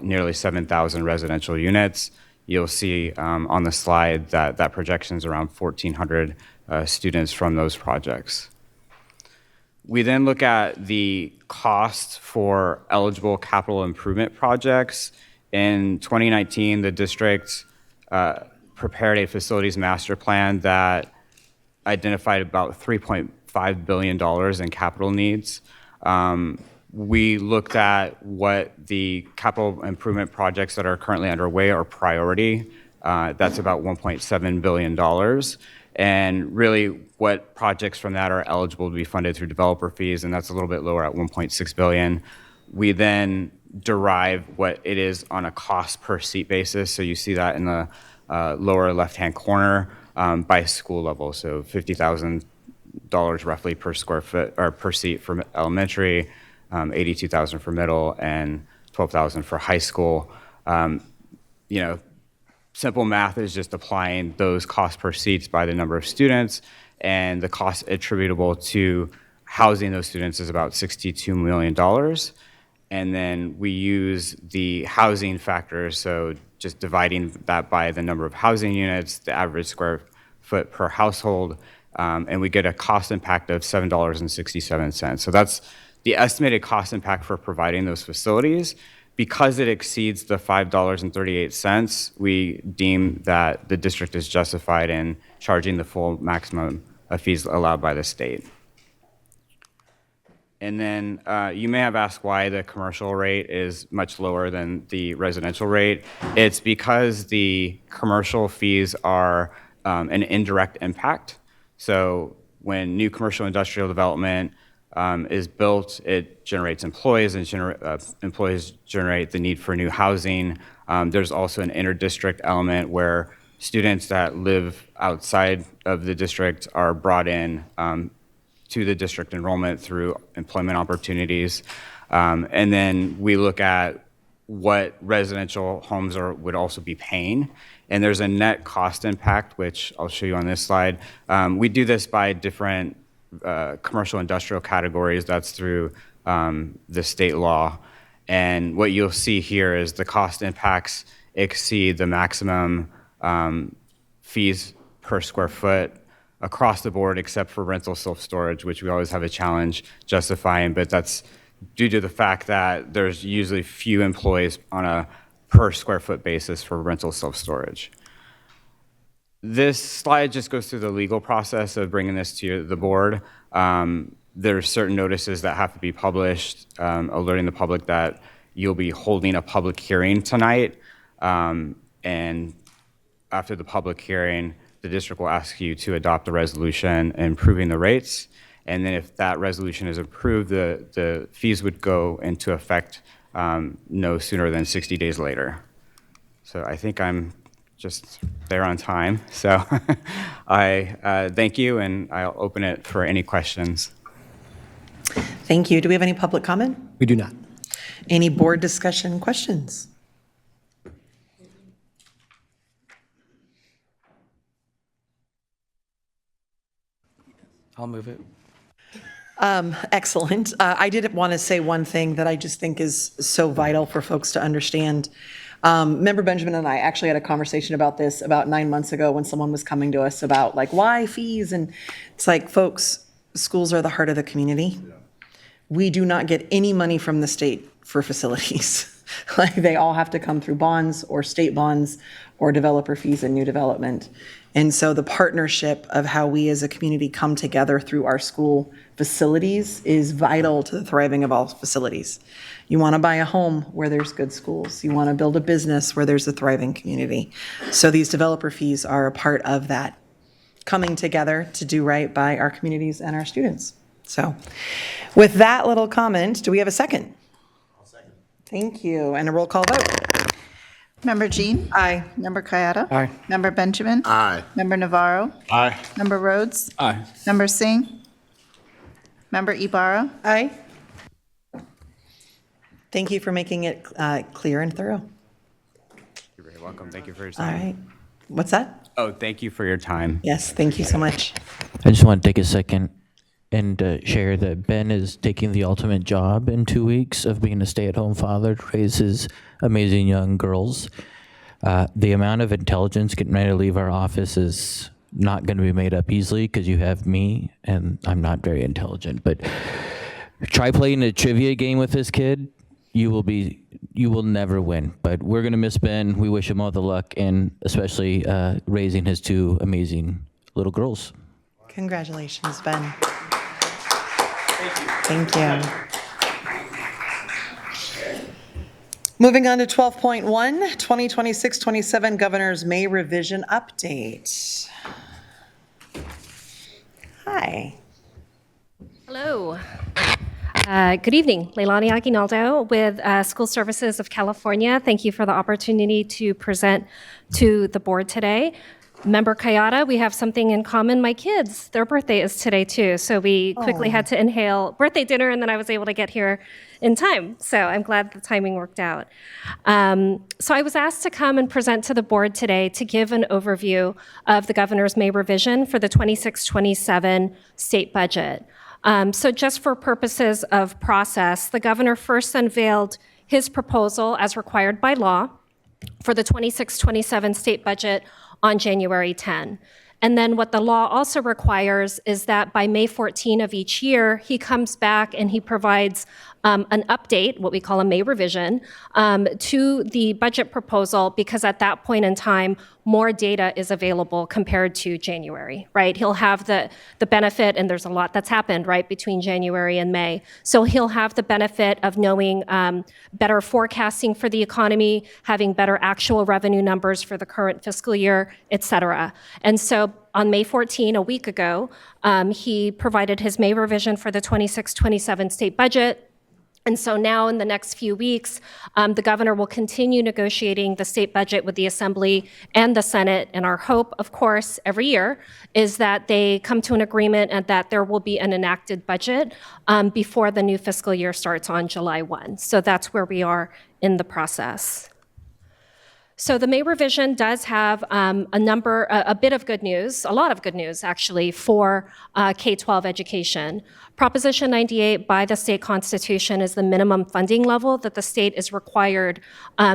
nearly 7,000 residential units. You'll see on the slide that that projection is around 1,400 students from those projects. We then look at the cost for eligible capital improvement projects. In 2019, the district prepared a facilities master plan that identified about $3.5 billion in capital needs. We looked at what the capital improvement projects that are currently underway are priority. That's about $1.7 billion. And really what projects from that are eligible to be funded through developer fees, and that's a little bit lower at $1.6 billion. We then derive what it is on a cost per seat basis. So you see that in the lower left-hand corner by school level. So $50,000 roughly per square foot or per seat for elementary, $82,000 for middle, and $12,000 for high school. You know, simple math is just applying those costs per seats by the number of students, and the cost attributable to housing those students is about $62 million. And then we use the housing factors, so just dividing that by the number of housing units, the average square foot per household, and we get a cost impact of $7.67. So that's the estimated cost impact for providing those facilities. Because it exceeds the $5.38, we deem that the district is justified in charging the full maximum of fees allowed by the state. And then you may have asked why the commercial rate is much lower than the residential rate. It's because the commercial fees are an indirect impact. So when new commercial industrial development is built, it generates employees, and employees generate the need for new housing. There's also an inter-district element where students that live outside of the district are brought in to the district enrollment through employment opportunities. And then we look at what residential homes would also be paying. And there's a net cost impact, which I'll show you on this slide. We do this by different commercial industrial categories. That's through the state law. And what you'll see here is the cost impacts exceed the maximum fees per square foot across the board, except for rental self-storage, which we always have a challenge justifying, but that's due to the fact that there's usually few employees on a per square foot basis for rental self-storage. This slide just goes through the legal process of bringing this to the board. There are certain notices that have to be published, alerting the public that you'll be holding a public hearing tonight. And after the public hearing, the district will ask you to adopt a resolution improving the rates. And then if that resolution is approved, the fees would go into effect no sooner than 60 days later. So I think I'm just there on time. So I thank you, and I'll open it for any questions. Thank you. Do we have any public comment? We do not. Any board discussion questions? I'll move it. Excellent. I did want to say one thing that I just think is so vital for folks to understand. Member Benjamin and I actually had a conversation about this about 9 months ago when someone was coming to us about like, why fees? And it's like, folks, schools are the heart of the community. We do not get any money from the state for facilities. Like they all have to come through bonds or state bonds or developer fees and new development. And so the partnership of how we as a community come together through our school facilities is vital to the thriving of all facilities. You want to buy a home where there's good schools. You want to build a business where there's a thriving community. So these developer fees are a part of that coming together to do right by our communities and our students. So with that little comment, do we have a second? Thank you. And a roll call vote. Member Jean? Aye. Member Kayada? Aye. Member Benjamin? Aye. Member Navarro? Aye. Member Rhodes? Aye. Member Singh? Member Ibarra? Aye. Thank you for making it clear and thorough. You're very welcome. Thank you for your All time. right. What's that? Oh, thank you for your time. Yes, thank you so much. I just want to take a second and share that Ben is taking the ultimate job in 2 weeks of being a stay-at-home father to raise his amazing young girls. The amount of intelligence getting ready to leave our office is not going to be made up easily because you have me, and I'm not very intelligent. But try playing a trivia game with this kid. You will never win. But we're going to miss Ben. We wish him all the luck, and especially raising his two amazing little girls. Congratulations, Ben. Thank you. Moving on to 12.1, 2026-27 Governor's May Revision Update. Hi. Hello. Good evening. Leilani Aguinaldo with School Services of California. Thank you for the opportunity to present to the board today. Member Kayada, we have something in common. My kids, their birthday is today too. So we quickly had to inhale birthday dinner and then I was able to get here in time. So I'm glad the timing worked out. So I was asked to come and present to the board today to give an overview of the governor's May revision for the 26-27 state budget. So just for purposes of process, the governor first unveiled his proposal as required by law for the 26-27 state budget on January 10. And then what the law also requires is that by May 14 of each year, he comes back and he provides an update, what we call a May revision, to the budget proposal, because at that point in time, more data is available compared to January, right? He'll have the benefit, and there's a lot that's happened, right, between January and May. So he'll have the benefit of knowing better forecasting for the economy, having better actual revenue numbers for the current fiscal year, et cetera. And so on May 14, a week ago, he provided his May revision for the 26-27 state budget. And so now in the next few weeks, the governor will continue negotiating the state budget with the Assembly and the Senate. And our hope, of course, every year is that they come to an agreement and that there will be an enacted budget before the new fiscal year starts on July 1. So that's where we are in the process. So the May revision does have a bit of good news, a lot of good news actually, for K-12 education. Proposition 98 by the state constitution is the minimum funding level that the state is required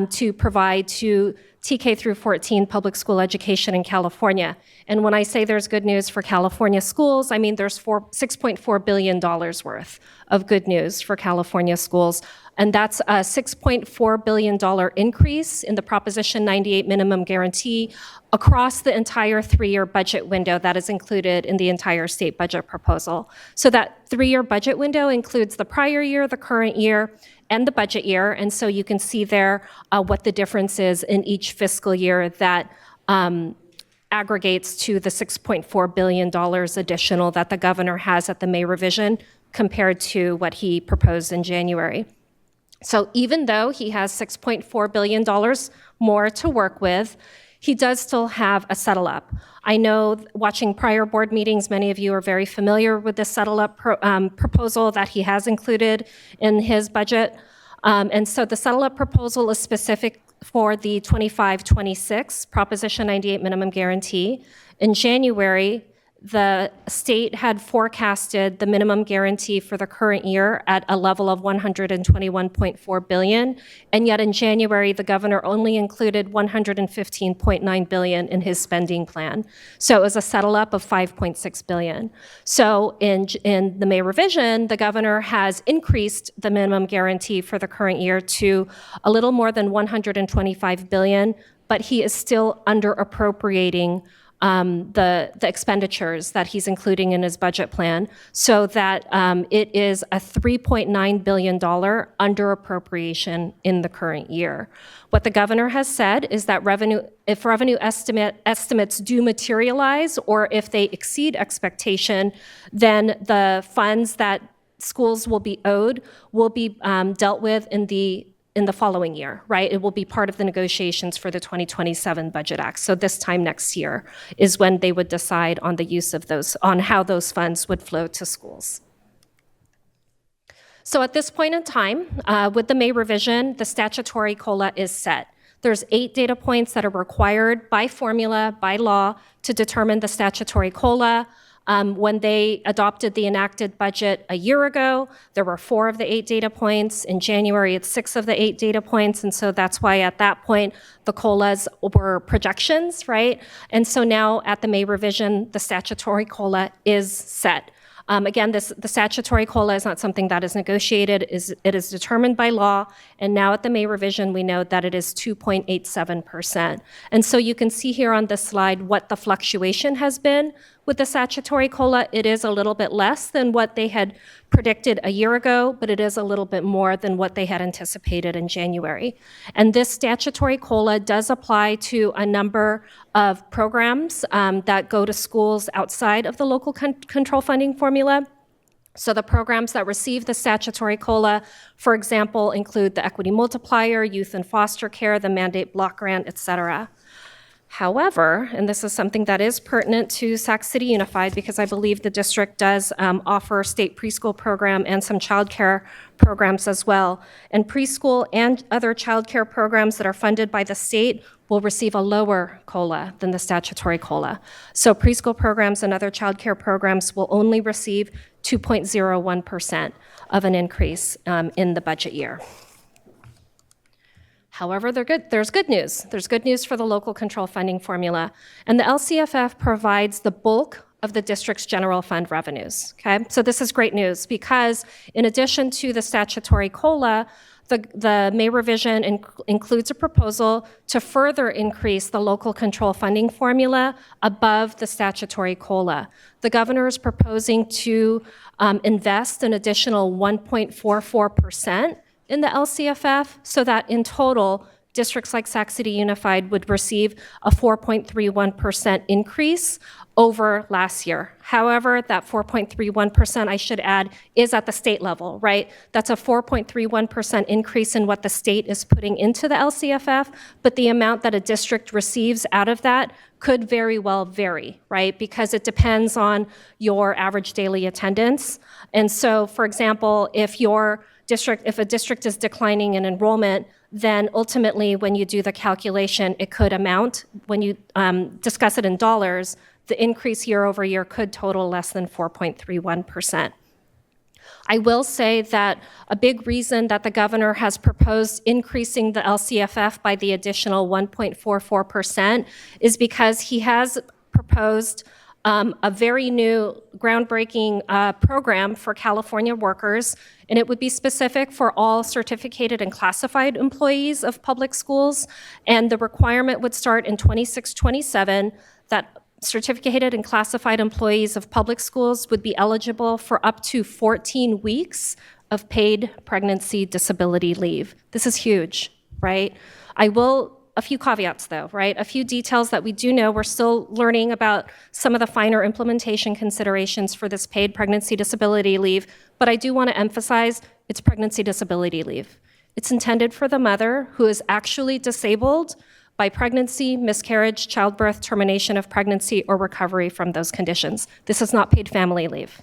to provide to TK through 14 public school education in California. And when I say there's good news for California schools, I mean there's $6.4 billion worth of good news for California schools. And that's a $6.4 billion increase in the Proposition 98 minimum guarantee across the entire 3-year budget window that is included in the entire state budget proposal. So that 3-year budget window includes the prior year, the current year, and the budget year. And so you can see there what the difference is in each fiscal year that aggregates to the $6.4 billion additional that the governor has at the May revision compared to what he proposed in January. So even though he has $6.4 billion more to work with, he does still have a settle up. I know watching prior board meetings, many of you are very familiar with the settle up proposal that he has included in his budget. And so the settle up proposal is specific for the 25-26 Proposition 98 minimum guarantee. In January, the state had forecasted the minimum guarantee for the current year at a level of $121.4 billion, and yet in January, the governor only included $115.9 billion in his spending plan. So it was a settle up of $5.6 billion. So in the May revision, the governor has increased the minimum guarantee for the current year to a little more than $125 billion, but he is still under appropriating the expenditures that he's including in his budget plan, so that it is a $3.9 billion under appropriation in the current year. What the governor has said is that if revenue estimates do materialize, or if they exceed expectation, then the funds that schools will be owed will be dealt with in the following year, right? It will be part of the negotiations for the 2027 Budget Act. So this time next year is when they would decide on the use of those, on how those funds would flow to schools. So at this point in time, with the May revision, the statutory COLA is set. There's 8 data points that are required by formula, by law, to determine the statutory COLA. When they adopted the enacted budget a year ago, there were 4 of the 8 data points. In January, it's 6 of the 8 data points. And so that's why at that point, the COLAs were projections, right? And so now at the May revision, the statutory COLA is set. Again, the statutory COLA is not something that is negotiated. It is determined by law. And now at the May revision, we know that it is 2.87%. And so you can see here on this slide what the fluctuation has been. With the statutory COLA, it is a little bit less than what they had predicted a year ago, but it is a little bit more than what they had anticipated in January. And this statutory COLA does apply to a number of programs that go to schools outside of the local control funding formula. So the programs that receive the statutory COLA, for example, include the Equity Multiplier, Youth and Foster Care, the Mandate Block Grant, et cetera. However, and this is something that is pertinent to Sac City Unified, because I believe the district does offer state preschool program and some childcare programs as well. And preschool and other childcare programs that are funded by the state will receive a lower COLA than the statutory COLA. So preschool programs and other childcare programs will only receive 2.01% of an increase in the budget year. However, there's good news. There's good news for the local control funding formula. And the LCFF provides the bulk of the district's general fund revenues, okay? So this is great news, because in addition to the statutory COLA, the May revision includes a proposal to further increase the local control funding formula above the statutory COLA. The governor is proposing to invest an additional 1.44% in the LCFF, so that in total, districts like Sac City Unified would receive a 4.31% increase over last year. However, that 4.31%, I should add, is at the state level, right? That's a 4.31% increase in what the state is putting into the LCFF, but the amount that a district receives out of that could very well vary, right? Because it depends on your average daily attendance. And so, for example, if a district is declining in enrollment, then ultimately when you do the calculation, it could amount, when you discuss it in dollars, the increase year over year could total less than 4.31%. I will say that a big reason that the governor has proposed increasing the LCFF by the additional 1.44% is because he has proposed a very new groundbreaking program for California workers, and it would be specific for all certificated and classified employees of public schools. And the requirement would start in 26-27 that certificated and classified employees of public schools would be eligible for up to 14 weeks of paid pregnancy disability leave. This is huge, right? A few caveats though, right? A few details that we do know. We're still learning about some of the finer implementation considerations for this paid pregnancy disability leave, but I do want to emphasize it's pregnancy disability leave. It's intended for the mother who is actually disabled by pregnancy, miscarriage, childbirth, termination of pregnancy, or recovery from those conditions. This is not paid family leave,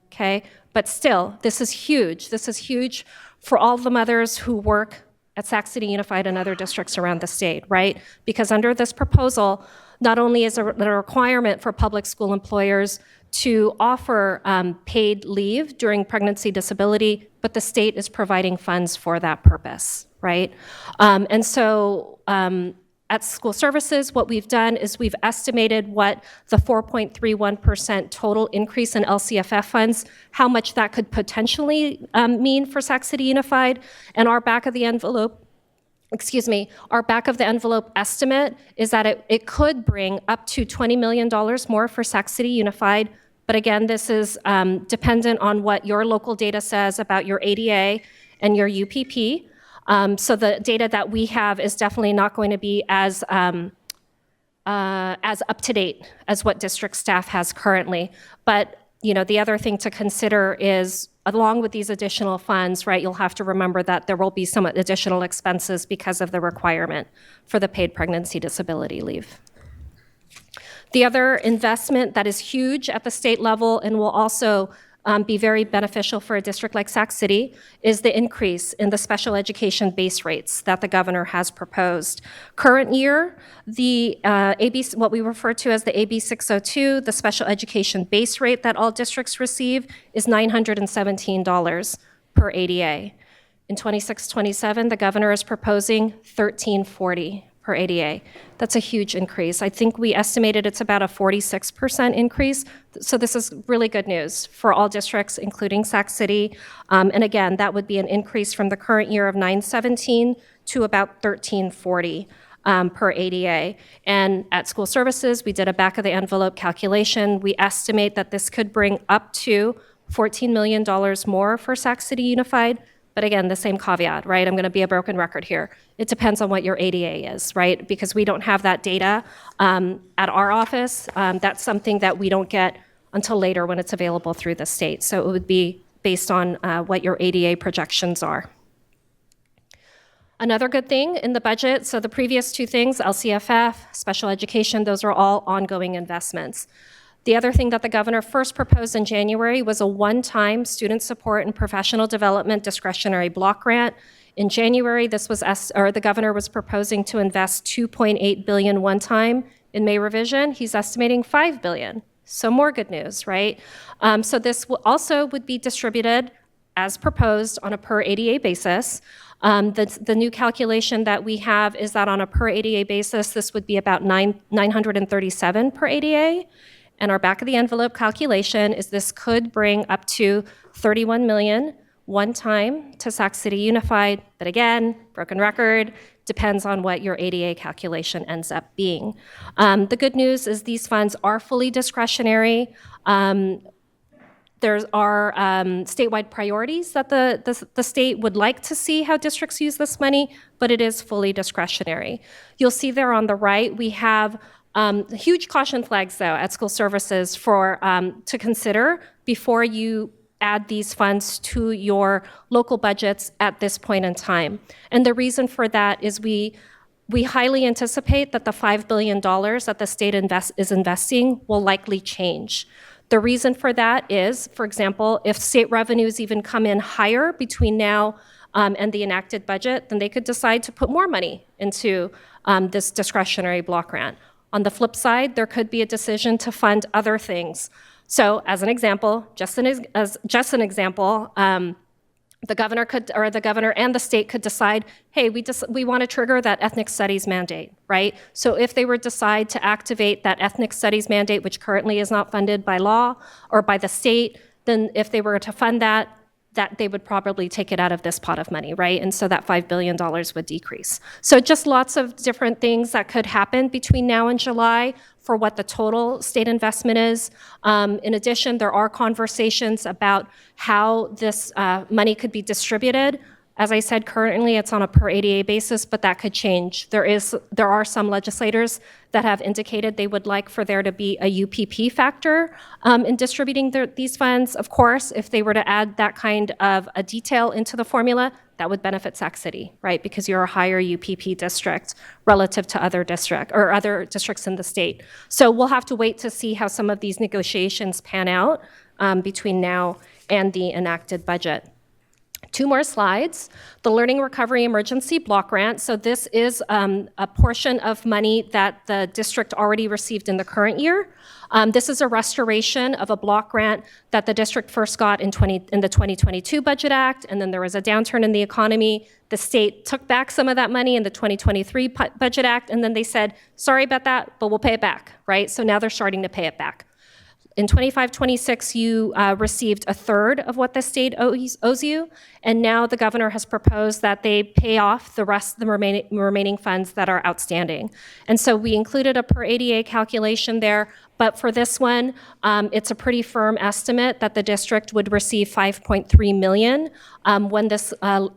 okay? But still, this is huge. This is huge for all the mothers who work at Sac City Unified and other districts around the state, right? Because under this proposal, not only is it a requirement for public school employers to offer paid leave during pregnancy disability, but the state is providing funds for that purpose, right? And so at school services, what we've done is we've estimated what the 4.31% total increase in LCFF funds, how much that could potentially mean for Sac City Unified, and our back of the envelope estimate is that it could bring up to $20 million more for Sac City Unified. But again, this is dependent on what your local data says about your ADA and your UPP. So the data that we have is definitely not going to be as up to date as what district staff has currently. But the other thing to consider is, along with these additional funds, right, you'll have to remember that there will be some additional expenses because of the requirement for the paid pregnancy disability leave. The other investment that is huge at the state level and will also be very beneficial for a district like Sac City is the increase in the special education base rates that the governor has proposed. Current year, the what we refer to as the AB 602, the special education base rate that all districts receive, is $917 per ADA. In 26-27, the governor is proposing $1,340 per ADA. That's a huge increase. I think we estimated it's about a 46% increase. So this is really good news for all districts, including Sac City. And again, that would be an increase from the current year of $917 to about $1,340 per ADA. And at school services, we did a back of the envelope calculation. We estimate that this could bring up to $14 million more for Sac City Unified. But again, the same caveat, right? I'm going to be a broken record here. It depends on what your ADA is, right? Because we don't have that data at our office. That's something that we don't get until later when it's available through the state. So it would be based on what your ADA projections are. Another good thing in the budget, so the previous two things, LCFF, special education, those are all ongoing investments. The other thing that the governor first proposed in January was a one-time student support and professional development discretionary block grant. In January, the governor was proposing to invest $2.8 billion one time. In May revision, he's estimating $5 billion. So more good news, right? So this also would be distributed as proposed on a per ADA basis. The new calculation that we have is that on a per ADA basis, this would be about $937 per ADA. And our back of the envelope calculation is this could bring up to $31 million one time to Sac City Unified. But again, broken record, depends on what your ADA calculation ends up being. The good news is these funds are fully discretionary. There are statewide priorities that the state would like to see how districts use this money, but it is fully discretionary. You'll see there on the right, we have huge caution flags, though, at school services to consider before you add these funds to your local budgets at this point in time. And the reason for that is we highly anticipate that the $5 billion that the state is investing will likely change. The reason for that is, for example, if state revenues even come in higher between now and the enacted budget, then they could decide to put more money into this discretionary block grant. On the flip side, there could be a decision to fund other things. So as an example, the governor and the state could decide, hey, we want to trigger that ethnic studies mandate, right? So if they would decide to activate that ethnic studies mandate, which currently is not funded by law or by the state, then if they were to fund that they would probably take it out of this pot of money, right? And so that $5 billion would decrease. So just lots of different things that could happen between now and July for what the total state investment is. In addition, there are conversations about how this money could be distributed. As I said, currently it's on a per ADA basis, but that could change. There are some legislators that have indicated they would like for there to be a UPP factor in distributing these funds. Of course, if they were to add that kind of a detail into the formula, that would benefit Sac City, right? Because you're a higher UPP district relative to other districts in the state. So we'll have to wait to see how some of these negotiations pan out between now and the enacted budget. Two more slides. The Learning Recovery Emergency Block Grant. So this is a portion of money that the district already received in the current year. This is a restoration of a block grant that the district first got in the 2022 Budget Act, and then there was a downturn in the economy. The state took back some of that money in the 2023 Budget Act, and then they said, sorry about that, but we'll pay it back, right? So now they're starting to pay it back. In 25-26, you received a third of what the state owes you, and now the governor has proposed that they pay off the rest of the remaining funds that are outstanding. And so we included a per ADA calculation there, but for this one, it's a pretty firm estimate that the district would receive $5.3 million when this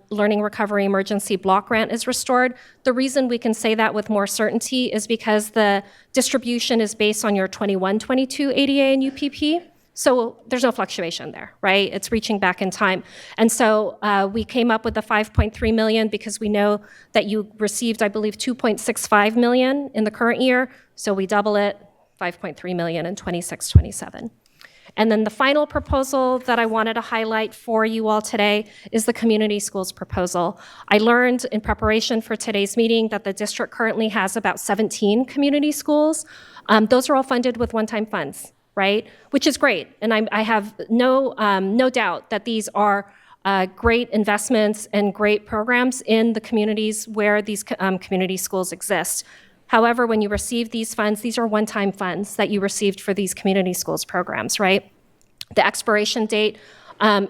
Learning Recovery Emergency Block Grant is restored. The reason we can say that with more certainty is because the distribution is based on your 21-22 ADA and UPP. So there's no fluctuation there, right? It's reaching back in time. And so we came up with the $5.3 million because we know that you received, I believe, $2.65 million in the current year. So we double it, $5.3 million in 26-27. And then the final proposal that I wanted to highlight for you all today is the community schools proposal. I learned in preparation for today's meeting that the district currently has about 17 community schools. Those are all funded with one-time funds, right? Which is great. And I have no doubt that these are great investments and great programs in the communities where these community schools exist. However, when you receive these funds, these are one-time funds that you received for these community schools programs, right? The expiration date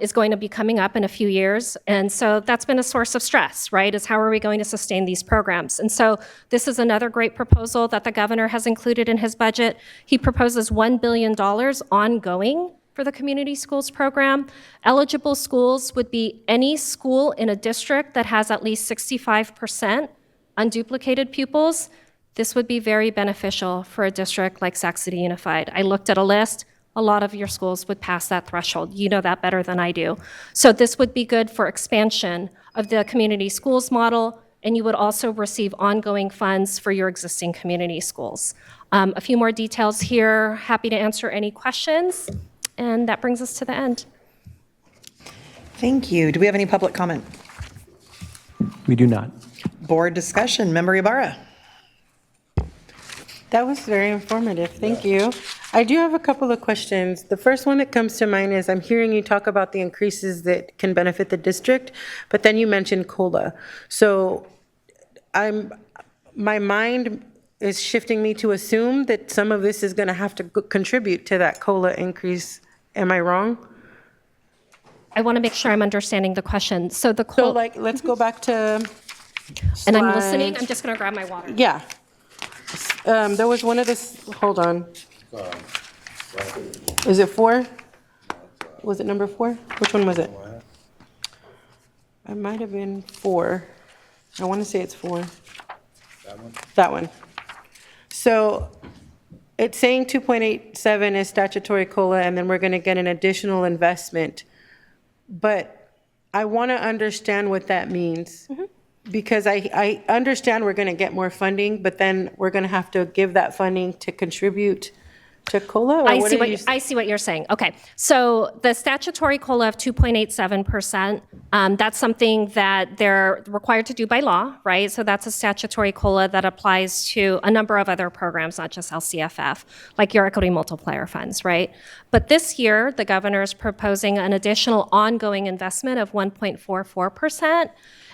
is going to be coming up in a few years, and so that's been a source of stress, right, is how are we going to sustain these programs? And so this is another great proposal that the governor has included in his budget. He proposes $1 billion ongoing for the community schools program. Eligible schools would be any school in a district that has at least 65% unduplicated pupils. This would be very beneficial for a district like Sac City Unified. I looked at a list. A lot of your schools would pass that threshold. You know that better than I do. So this would be good for expansion of the community schools model, and you would also receive ongoing funds for your existing community schools. A few more details here. Happy to answer any questions, and that brings us to the end. Thank you. Do we have any public comment? We do not. Board discussion. Member Ibarra. That was very informative. Thank you. I do have a couple of questions. The first one that comes to mind is I'm hearing you talk about the increases that can benefit the district, but then you mentioned COLA. So my mind is shifting me to assume that some of this is going to have to contribute to that COLA increase. Am I wrong? I want to make sure I'm understanding the question. So the So like, let's go back to and I'm listening. I'm just going to grab my water. Yeah. There was one of this, hold on. Is it 4? Was it number 4? Which one was it? It might have been 4. I want to say it's 4. That one? That one. So it's saying 2.87 is statutory COLA, and then we're going to get an additional investment. But I want to understand what that means. Mm-hmm. Because I understand we're going to get more funding, but then we're going to have to give that funding to contribute to COLA? I see what you're saying. Okay. So the statutory COLA of 2.87%, that's something that they're required to do by law, right? So that's a statutory COLA that applies to a number of other programs, not just LCFF, like your equity multiplier funds, right? But this year, the governor is proposing an additional ongoing investment of 1.44%.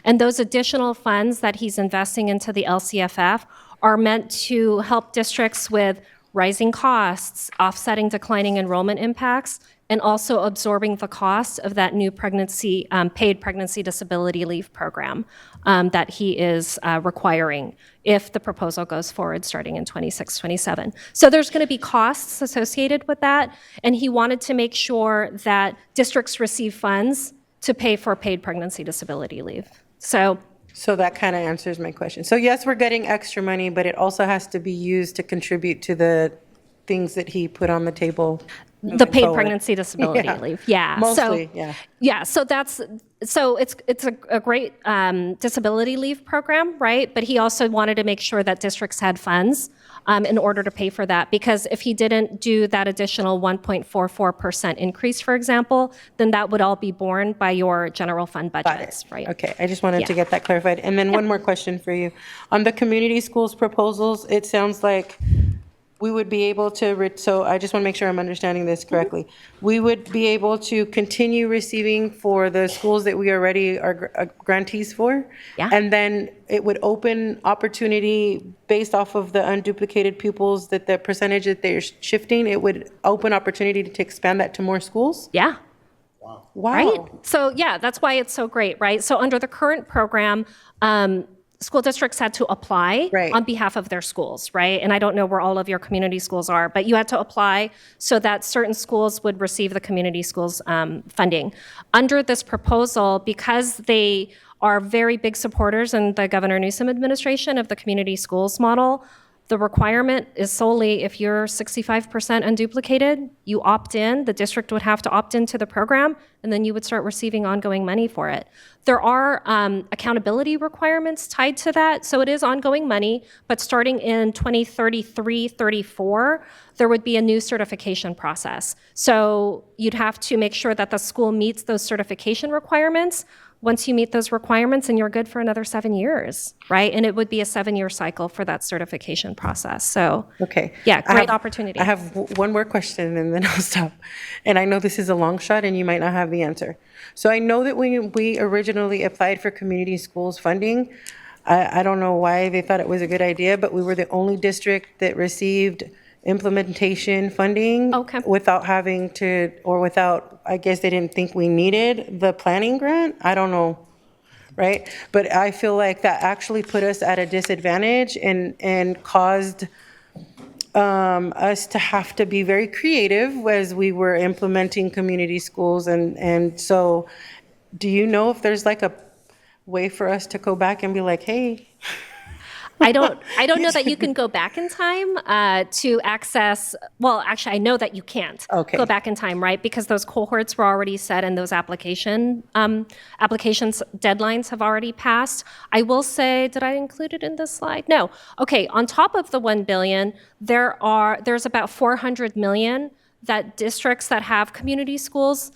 And those additional funds that he's investing into the LCFF are meant to help districts with rising costs, offsetting declining enrollment impacts, and also absorbing the cost of that new pregnancy, paid pregnancy disability leave program that he is requiring if the proposal goes forward starting in 26-27. So there's going to be costs associated with that, and he wanted to make sure that districts receive funds to pay for paid pregnancy disability leave. So that kind of answers my question. So yes, we're getting extra money, but it also has to be used to contribute to the things that he put on the table. The paid pregnancy disability leave. Yeah. Mostly, Yeah. So it's a great disability leave program, right? But he also wanted to make sure that districts had funds in order to pay for that. Because if he didn't do that additional 1.44% increase, for example, then that would all be borne by your general fund budgets, right? Okay, I just wanted to Yeah. get that clarified. And then one more question for you. On the community schools proposals, it sounds like we would be able to, so I just want to make sure I'm understanding this correctly. We would be able to continue receiving for the schools that we already are grantees for? Yeah. And then it would open opportunity based off of the unduplicated pupils, that the percentage that they're shifting, it would open opportunity to expand that to more schools? Yeah. Wow. Right? So yeah, that's why it's so great, right? So under the current program, school districts had to apply on behalf of their schools, right? And I don't know where all of your community schools are, but you had to apply so that certain schools would receive the community schools funding. Under this proposal, because they are very big supporters in the Governor Newsom administration of the community schools model, the requirement is solely if you're 65% unduplicated, you opt in, the district would have to opt into the program, and then you would start receiving ongoing money for it. There are accountability requirements tied to that, so it is ongoing money, but starting in 2033-34, there would be a new certification process. So you'd have to make sure that the school meets those certification requirements. Once you meet those requirements, and you're good for another 7 years, right? And it would be a 7-year cycle for that certification process. So, okay, yeah, great opportunity. I have one more question and then I'll stop. And I know this is a long shot and you might not have the answer. So I know that when we originally applied for community schools funding, I don't know why they thought it was a good idea, but we were the only district that received implementation funding without having to, or without, I guess they didn't think we needed the planning grant. I don't know, right? But I feel like that actually put us at a disadvantage and caused us to have to be very creative as we were implementing community schools. And so do you know if there's like a way for us to go back and be like, hey, I don't know that you can go back in time to access, well, actually, I know that you can't go back in time, right? Because those cohorts were already set and those applications deadlines have already passed. I will say, did I include it in this slide? No. Okay, on top of the 1 billion, there's about 400 million that districts that have community schools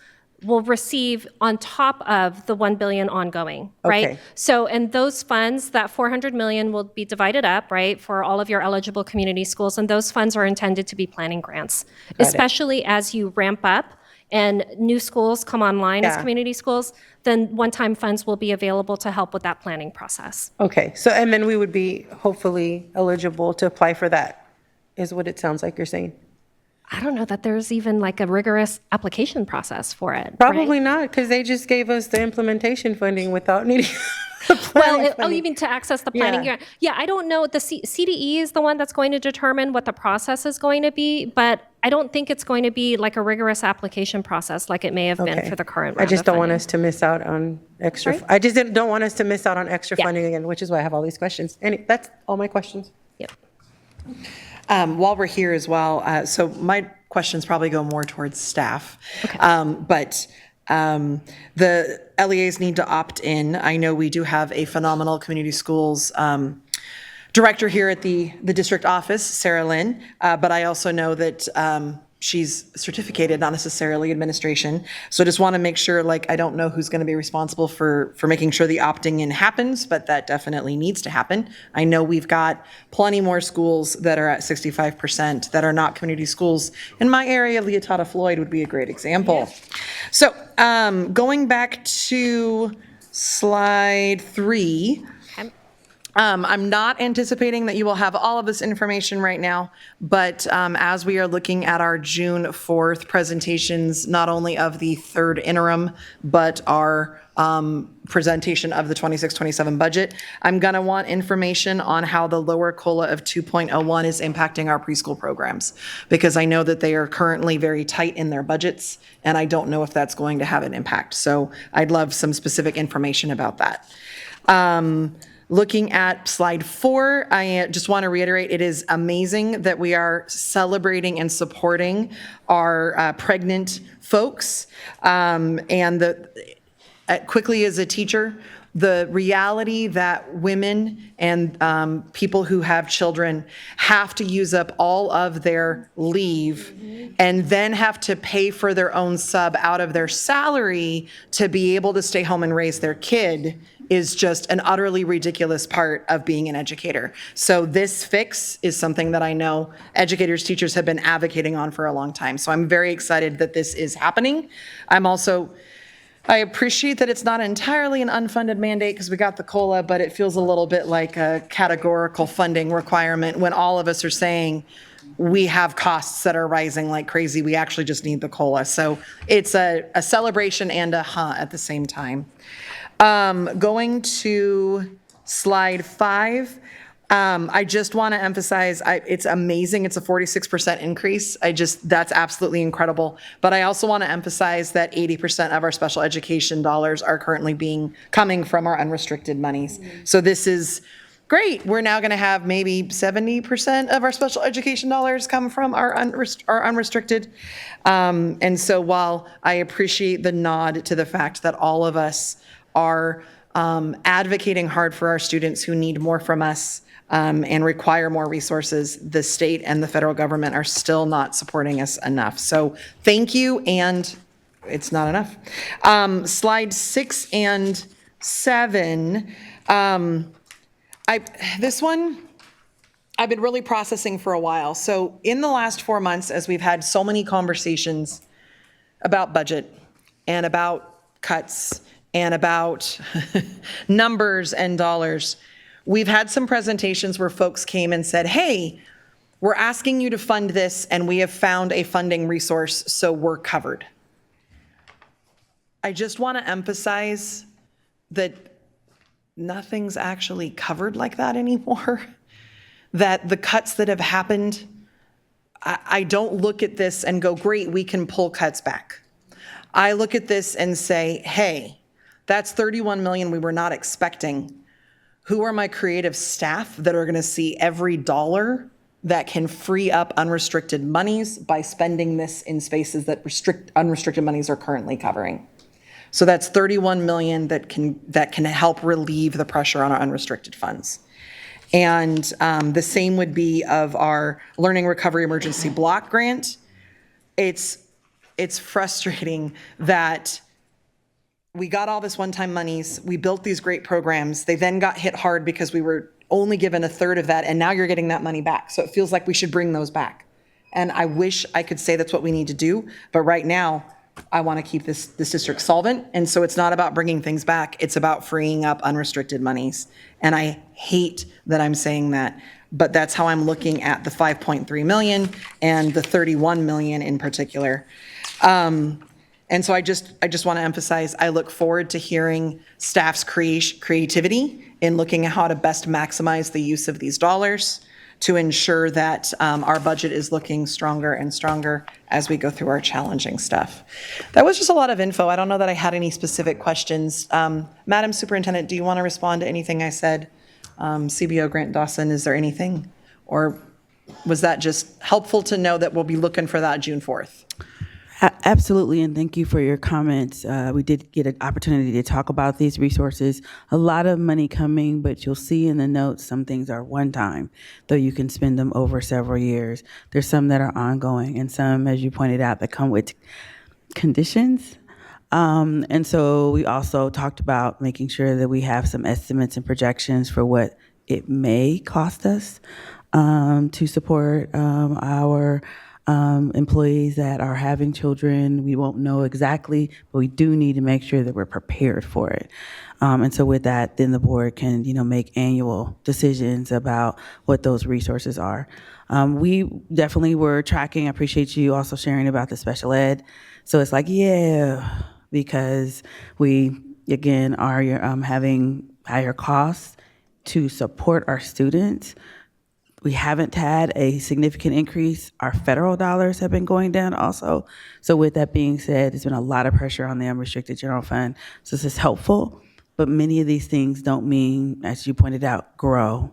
will receive on top of the 1 billion ongoing, right? Okay. So, and those funds, that 400 million will be divided up, right, for all of your eligible community schools, and those funds are intended to be planning grants, especially as you ramp up and new schools come online as community schools, then one-time funds will be available to help with that planning process. okay. So, and then we would be hopefully eligible to apply for that, is what it sounds like you're saying. I don't know that there's even like a rigorous application process for it. Probably not, because they just gave us the implementation funding without needing the planning Well, funding. you mean to access the planning grant? Yeah, I don't know. The CDE is the one that's going to determine what the process is going to be, but I don't think it's going to be like a rigorous application process like it may have been for the current I round just of don't want funding. us to miss out on extra. Sorry? I just don't want us to miss out on extra funding again, which is why I have all these questions. That's all my questions. Yep. While we're here as well, so my questions probably go more towards staff. But the LEAs need to opt in. I know we do have a phenomenal community schools director here at the district office, Sarah Lynn, but I also know that she's certificated, not necessarily administration. So I just want to make sure, like, I don't know who's going to be responsible for making sure the opting in happens, but that definitely needs to happen. I know we've got plenty more schools that are at 65% that are not community schools. In my area, Leotata Floyd would be a great example. So going back to slide 3, I'm not anticipating that you will have all of this information right now, but as we are looking at our June 4th presentations, not only of the third interim, but our presentation of the 26-27 budget, I'm going to want information on how the lower COLA of 2.01 is impacting our preschool programs, because I know that they are currently very tight in their budgets, and I don't know if that's going to have an impact. So I'd love some specific information about that. Looking at slide 4, I just want to reiterate, it is amazing that we are celebrating and supporting our pregnant folks. And quickly as a teacher, the reality that women and people who have children have to use up all of their leave and then have to pay for their own sub out of their salary to be able to stay home and raise their kid is just an utterly ridiculous part of being an educator. So this fix is something that I know educators, teachers have been advocating on for a long time. So I'm very excited that this is happening. I appreciate that it's not entirely an unfunded mandate because we got the COLA, but it feels a little bit like a categorical funding requirement when all of us are saying we have costs that are rising like crazy. We actually just need the COLA. So it's a celebration and a at the same time. Going to slide 5. I just want to emphasize, it's amazing. It's a 46% increase. That's absolutely incredible. But I also want to emphasize that 80% of our special education dollars are currently coming from our unrestricted monies. So this is great. We're now going to have maybe 70% of our special education dollars come from our unrestricted. And so while I appreciate the nod to the fact that all of us are advocating hard for our students who need more from us, and require more resources, the state and the federal government are still not supporting us enough. So thank you, and it's not enough. Slide 6 and 7. This one, I've been really processing for a while. So in the last 4 months, as we've had so many conversations about budget and about cuts and about numbers and dollars, we've had some presentations where folks came and said, hey, we're asking you to fund this and we have found a funding resource, so we're covered. I just want to emphasize that nothing's actually covered like that anymore. That the cuts that have happened, I don't look at this and go, great, we can pull cuts back. I look at this and say, hey, that's $31 million we were not expecting. Who are my creative staff that are going to see every dollar that can free up unrestricted monies by spending this in spaces that unrestricted monies are currently covering? So that's $31 million that can help relieve the pressure on our unrestricted funds. And the same would be of our Learning Recovery Emergency Block Grant. It's frustrating that we got all this one-time monies, we built these great programs, they then got hit hard because we were only given a third of that, and now you're getting that money back. So it feels like we should bring those back. And I wish I could say that's what we need to do, but right now, I want to keep this district solvent, and so it's not about bringing things back, it's about freeing up unrestricted monies. And I hate that I'm saying that, but that's how I'm looking at the 5.3 million and the 31 million in particular. And so I just want to emphasize, I look forward to hearing staff's creativity in looking at how to best maximize the use of these dollars to ensure that our budget is looking stronger and stronger as we go through our challenging stuff. That was just a lot of info. I don't know that I had any specific questions. Madam Superintendent, do you want to respond to anything I said? CBO Grant Dawson, is there anything? Or was that just helpful to know that we'll be looking for that June 4th? Absolutely, and thank you for your comments. We did get an opportunity to talk about these resources. A lot of money coming, but you'll see in the notes some things are one time, though you can spend them over several years. There's some that are ongoing, and some, as you pointed out, that come with conditions. And so we also talked about making sure that we have some estimates and projections for what it may cost us to support our employees that are having children. We won't know exactly, but we do need to make sure that we're prepared for it. And so with that, then the board can, make annual decisions about what those resources are. We definitely were tracking. I appreciate you also sharing about the special ed. So it's like, yeah, because we, again, are having higher costs to support our students. We haven't had a significant increase. Our federal dollars have been going down also. So with that being said, there's been a lot of pressure on the unrestricted general fund. So this is helpful, but many of these things don't mean, as you pointed out, grow.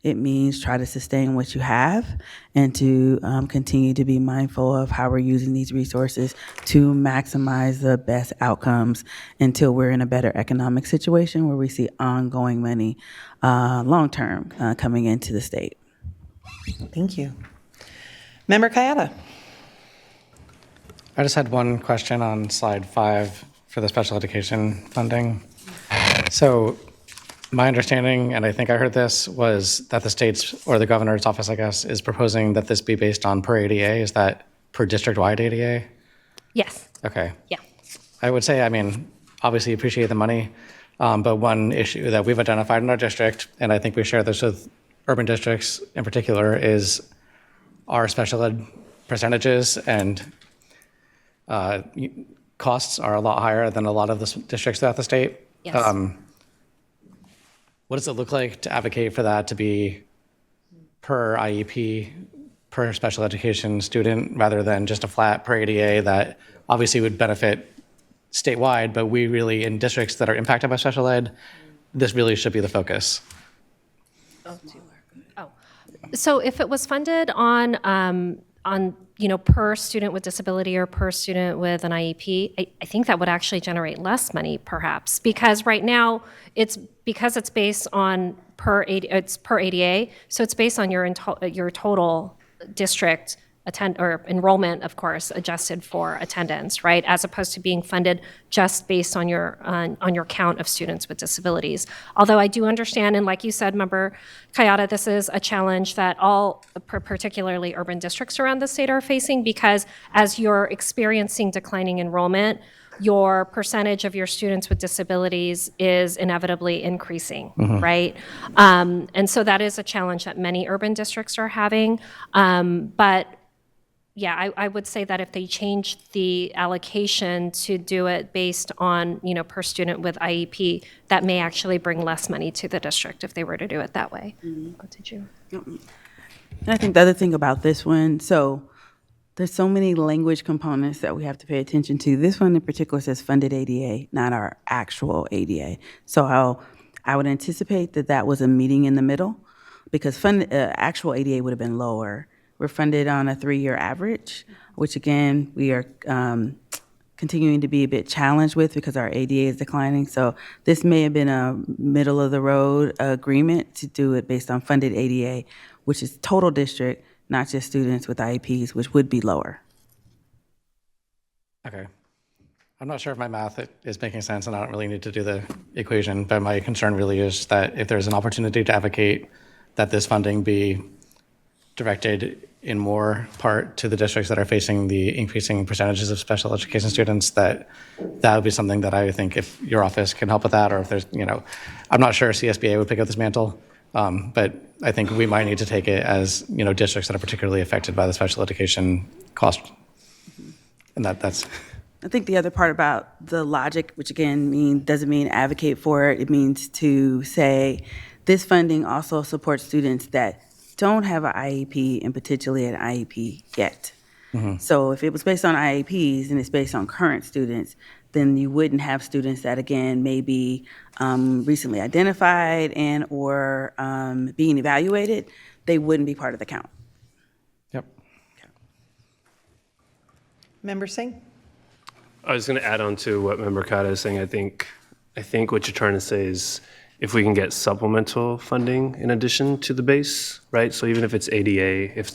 It means try to sustain what you have and to continue to be mindful of how we're using these resources to maximize the best outcomes until we're in a better economic situation where we see ongoing money long-term coming into the state. Thank you. Member Kayada. I just had one question on slide 5 for the special education funding. So my understanding, and I think I heard this, was that the state's, or the governor's office, I guess, is proposing that this be based on per ADA. Is that per district-wide ADA? Yes. Okay. Yeah. I would say, I mean, obviously appreciate the money, but one issue that we've identified in our district, and I think we share this with urban districts in particular, is our special ed percentages and costs are a lot higher than a lot of the districts throughout the state. Yes. What does it look like to advocate for that to be per IEP, per special education student, rather than just a flat per ADA that obviously would benefit statewide, but we really, in districts that are impacted by special ed, this really should be the focus. So if it was funded on per student with disability or per student with an IEP, I think that would actually generate less money perhaps, because right now it's based on per ADA, so it's based on your total district enrollment, of course, adjusted for attendance, right? As opposed to being funded just based on your count of students with disabilities. Although I do understand, and like you said, Member Kayada, this is a challenge that all, particularly urban districts around the state, are facing, because as you're experiencing declining enrollment, your percentage of your students with disabilities is inevitably increasing, right? And so that is a challenge that many urban districts are having. But yeah, I would say that if they changed the allocation to do it based on, per student with IEP, that may actually bring less money to the district if they were to do it that way. What did you? And I think the other thing about this one, so there's so many language components that we have to pay attention to. This one in particular says funded ADA, not our actual ADA. So I would anticipate that was a meeting in the middle, because actual ADA would have been lower. We're funded on a 3-year average, which again, we are continuing to be a bit challenged with because our ADA is declining. So this may have been a middle of the road agreement to do it based on funded ADA, which is total district, not just students with IEPs, which would be lower. Okay. I'm not sure if my math is making sense, and I don't really need to do the equation, but my concern really is that if there's an opportunity to advocate that this funding be directed in more part to the districts that are facing the increasing percentages of special education students, that would be something that I think if your office can help with that, or if there's, I'm not sure CSBA would pick up this mantle, but I think we might need to take it as, districts that are particularly affected by the special education cost. And that's... I think the other part about the logic, which again doesn't mean advocate for it, it means to say this funding also supports students that don't have an IEP and potentially an IEP yet. So if it was based on IEPs and it's based on current students, then you wouldn't have students that, again, may be recently identified and or being evaluated. They wouldn't be part of the count. Yep. Member Singh? I was going to add on to what Member Kata is saying. I think what you're trying to say is if we can get supplemental funding in addition to the base, right? So even if it's ADA,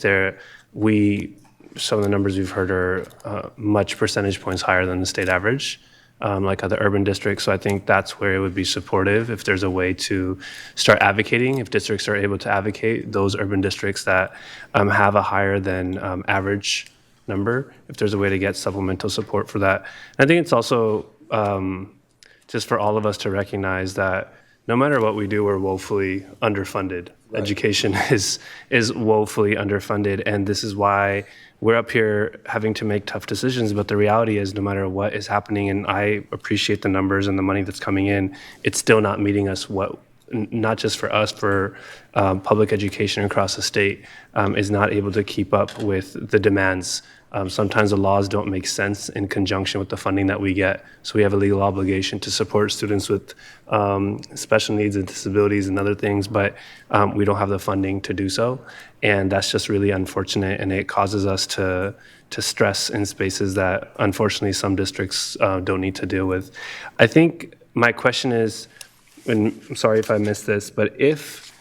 some of the numbers we've heard are much percentage points higher than the state average, like other urban districts. So I think that's where it would be supportive if there's a way to start advocating, if districts are able to advocate those urban districts that have a higher than average number, if there's a way to get supplemental support for that. And I think it's also just for all of us to recognize that no matter what we do, we're woefully underfunded. Right. Education is woefully underfunded, and this is why we're up here having to make tough decisions. But the reality is, no matter what is happening, and I appreciate the numbers and the money that's coming in, it's still not meeting us. Not just for us, for public education across the state is not able to keep up with the demands Sometimes the laws don't make sense in conjunction with the funding that we get. So we have a legal obligation to support students with special needs and disabilities and other things, but we don't have the funding to do so. And that's just really unfortunate, and it causes us to stress in spaces that unfortunately some districts don't need to deal with. I think my question is, and I'm sorry if I missed this, but if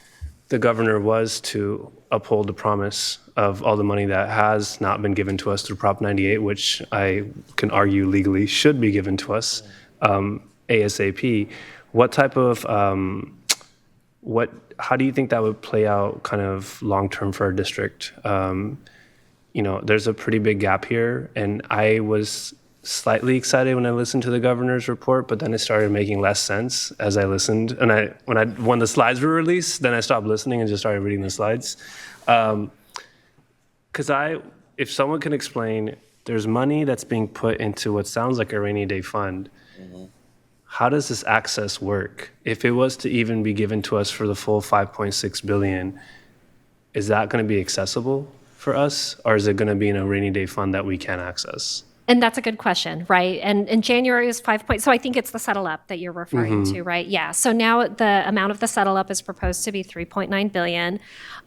the governor was to uphold the promise of all the money that has not been given to us through Prop 98, which I can argue legally should be given to us ASAP, what type of, how do you think that would play out kind of long-term for our district? There's a pretty big gap here, and I was slightly excited when I listened to the governor's report, but then it started making less sense as I listened. And when the slides were released, then I stopped listening and just started reading the slides. Because if someone can explain, there's money that's being put into what sounds like a rainy day fund. How does this access work? If it was to even be given to us for the full 5.6 billion, is that going to be accessible for us, or is it going to be in a rainy day fund that we can't access? And that's a good question, right? And in January is 5 points. So I think it's the settle up that you're referring to, right? Yeah. So now the amount of the settle up is proposed to be 3.9 billion.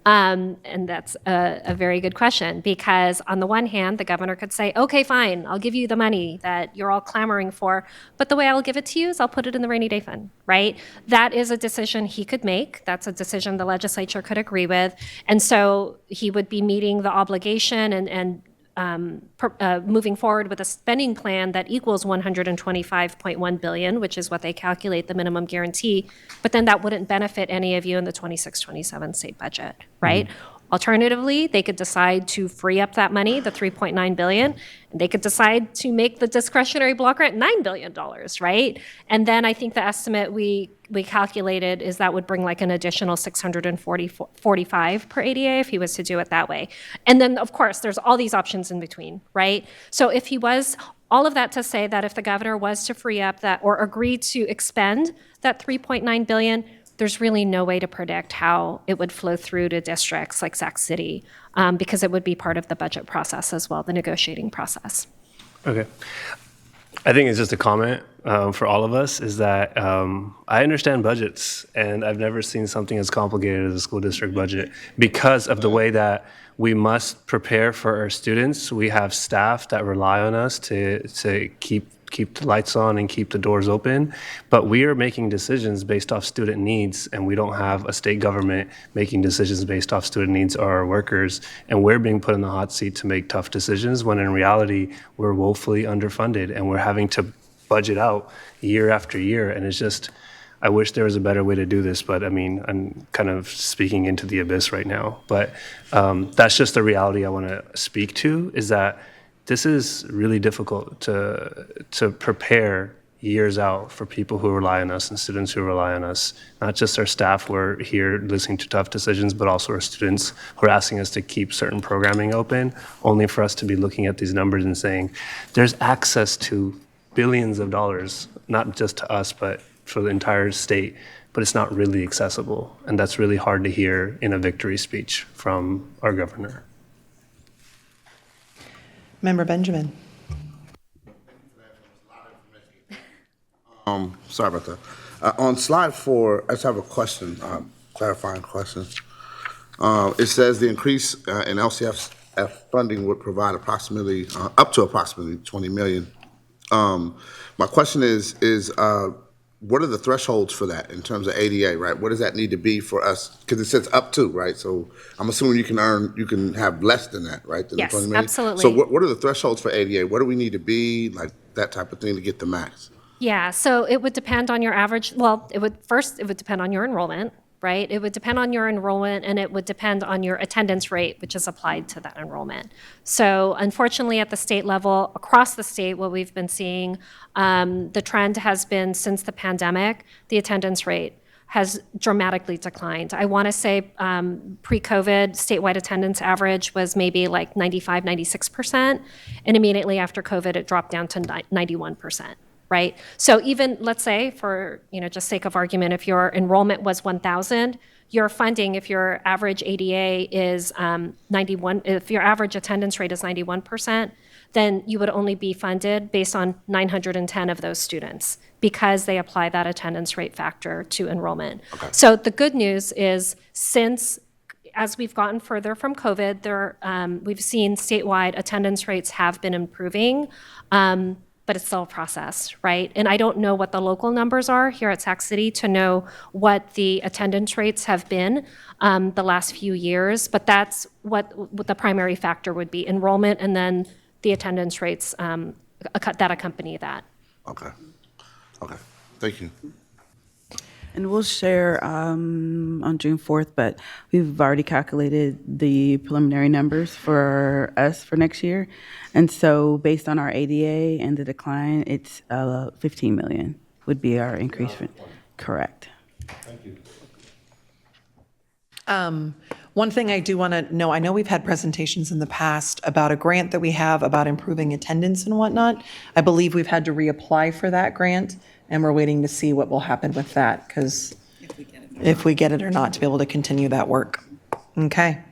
And that's a very good question, because on the one hand, the governor could say, okay, fine, I'll give you the money that you're all clamoring for, but the way I'll give it to you is I'll put it in the rainy day fund, right? That is a decision he could make. That's a decision the legislature could agree with. And so he would be meeting the obligation and moving forward with a spending plan that equals 125.1 billion, which is what they calculate the minimum guarantee, but then that wouldn't benefit any of you in the 26-27 state budget, right? Alternatively, they could decide to free up that money, the 3.9 billion, and they could decide to make the discretionary block grant $9 billion, right? And then I think the estimate we calculated is that would bring like an additional 645 per ADA if he was to do it that way. And then, of course, there's all these options in between, right? So if he was, all of that to say that if the governor was to free up that or agree to expend that 3.9 billion, there's really no way to predict how it would flow through to districts like Sac City, because it would be part of the budget process as well, the negotiating process. Okay. I think it's just a comment for all of us, is that I understand budgets, and I've never seen something as complicated as a school district budget because of the way that we must prepare for our students. We have staff that rely on us to keep the lights on and keep the doors open, but we are making decisions based off student needs, and we don't have a state government making decisions based off student needs or our workers, and we're being put in the hot seat to make tough decisions when in reality we're woefully underfunded and we're having to budget out year after year. And it's just, I wish there was a better way to do this, but I mean, I'm kind of speaking into the abyss right now, but that's just the reality I want to speak to, is that this is really difficult to prepare years out for people who rely on us and students who rely on us. Not just our staff who are here listening to tough decisions, but also our students who are asking us to keep certain programming open, only for us to be looking at these numbers and saying, there's access to billions of dollars, not just to us, but for the entire state, but it's not really accessible. And that's really hard to hear in a victory speech from our governor. Member Benjamin. Sorry about that. On slide 4, I just have a question, clarifying question. It says the increase in LCF funding would provide approximately, up to approximately 20 million. My question is what are the thresholds for that in terms of ADA, right? What does that need to be for us? Because it says up to, right? So I'm assuming you can have less than that, right? Than Yes, the 20 million? absolutely. So what are the thresholds for ADA? What do we need to be, like that type of thing, to get the max? Yeah, so it would depend on your average, well, it would depend on your enrollment, right? It would depend on your enrollment, and it would depend on your attendance rate, which is applied to that enrollment. So unfortunately, at the state level, across the state, what we've been seeing, the trend has been, since the pandemic, the attendance rate has dramatically declined. I want to say pre-COVID, statewide attendance average was maybe like 95, 96%, and immediately after COVID, it dropped down to 91%. Right? So even, let's say, for just sake of argument, if your enrollment was 1,000, your funding, if your average ADA is 91, if your average attendance rate is 91%, then you would only be funded based on 910 of those students because they apply that attendance rate factor to enrollment. So the good news is since as we've gotten further from COVID, we've seen statewide attendance rates have been improving, but it's still a process, right? And I don't know what the local numbers are here at Sac City to know what the attendance rates have been the last few years, but that's what the primary factor would be, enrollment and then the attendance rates that accompany that. Okay. Okay. Thank you. And we'll share on June 4th, but we've already calculated the preliminary numbers for us for next year. And so based on our ADA and the decline, it's 15 million would be our increase. Correct. Thank you. One thing I do want to know, I know we've had presentations in the past about a grant that we have about improving attendance and whatnot. I believe we've had to reapply for that grant, and we're waiting to see what will happen with that, because if we get it or not, to be able to continue that work. Okay.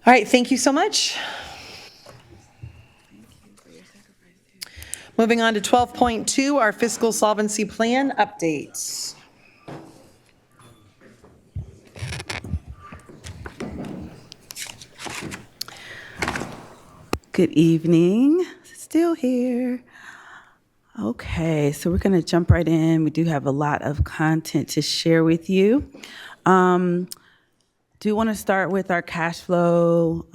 All right, thank you so much. Moving on to 12.2, our fiscal solvency plan updates. Good evening. Still here. Okay, so we're going to jump right in. We do have a lot of content to share with you. Do want to start with our cash flow.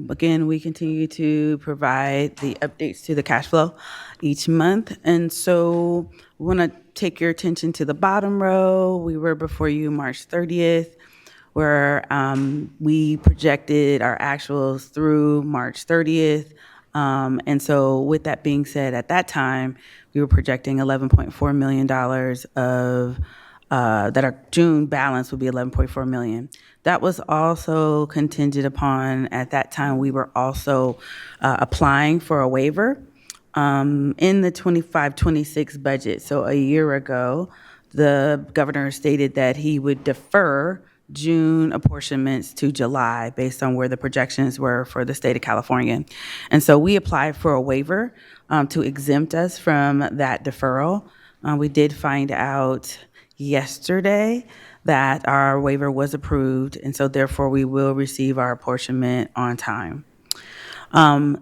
Again, we continue to provide the updates to the cash flow each month. And so we want to take your attention to the bottom row. We were before you March 30th, where we projected our actuals through March 30th. And so with that being said, at that time, we were projecting $11.4 million of that our June balance would be $11.4 million. That was also contingent upon, at that time, we were also applying for a waiver in the 25-26 budget. So a year ago, the governor stated that he would defer June apportionments to July based on where the projections were for the state of California. And so we applied for a waiver to exempt us from that deferral. We did find out yesterday that our waiver was approved, and so therefore we will receive our apportionment on time.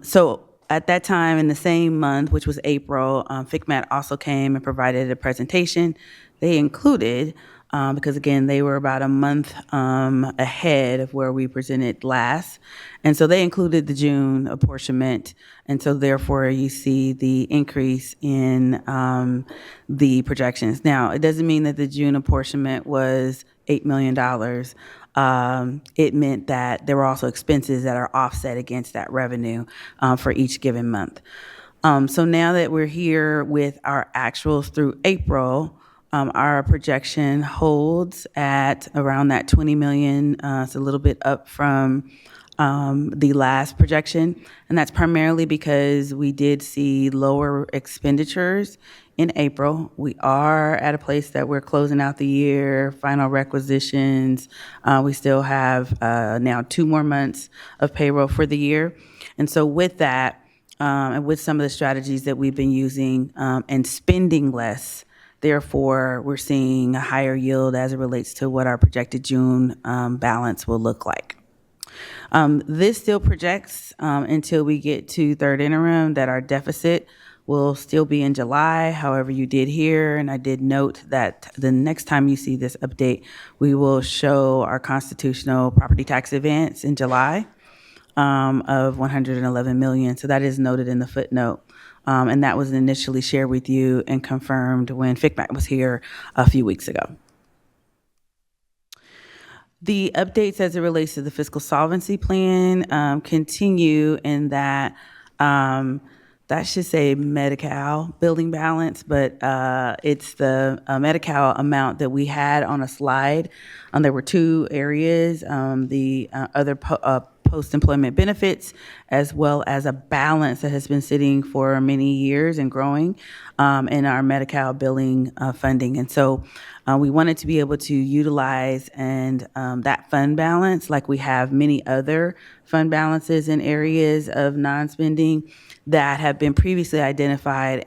So at that time in the same month, which was April, FCMAT also came and provided a presentation. They included because again, they were about a month ahead of where we presented last. And so they included the June apportionment. And so therefore you see the increase in the projections. Now, it doesn't mean that the June apportionment was $8 million. It meant that there were also expenses that are offset against that revenue for each given month. So now that we're here with our actuals through April, our projection holds at around that 20 million. It's a little bit up from the last projection, and that's primarily because we did see lower expenditures in April. We are at a place that we're closing out the year, final requisitions. We still have now 2 more months of payroll for the year. And so with that, and with some of the strategies that we've been using and spending less, therefore, we're seeing a higher yield as it relates to what our projected June balance will look like. This still projects until we get to third interim that our deficit will still be in July. However, you did hear, and I did note that the next time you see this update, we will show our constitutional property tax advance in July of $111 million. So that is noted in the footnote. And that was initially shared with you and confirmed when FCMAT was here a few weeks ago. The updates as it relates to the fiscal solvency plan continue in that that should say Medi-Cal building balance, but it's the Medi-Cal amount that we had on a slide. There were 2 areas. The other post-employment benefits, as well as a balance that has been sitting for many years and growing in our Medi-Cal billing funding. And so we wanted to be able to utilize and that fund balance, like we have many other fund balances in areas of non-spending that have been previously identified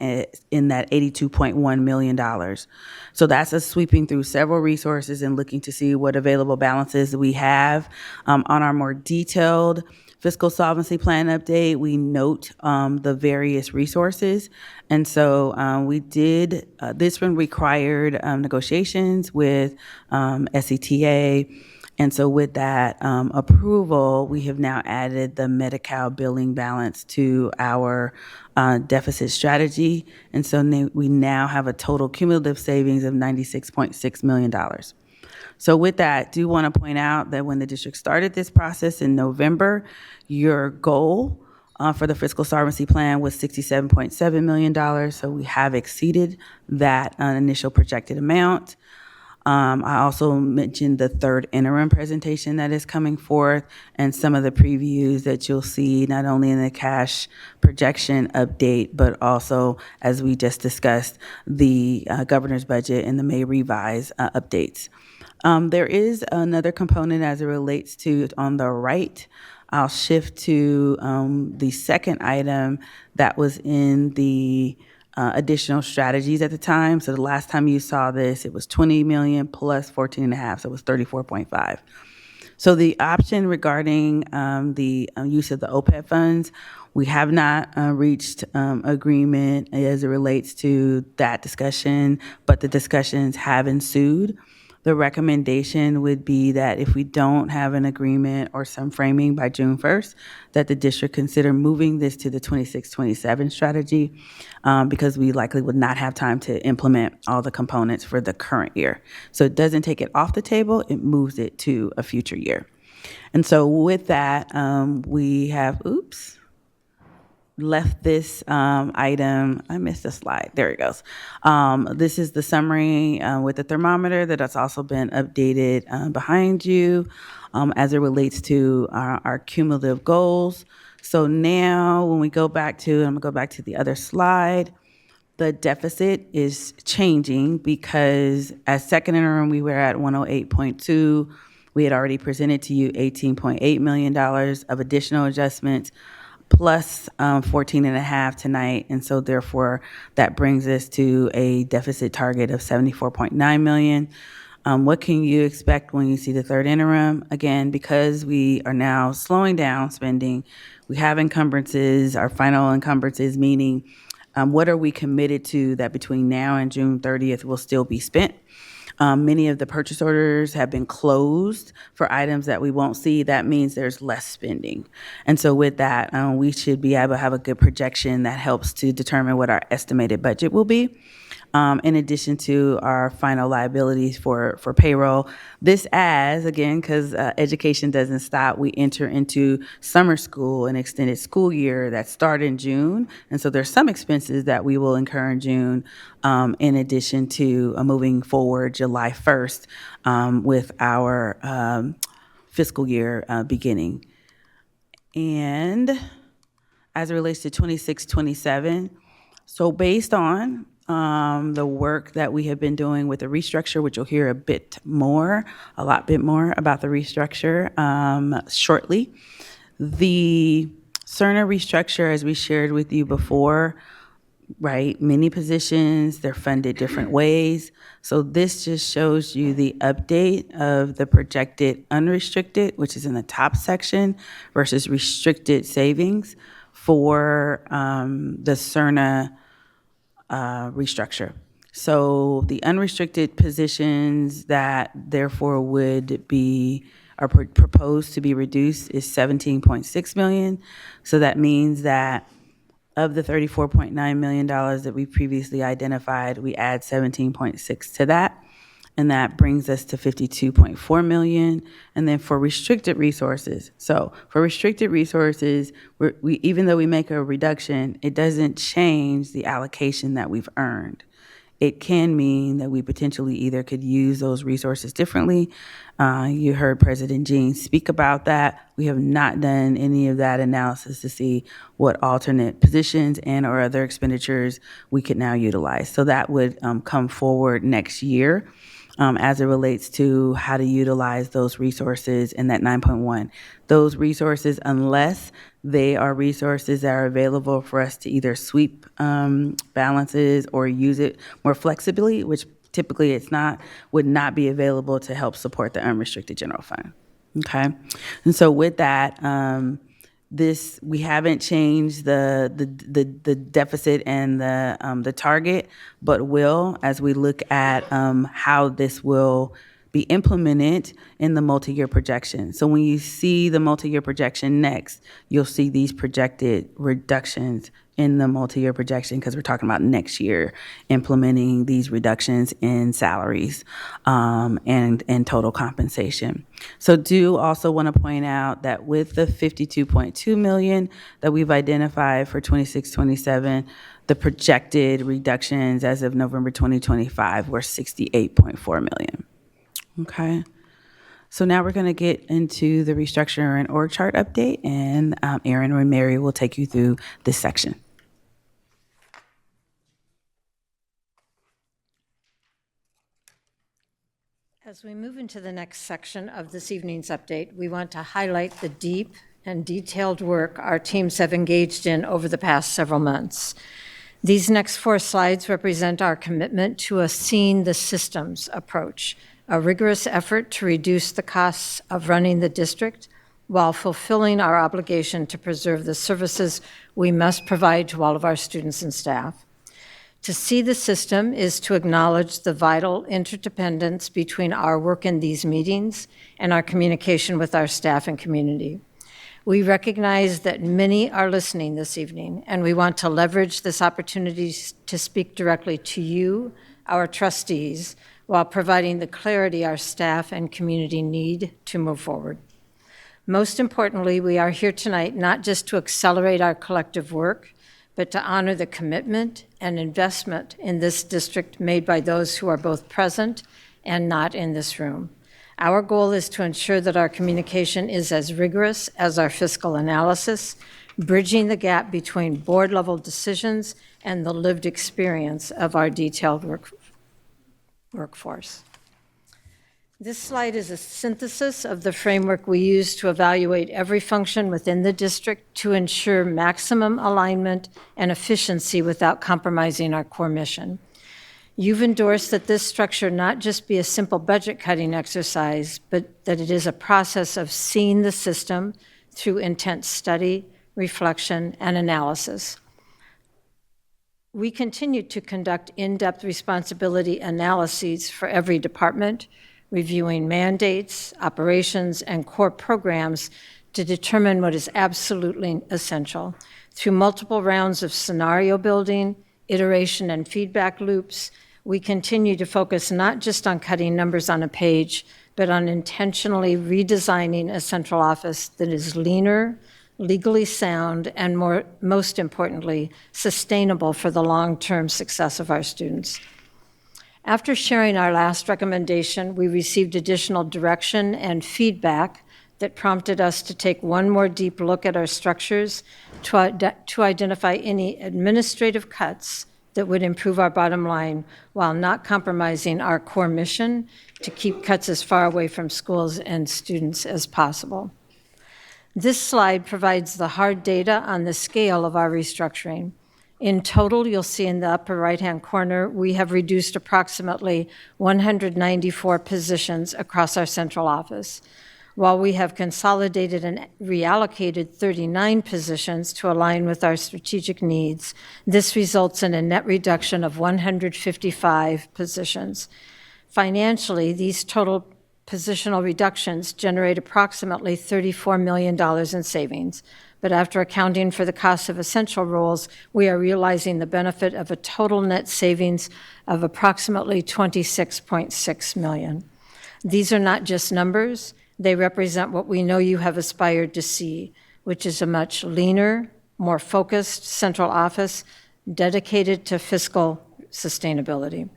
in that $82.1 million. So that's us sweeping through several resources and looking to see what available balances we have. On our more detailed fiscal solvency plan update, we note the various resources. And so we did, this one required negotiations with SETA. And so with that approval, we have now added the Medi-Cal billing balance to our deficit strategy. And so we now have a total cumulative savings of $96.6 million. So with that, I do want to point out that when the district started this process in November, your goal for the fiscal solvency plan was $67.7 million. So we have exceeded that initial projected amount. I also mentioned the third interim presentation that is coming forth and some of the previews that you'll see not only in the cash projection update, but also, as we just discussed, the governor's budget and the May revise updates. There is another component as it relates to on the right. I'll shift to the second item that was in the additional strategies at the time. So the last time you saw this, it was 20 million plus 14.5, so it was 34.5. So the option regarding the use of the OPEB funds, we have not reached agreement as it relates to that discussion, but the discussions have ensued. The recommendation would be that if we don't have an agreement or some framing by June 1st, that the district consider moving this to the 26-27 strategy because we likely would not have time to implement all the components for the current year. So it doesn't take it off the table, it moves it to a future year. And so with that, we have, left this item, I missed a slide, there it goes. This is the summary with the thermometer that has also been updated behind you as it relates to our cumulative goals. So now when we go back to, I'm gonna go back to the other slide, the deficit is changing because as second interim, we were at 108.2. We had already presented to you $18.8 million of additional adjustments plus 14.5 tonight. And so therefore that brings us to a deficit target of 74.9 million. What can you expect when you see the third interim? Again, because we are now slowing down spending, we have encumbrances, our final encumbrances, meaning what are we committed to that between now and June 30th will still be spent. Many of the purchase orders have been closed for items that we won't see. That means there's less spending. And so with that, we should be able to have a good projection that helps to determine what our estimated budget will be. In addition to our final liabilities for payroll. This as, again, because education doesn't stop, we enter into summer school, an extended school year that start in June. And so there's some expenses that we will incur in June in addition to moving forward July 1st with our fiscal year beginning. And as it relates to 26-27, so based on the work that we have been doing with the restructure, which you'll hear a lot bit more about the restructure shortly. The Cerner restructure, as we shared with you before, right, many positions, they're funded different ways. So this just shows you the update of the projected unrestricted, which is in the top section, versus restricted savings for the Cerner restructure. So the unrestricted positions that therefore are proposed to be reduced is 17.6 million. So that means that of the $34.9 million that we previously identified, we add 17.6 to that. And that brings us to 52.4 million. And then for restricted resources, so for restricted resources, even though we make a reduction, it doesn't change the allocation that we've earned. it can mean that we potentially either could use those resources differently. You heard President Jean speak about that. We have not done any of that analysis to see what alternate positions and or other expenditures we could now utilize. So that would come forward next year. As it relates to how to utilize those resources in that 9.1. Those resources, unless they are resources that are available for us to either sweep balances or use it more flexibly, which typically it's not, would not be available to help support the unrestricted general fund. Okay, and so with that, we haven't changed the deficit and the target, but will as we look at how this will be implemented in the multi-year projection. So when you see the multi-year projection next, you'll see these projected reductions in the multi-year projection because we're talking about next year implementing these reductions in salaries and total compensation. So do also want to point out that with the $52.2 million that we've identified for 26-27, the projected reductions as of November 2025 were $68.4 million. Okay. So now we're going to get into the restructure and org chart update, and Erin and Mary will take you through this section. As we move into the next section of this evening's update, we want to highlight the deep and detailed work our teams have engaged in over the past several months. These next 4 slides represent our commitment to a seeing the systems approach, a rigorous effort to reduce the costs of running the district while fulfilling our obligation to preserve the services we must provide to all of our students and staff. To see the system is to acknowledge the vital interdependence between our work in these meetings and our communication with our staff and community. We recognize that many are listening this evening, and we want to leverage this opportunity to speak directly to you, our trustees, while providing the clarity our staff and community need to move forward. Most importantly, we are here tonight not just to accelerate our collective work, but to honor the commitment and investment in this district made by those who are both present and not in this room. Our goal is to ensure that our communication is as rigorous as our fiscal analysis, bridging the gap between board-level decisions and the lived experience of our detailed workforce. This slide is a synthesis of the framework we use to evaluate every function within the district to ensure maximum alignment and efficiency without compromising our core mission. You've endorsed that this structure not just be a simple budget cutting exercise, but that it is a process of seeing the system through intense study, reflection, and analysis. We continue to conduct in-depth responsibility analyses for every department, reviewing mandates, operations, and core programs to determine what is absolutely essential. Through multiple rounds of scenario building, iteration, and feedback loops, we continue to focus not just on cutting numbers on a page, but on intentionally redesigning a central office that is leaner, legally sound, and most importantly, sustainable for the long-term success of our students. After sharing our last recommendation, we received additional direction and feedback that prompted us to take one more deep look at our structures to identify any administrative cuts that would improve our bottom line while not compromising our core mission to keep cuts as far away from schools and students as possible. This slide provides the hard data on the scale of our restructuring. In total, you'll see in the upper right-hand corner, we have reduced approximately 194 positions across our central office. While we have consolidated and reallocated 39 positions to align with our strategic needs, this results in a net reduction of 155 positions. Financially, these total positional reductions generate approximately $34 million in savings. But after accounting for the cost of essential roles, we are realizing the benefit of a total net savings of approximately $26.6 million. These are not just numbers. They represent what we know you have aspired to see, which is a much leaner, more focused central office dedicated to fiscal sustainability.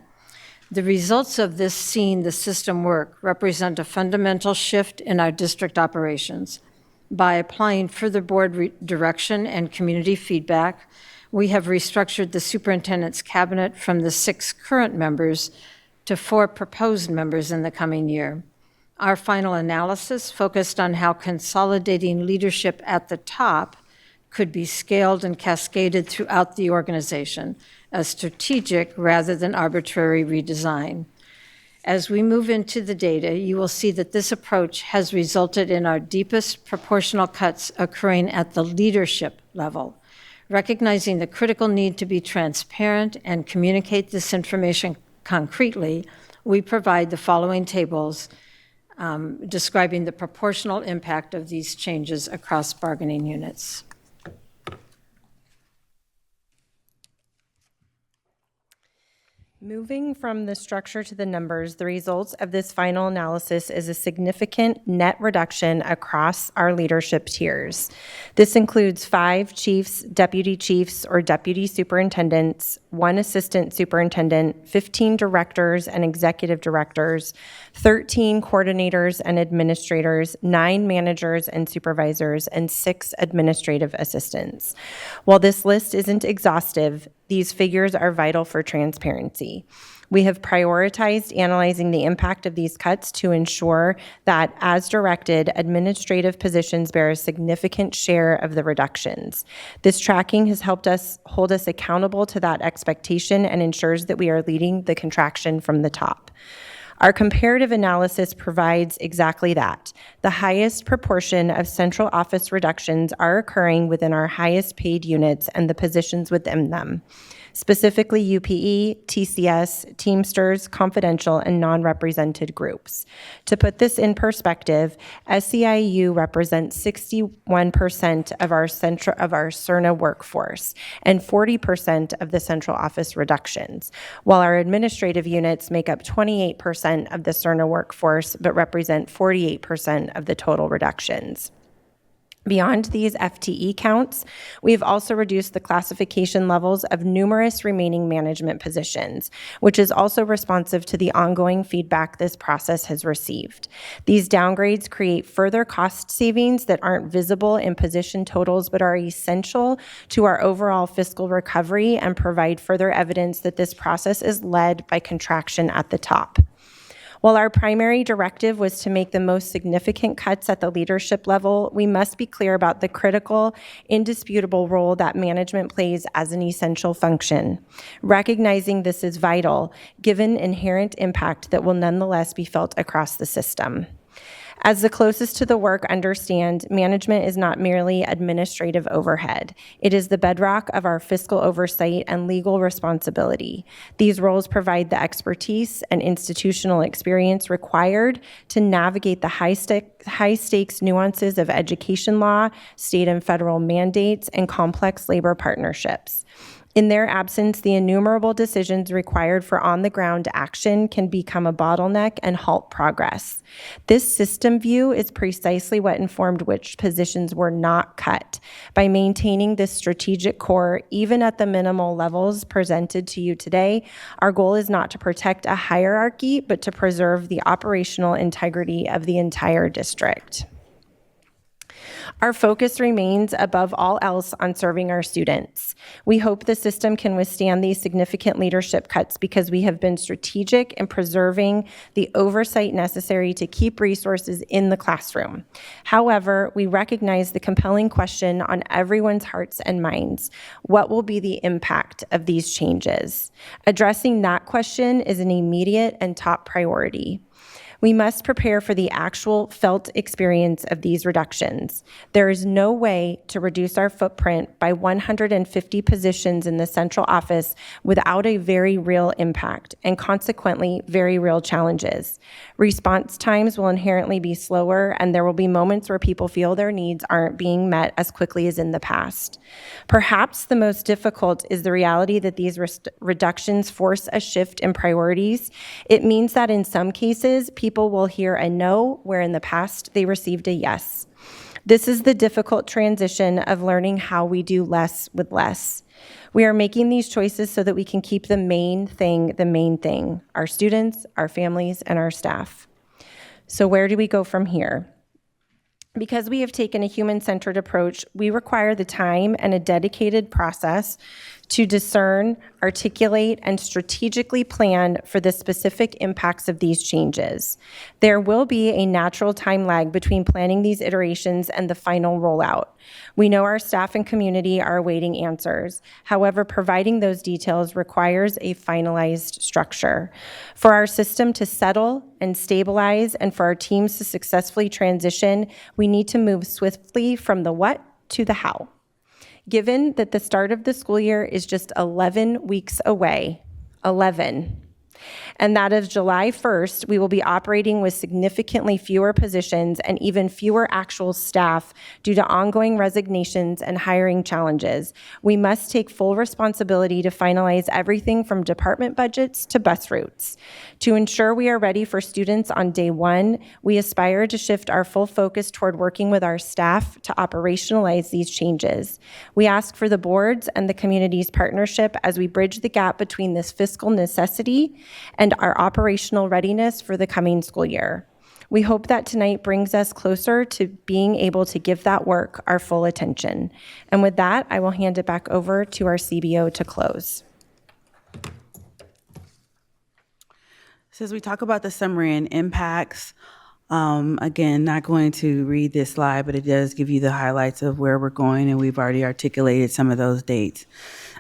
The results of this seeing the system work represent a fundamental shift in our district operations. By applying further board direction and community feedback, we have restructured the superintendent's cabinet from the 6 current members to 4 proposed members in the coming year. Our final analysis focused on how consolidating leadership at the top could be scaled and cascaded throughout the organization, a strategic rather than arbitrary redesign. As we move into the data, you will see that this approach has resulted in our deepest proportional cuts occurring at the leadership level. Recognizing the critical need to be transparent and communicate this information concretely, we provide the following tables describing the proportional impact of these changes across bargaining units. Moving from the structure to the numbers, the results of this final analysis is a significant net reduction across our leadership tiers. This includes 5 chiefs, deputy chiefs, or deputy superintendents, 1 assistant superintendent, 15 directors and executive directors, 13 coordinators and administrators, 9 managers and supervisors, and 6 administrative assistants. While this list isn't exhaustive, these figures are vital for transparency. We have prioritized analyzing the impact of these cuts to ensure that, as directed, administrative positions bear a significant share of the reductions. This tracking has helped us hold us accountable to that expectation and ensures that we are leading the contraction from the top. Our comparative analysis provides exactly that. The highest proportion of central office reductions are occurring within our highest paid units and the positions within them, specifically UPE, TCS, Teamsters, confidential, and non-represented groups. To put this in perspective, SEIU represents 61% of our CERNA workforce and 40% of the central office reductions, while our administrative units make up 28% of the CERNA workforce but represent 48% of the total reductions. Beyond these FTE counts, we have also reduced the classification levels of numerous remaining management positions, which is also responsive to the ongoing feedback this process has received. These downgrades create further cost savings that aren't visible in position totals but are essential to our overall fiscal recovery and provide further evidence that this process is led by contraction at the top. While our primary directive was to make the most significant cuts at the leadership level, we must be clear about the critical, indisputable role that management plays as an essential function. Recognizing this is vital, given inherent impact that will nonetheless be felt across the system. As the closest to the work understand, management is not merely administrative overhead. It is the bedrock of our fiscal oversight and legal responsibility. These roles provide the expertise and institutional experience required to navigate the high-stakes nuances of education law, state and federal mandates, and complex labor partnerships. In their absence, the innumerable decisions required for on-the-ground action can become a bottleneck and halt progress. This system view is precisely what informed which positions were not cut. By maintaining this strategic core, even at the minimal levels presented to you today, our goal is not to protect a hierarchy, but to preserve the operational integrity of the entire district. Our focus remains above all else on serving our students. We hope the system can withstand these significant leadership cuts because we have been strategic in preserving the oversight necessary to keep resources in the classroom. However, we recognize the compelling question on everyone's hearts and minds: what will be the impact of these changes? Addressing that question is an immediate and top priority. We must prepare for the actual felt experience of these reductions. There is no way to reduce our footprint by 150 positions in the central office without a very real impact and consequently very real challenges. Response times will inherently be slower, and there will be moments where people feel their needs aren't being met as quickly as in the past. Perhaps the most difficult is the reality that these reductions force a shift in priorities. It means that in some cases, people will hear a no, where in the past they received a yes. This is the difficult transition of learning how we do less with less. We are making these choices so that we can keep the main thing, our students, our families, and our staff. So where do we go from here? Because we have taken a human-centered approach, we require the time and a dedicated process to discern, articulate, and strategically plan for the specific impacts of these changes. There will be a natural time lag between planning these iterations and the final rollout. We know our staff and community are awaiting answers. However, providing those details requires a finalized structure. For our system to settle and stabilize and for our teams to successfully transition, we need to move swiftly from the what to the how. Given that the start of the school year is just 11 weeks away, 11, and that of July 1st, we will be operating with significantly fewer positions and even fewer actual staff due to ongoing resignations and hiring challenges. We must take full responsibility to finalize everything from department budgets to bus routes. To ensure we are ready for students on day one, we aspire to shift our full focus toward working with our staff to operationalize these changes. We ask for the board's and the community's partnership as we bridge the gap between this fiscal necessity and our operational readiness for the coming school year. We hope that tonight brings us closer to being able to give that work our full attention. And with that, I will hand it back over to our CBO to close. So as we talk about the summary and impacts, again, not going to read this slide, but it does give you the highlights of where we're going, and we've already articulated some of those dates.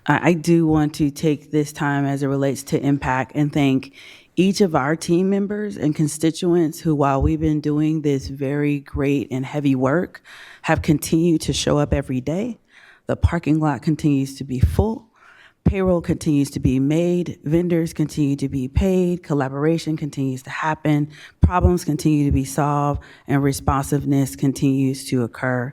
I do want to take this time as it relates to impact and thank each of our team members and constituents who, while we've been doing this very great and heavy work, have continued to show up every day. The parking lot continues to be full. Payroll continues to be made, vendors continue to be paid, collaboration continues to happen, problems continue to be solved, and responsiveness continues to occur.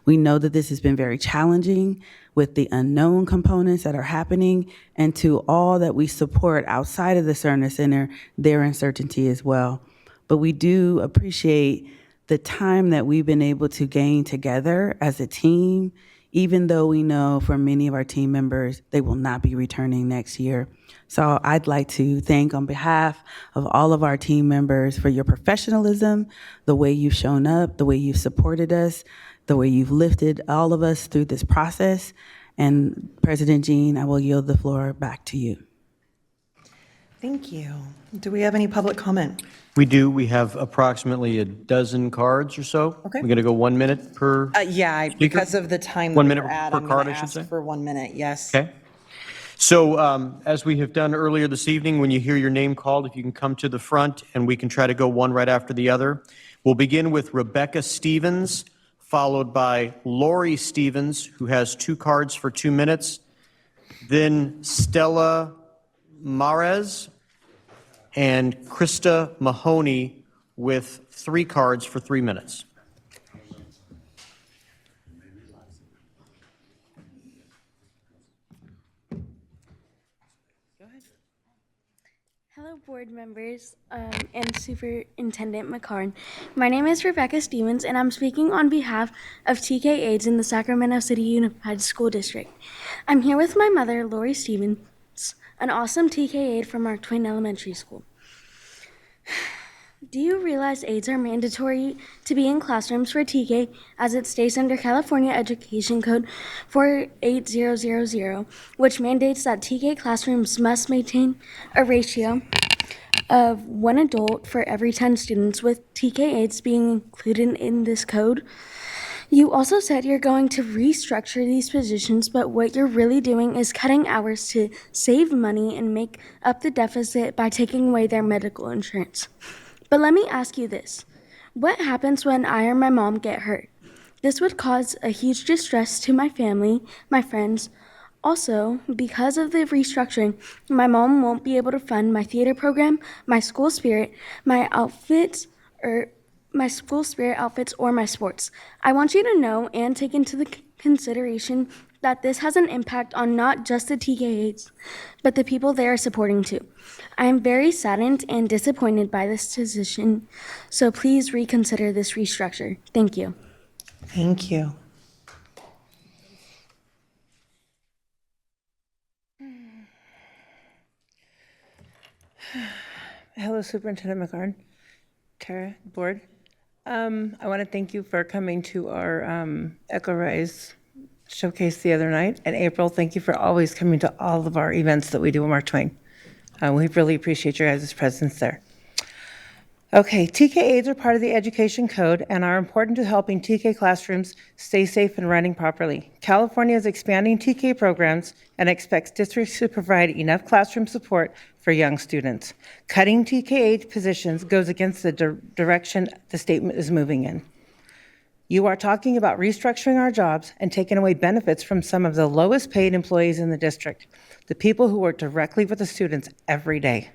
We know that this has been very challenging with the unknown components that are happening, and to all that we support outside of the Cerner Center, their uncertainty as well. But we do appreciate the time that we've been able to gain together as a team, even though we know for many of our team members, they will not be returning next year. So I'd like to thank on behalf of all of our team members for your professionalism, the way you've shown up, the way you've supported us, the way you've lifted all of us through this process. And President Jean, I will yield the floor back to you. Thank you. Do we have any public comment? We do. We have approximately a dozen cards or so. Okay. We're going to go 1 minute per. Yeah, speaker? because of the time that 1 we're minute at, per I'm card, going I to should ask say. for 1 minute, yes. Okay. So as we have done earlier this evening, when you hear your name called, if you can come to the front and we can try to go one right after the other. We'll begin with Rebecca Stevens, followed by Lori Stevens, who has 2 cards for 2 minutes. Then Stella Mares and Krista Mahoney with 3 cards for 3 minutes. Hello, board members and Superintendent McCarn. My name is Rebecca Stevens, and I'm speaking on behalf of TK Aides in the Sacramento City Unified School District. I'm here with my mother, Lori Stevens, an awesome TK aide from Mark Twain Elementary School. Do you realize aides are mandatory to be in classrooms for TK as it states under California Education Code 48000, which mandates that TK classrooms must maintain a ratio of 1 adult for every 10 students, with TK aides being included in this code? You also said you're going to restructure these positions, but what you're really doing is cutting hours to save money and make up the deficit by taking away their medical insurance. But let me ask you this. What happens when I or my mom get hurt? This would cause a huge distress to my family, my friends. Also, because of the restructuring, my mom won't be able to fund my theater program, my school spirit, my outfits, or my school spirit outfits, or my sports. I want you to know and take into the consideration that this has an impact on not just the TKAs, but the people they are supporting too. I am very saddened and disappointed by this decision, so please reconsider this restructure. Thank you. Thank you. Hello, Superintendent McCarn, Tara, Board. I want to thank you for coming to our Echo Rise showcase the other night. And April, thank you for always coming to all of our events that we do in Mark Twain. We really appreciate your guys' presence there. Okay, TK aids are part of the education code and are important to helping TK classrooms stay safe and running properly. California is expanding TK programs and expects districts to provide enough classroom support for young students. Cutting TK aid positions goes against the direction the state is moving in. You are talking about restructuring our jobs and taking away benefits from some of the lowest paid employees in the district, the people who work directly with the students every day.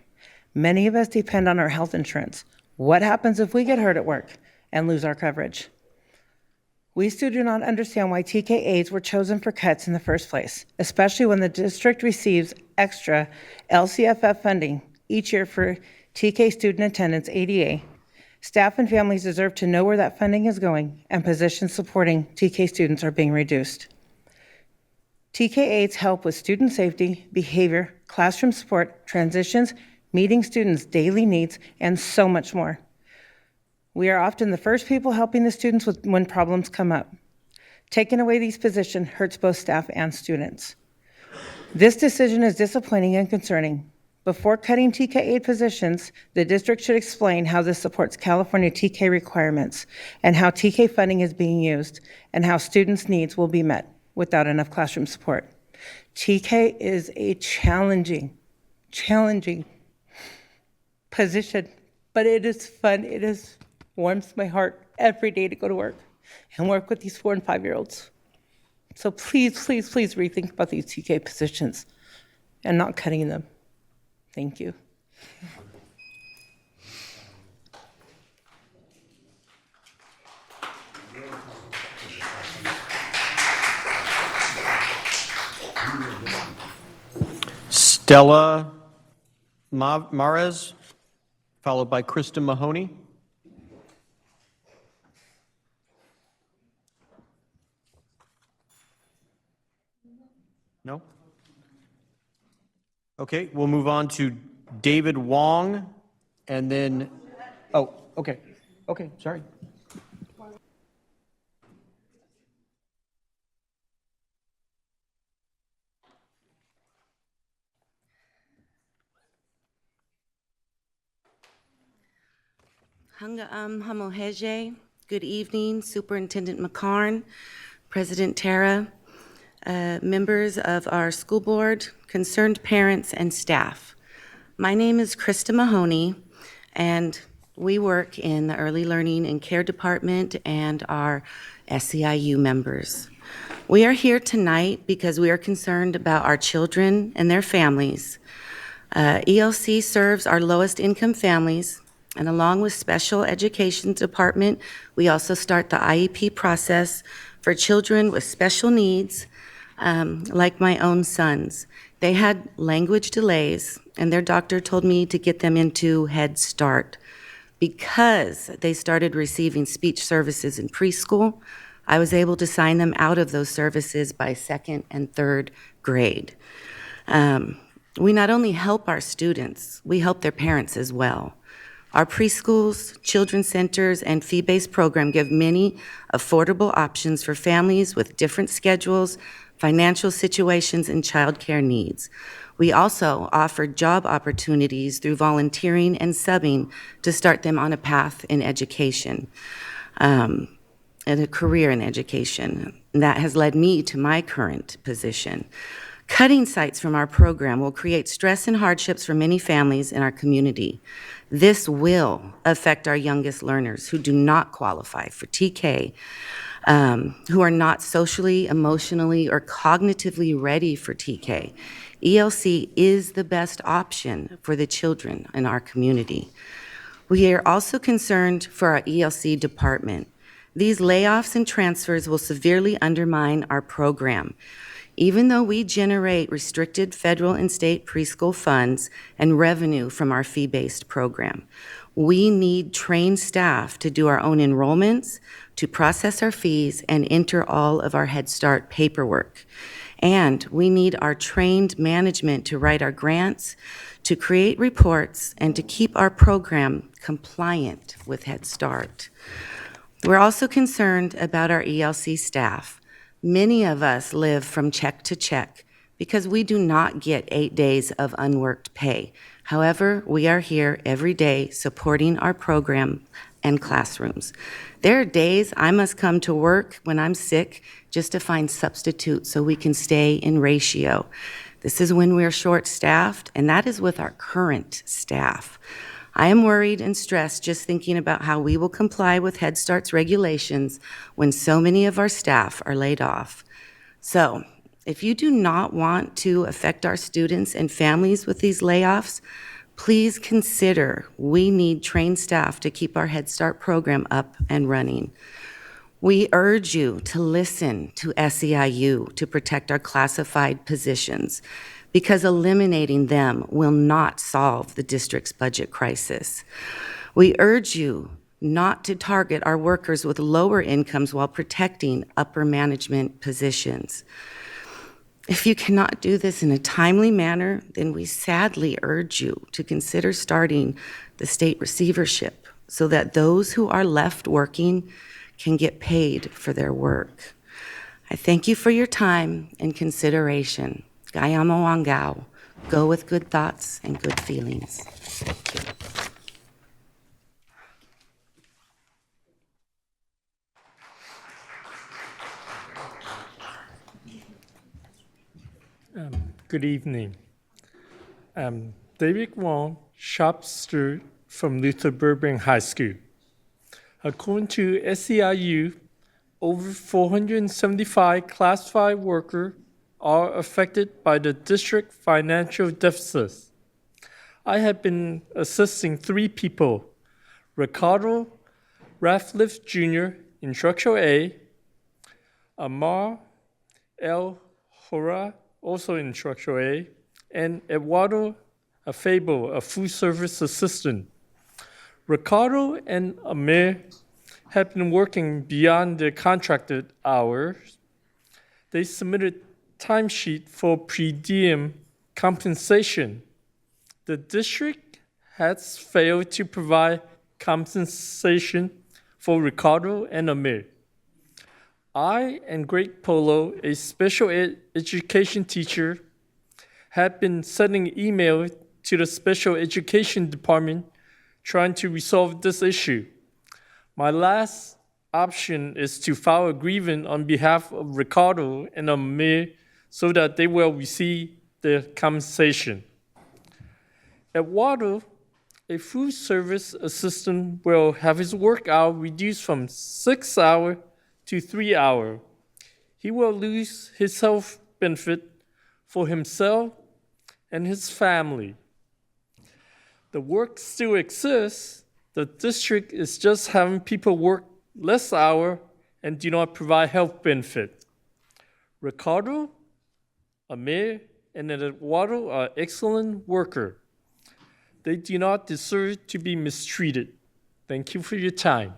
Many of us depend on our health insurance. What happens if we get hurt at work and lose our coverage? We still do not understand why TK aides were chosen for cuts in the first place, especially when the district receives extra LCFF funding each year for TK student attendance ADA. Staff and families deserve to know where that funding is going, and positions supporting TK students are being reduced. TK aides help with student safety, behavior, classroom support, transitions, meeting students' daily needs, and so much more. We are often the first people helping the students when problems come up. Taking away these positions hurts both staff and students. This decision is disappointing and concerning. Before cutting TK aid positions, the district should explain how this supports California TK requirements and how TK funding is being used and how students' needs will be met without enough classroom support. TK is a challenging position, but it is fun. It warms my heart every day to go to work and work with these 4 and 5-year-olds. So please, please, please rethink about these TK positions and not cutting them. Thank you. Stella Mares, followed by Krista Mahoney. No? Okay, we'll move on to David Wong, and then, oh, okay, sorry. Hanga Hamoheje. Good evening, Superintendent McCarn, President Tara, members of our school board, concerned parents, and staff. My name is Krista Mahoney, and we work in the Early Learning and Care Department and are SEIU members. We are here tonight because we are concerned about our children and their families. ELC serves our lowest income families, and along with Special Education Department, we also start the IEP process for children with special needs, like my own sons. They had language delays, and their doctor told me to get them into Head Start. Because they started receiving speech services in preschool, I was able to sign them out of those services by 2nd and 3rd grade. We not only help our students, we help their parents as well. Our preschools, children's centers, and fee-based program give many affordable options for families with different schedules, financial situations, and childcare needs. We also offer job opportunities through volunteering and subbing to start them on a path in education, and a career in education. And that has led me to my current position. Cutting sites from our program will create stress and hardships for many families in our community. This will affect our youngest learners who do not qualify for TK, who are not socially, emotionally, or cognitively ready for TK. ELC is the best option for the children in our community. We are also concerned for our ELC department. These layoffs and transfers will severely undermine our program. Even though we generate restricted federal and state preschool funds and revenue from our fee-based program, We need trained staff to do our own enrollments, to process our fees, and enter all of our Head Start paperwork. And we need our trained management to write our grants, to create reports, and to keep our program compliant with Head Start. We're also concerned about our ELC staff. Many of us live from check to check because we do not get 8 days of unworked pay. However, we are here every day supporting our program and classrooms. There are days I must come to work when I'm sick just to find substitutes so we can stay in ratio. This is when we're short-staffed, and that is with our current staff. I am worried and stressed just thinking about how we will comply with Head Start's regulations when so many of our staff are laid off. So, if you do not want to affect our students and families with these layoffs, please consider we need trained staff to keep our Head Start program up and running. We urge you to listen to SEIU to protect our classified positions, because eliminating them will not solve the district's budget crisis. We urge you not to target our workers with lower incomes while protecting upper management positions. If you cannot do this in a timely manner, then we sadly urge you to consider starting the state receivership so that those who are left working can get paid for their work. I thank you for your time and consideration. Gayama Wangao, go with good thoughts and good feelings. Thank you. Good evening. David Wong, shopster from Luther Burbank High School. According to SEIU, over 475 classified workers are affected by the district financial deficits. I have been assisting 3 people, Ricardo Ratcliffe Jr., Instructional A, Amar El Hora, also Instructional A, and Eduardo Afabo, a food service assistant. Ricardo and Amir have been working beyond their contracted hours. They submitted timesheet for per diem compensation. The district has failed to provide compensation for Ricardo and Amir. I and Greg Polo, a special education teacher, have been sending emails to the special education department trying to resolve this issue. My last option is to file a grievance on behalf of Ricardo and Amir so that they will receive their compensation. Eduardo, a food service assistant, will have his work hour reduced from 6 hours to 3 hours. He will lose his health benefit for himself and his family. The work still exists. The district is just having people work less hours and do not provide health benefit. Ricardo, Amir, and Eduardo are excellent workers. They do not deserve to be mistreated. Thank you for your time.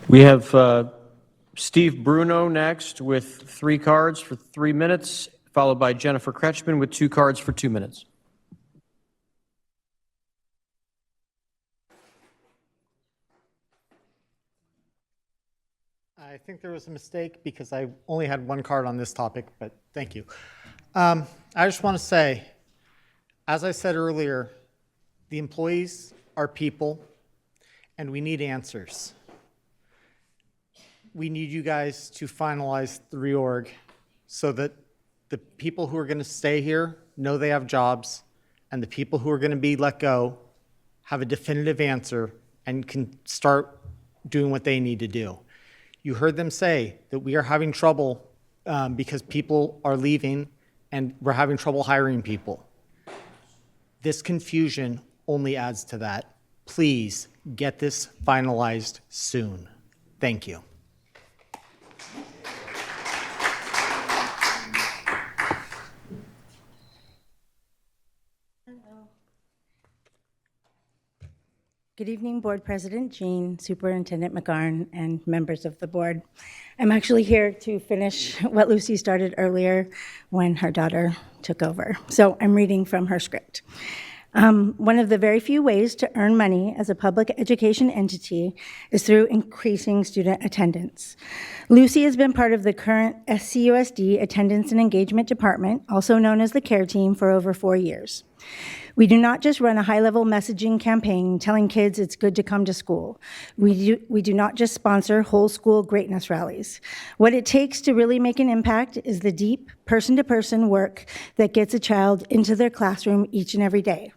We have Steve Bruno next with 3 cards for 3 minutes, followed by Jennifer Kretschmann with 2 cards for 2 minutes. I think there was a mistake because I only had 1 card on this topic, but thank you. I just want to say, as I said earlier, the employees are people, and we need answers. We need you guys to finalize the reorg so that the people who are going to stay here know they have jobs, and the people who are going to be let go have a definitive answer and can start doing what they need to do. You heard them say that we are having trouble because people are leaving and we're having trouble hiring people. This confusion only adds to that. Please get this finalized soon. Thank you. Good evening, Board President Jean, Superintendent McGarn, and members of the board. I'm actually here to finish what Lucy started earlier when her daughter took over. So I'm reading from her script. One of the very few ways to earn money as a public education entity is through increasing student attendance. Lucy has been part of the current SCUSD Attendance and Engagement Department, also known as the CARE Team, for over 4 years. We do not just run a high-level messaging campaign telling kids it's good to come to school. We do not just sponsor whole school greatness rallies. What it takes to really make an impact is the deep person-to-person work that gets a child into their classroom each and every day.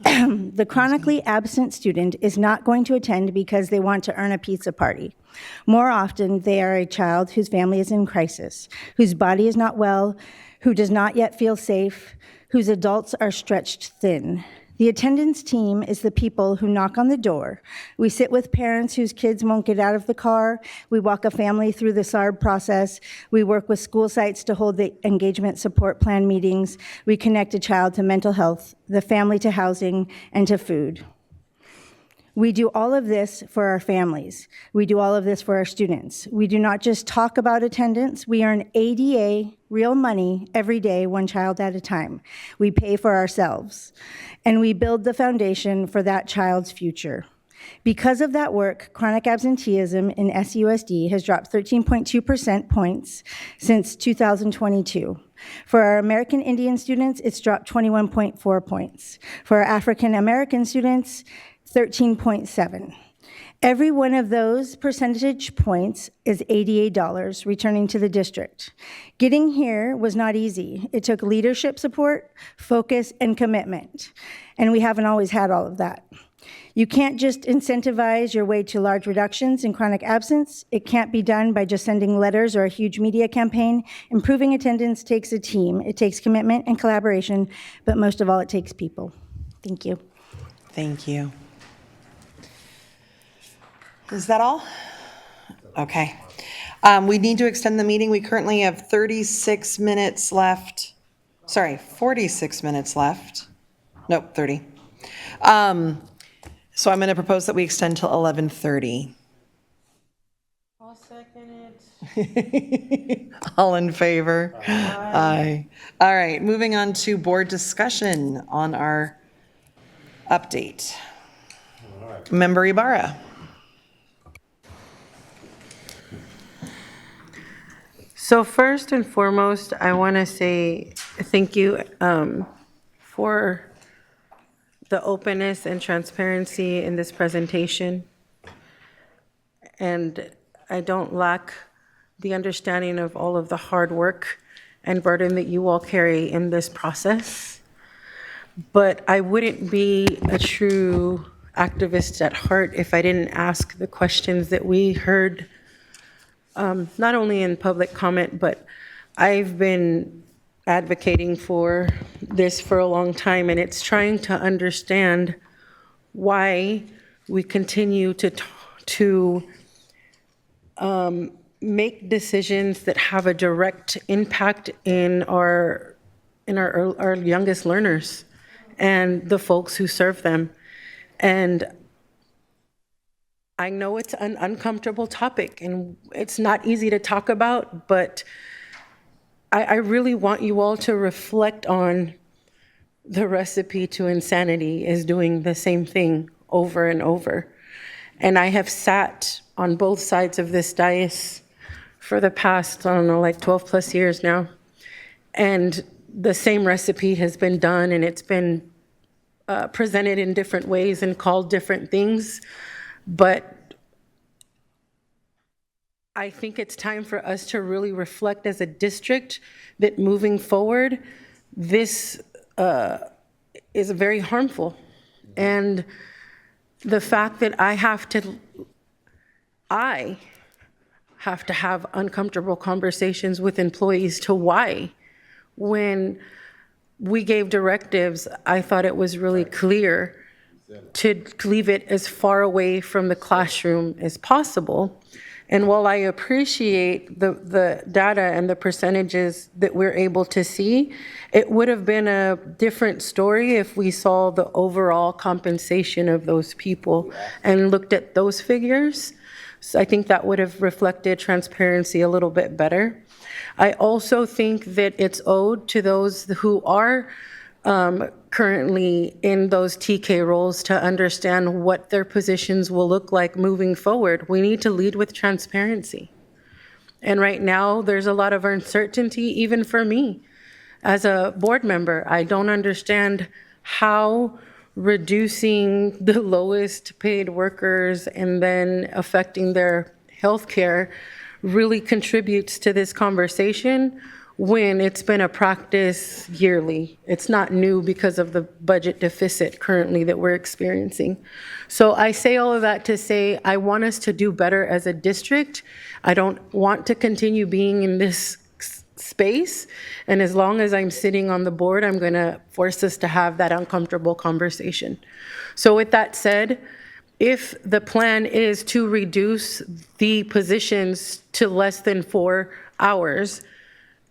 The chronically absent student is not going to attend because they want to earn a pizza party. More often, they are a child whose family is in crisis, whose body is not well, who does not yet feel safe, whose adults are stretched thin. The attendance team is the people who knock on the door. We sit with parents whose kids won't get out of the car. We walk a family through the SARB process. We work with school sites to hold the engagement support plan meetings. We connect a child to mental health, the family to housing, and to food. We do all of this for our families. We do all of this for our students. We do not just talk about attendance. We earn ADA, real money, every day, one child at a time. We pay for ourselves, and we build the foundation for that child's future. Because of that work, chronic absenteeism in SUSD has dropped 13.2% points since 2022. For our American Indian students, it's dropped 21.4 points. For our African American students, 13.7. Every one of those percentage points is ADA dollars returning to the district. Getting here was not easy. It took leadership support, focus, and commitment. And we haven't always had all of that. You can't just incentivize your way to large reductions in chronic absence. It can't be done by just sending letters or a huge media campaign. Improving attendance takes a team. It takes commitment and collaboration, but most of all, it takes people. Thank you. Thank you. Is that all? Okay. We need to extend the meeting. We currently have 36 minutes left. Sorry, 46 minutes left. Nope, 30. So I'm going to propose that we extend till 11:30. I'll second it. All in favor? Aye. All right, moving on to board discussion on our update. Member Ibarra. So first and foremost, I want to say thank you for the openness and transparency in this presentation. And I don't lack the understanding of all of the hard work and burden that you all carry in this process. But I wouldn't be a true activist at heart if I didn't ask the questions that we heard, not only in public comment, but I've been advocating for this for a long time, and it's trying to understand why we continue to make decisions that have a direct impact in our youngest learners and the folks who serve them. And I know it's an uncomfortable topic and it's not easy to talk about, but I really want you all to reflect on the recipe to insanity is doing the same thing over and over. And I have sat on both sides of this dais for the past, I don't know, like 12 plus years now. And the same recipe has been done, and it's been presented in different ways and called different things. But I think it's time for us to really reflect as a district that moving forward, this is very harmful. And the fact that I have to have uncomfortable conversations with employees to why. When we gave directives, I thought it was really clear to leave it as far away from the classroom as possible. And while I appreciate the data and the percentages that we're able to see, it would have been a different story if we saw the overall compensation of those people and looked at those figures. So I think that would have reflected transparency a little bit better. I also think that it's owed to those who are currently in those TK roles to understand what their positions will look like moving forward. We need to lead with transparency. And right now, there's a lot of uncertainty, even for me. As a board member, I don't understand how reducing the lowest paid workers and then affecting their health care really contributes to this conversation when it's been a practice yearly. It's not new because of the budget deficit currently that we're experiencing. So I say all of that to say I want us to do better as a district. I don't want to continue being in this space. And as long as I'm sitting on the board, I'm going to force us to have that uncomfortable conversation. So with that said, if the plan is to reduce the positions to less than 4 hours,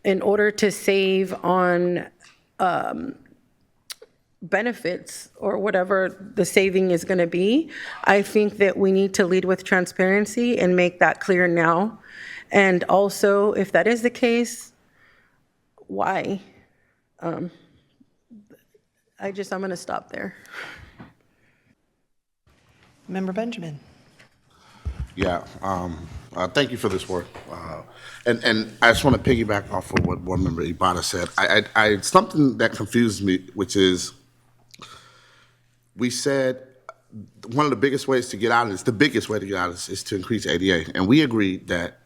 in order to save on benefits or whatever the saving is going to be, I think that we need to lead with transparency and make that clear now. And also, if that is the case, why? I'm going to stop there. Member Benjamin. Yeah, thank you for this work. And I just want to piggyback off of what Board Member Ibata said. I something that confuses me, which is, we said one of the biggest ways to get out of this, the biggest way to get out of this, is to increase ADA. And we agreed that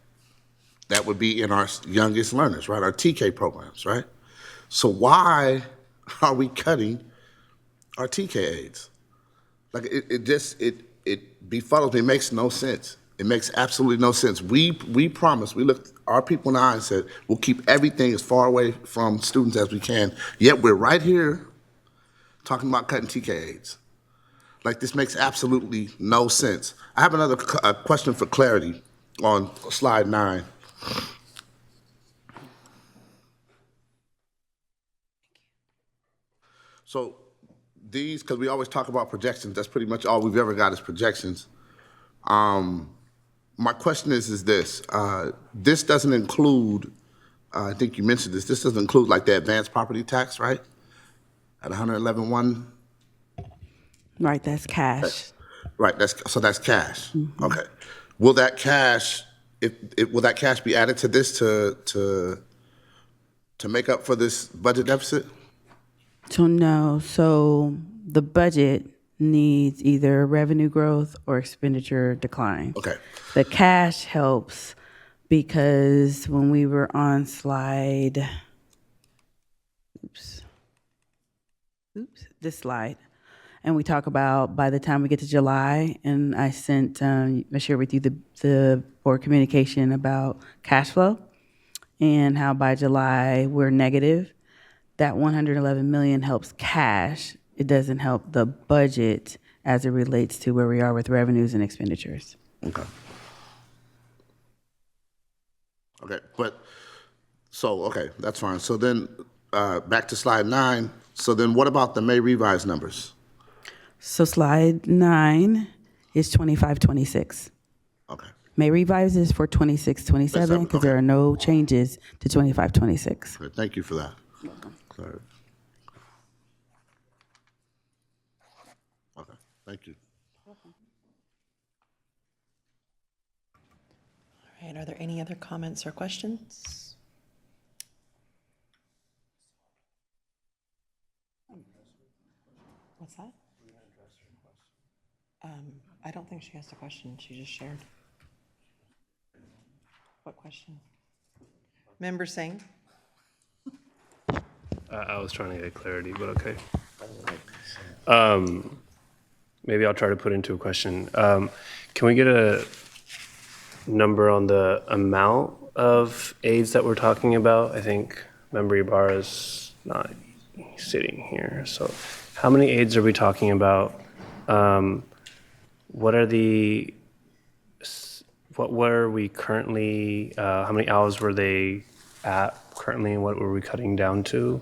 that would be in our youngest learners, right? Our TK programs, right? So why are we cutting our TK aides? Like, it befuddles me. It makes no sense. It makes absolutely no sense. We promised, we looked our people in the eye and said, we'll keep everything as far away from students as we can. Yet we're right here talking about cutting TK aides. Like, this makes absolutely no sense. I have another question for clarity on slide 9. So these, because we always talk about projections, that's pretty much all we've ever got is projections. My question is this, this doesn't include, I think you mentioned this doesn't include like the advanced property tax, right? At 111.1? Right, that's cash. Right, so that's cash. Mm-hmm. Okay. Will that cash, will that cash be added to this to make up for this budget deficit? So no, so the budget needs either revenue growth or expenditure decline. Okay. The cash helps because when we were on slide, this slide, and we talk about by the time we get to July, and I shared with you the board communication about cash flow and how by July we're negative. That 111 million helps cash. It doesn't help the budget as it relates to where we are with revenues and expenditures. Okay. Okay, okay, that's fine. So then back to slide 9. So then what about the May revised numbers? So slide 9 is 25-26. Okay. May revise is for 26-27 because there are no changes to 25-26. Okay, thank you for that. Sorry. Okay, thank you. All right, are there any other comments or questions? What's that? I don't think she asked a question. She just shared. What question? Member Singh? I was trying to get clarity, but okay. Maybe I'll try to put into a question. Can we get a number on the amount of aides that we're talking about? I think Member Ibarra's not sitting here. So how many aides are we talking about? What what were we currently, how many hours were they at currently, and what were we cutting down to?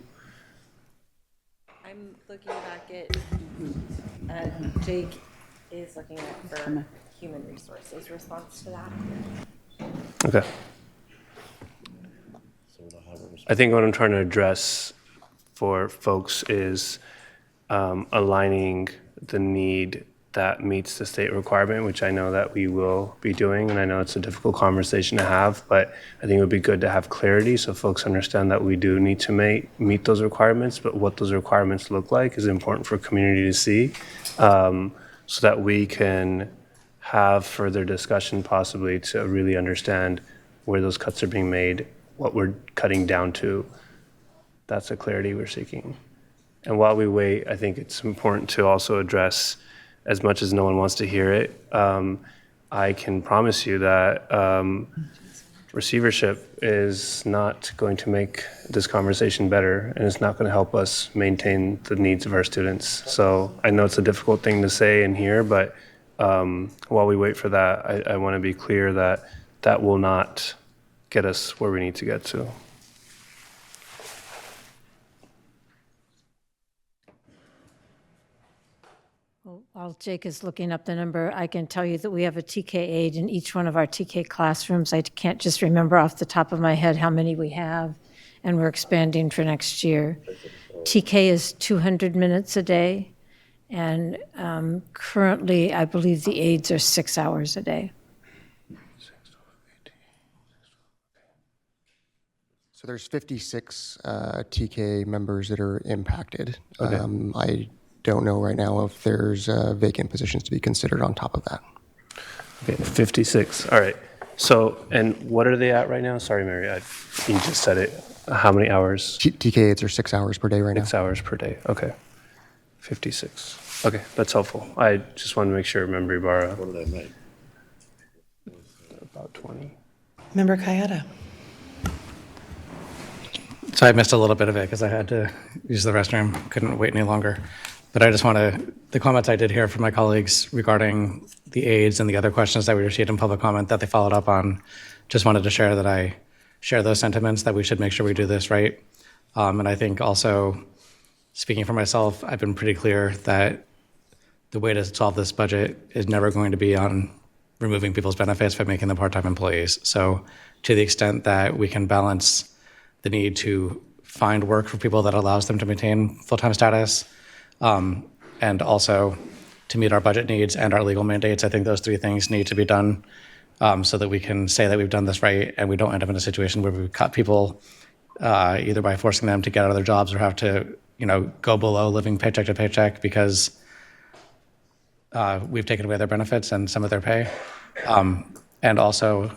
I'm looking back at, Jake is looking at for human resources response to that. Okay. I think what I'm trying to address for folks is aligning the need that meets the state requirement, which I know that we will be doing, and I know it's a difficult conversation to have, but I think it would be good to have clarity so folks understand that we do need to meet those requirements, but what those requirements look like is important for community to see, so that we can have further discussion possibly to really understand where those cuts are being made, what we're cutting down to. That's the clarity we're seeking. And while we wait, I think it's important to also address, as much as no one wants to hear it, I can promise you that receivership is not going to make this conversation better, and it's not going to help us maintain the needs of our students. So I know it's a difficult thing to say and hear, but while we wait for that, I want to be clear that that will not get us where we need to get to. While Jake is looking up the number, I can tell you that we have a TK aide in each one of our TK classrooms. I can't just remember off the top of my head how many we have, and we're expanding for next year. TK is 200 minutes a day, and currently, I believe the aides are 6 hours a day. So there's 56 TK members that are impacted. Okay. I don't know right now if there's vacant positions to be considered on top of that. Okay, 56. All right. So, and what are they at right now? Sorry, Mary, you just said it. How many hours? TK aides are 6 hours per day right now. 6 hours per day. Okay. 56. Okay, that's helpful. I just wanted to make sure, Member Ibarra. What do they make? About 20. Member Kayada. So I missed a little bit of it because I had to use the restroom, couldn't wait any longer. But I just want to, the comments I did hear from my colleagues regarding the aides and the other questions that we received in public comment that they followed up on, just wanted to share that I share those sentiments that we should make sure we do this right. And I think also, speaking for myself, I've been pretty clear that the way to solve this budget is never going to be on removing people's benefits by making them part-time employees. So to the extent that we can balance the need to find work for people that allows them to maintain full-time status, and also to meet our budget needs and our legal mandates, I think those three things need to be done so that we can say that we've done this right and we don't end up in a situation where we cut people either by forcing them to get out of their jobs or have to, go below living paycheck to paycheck because we've taken away their benefits and some of their pay. And also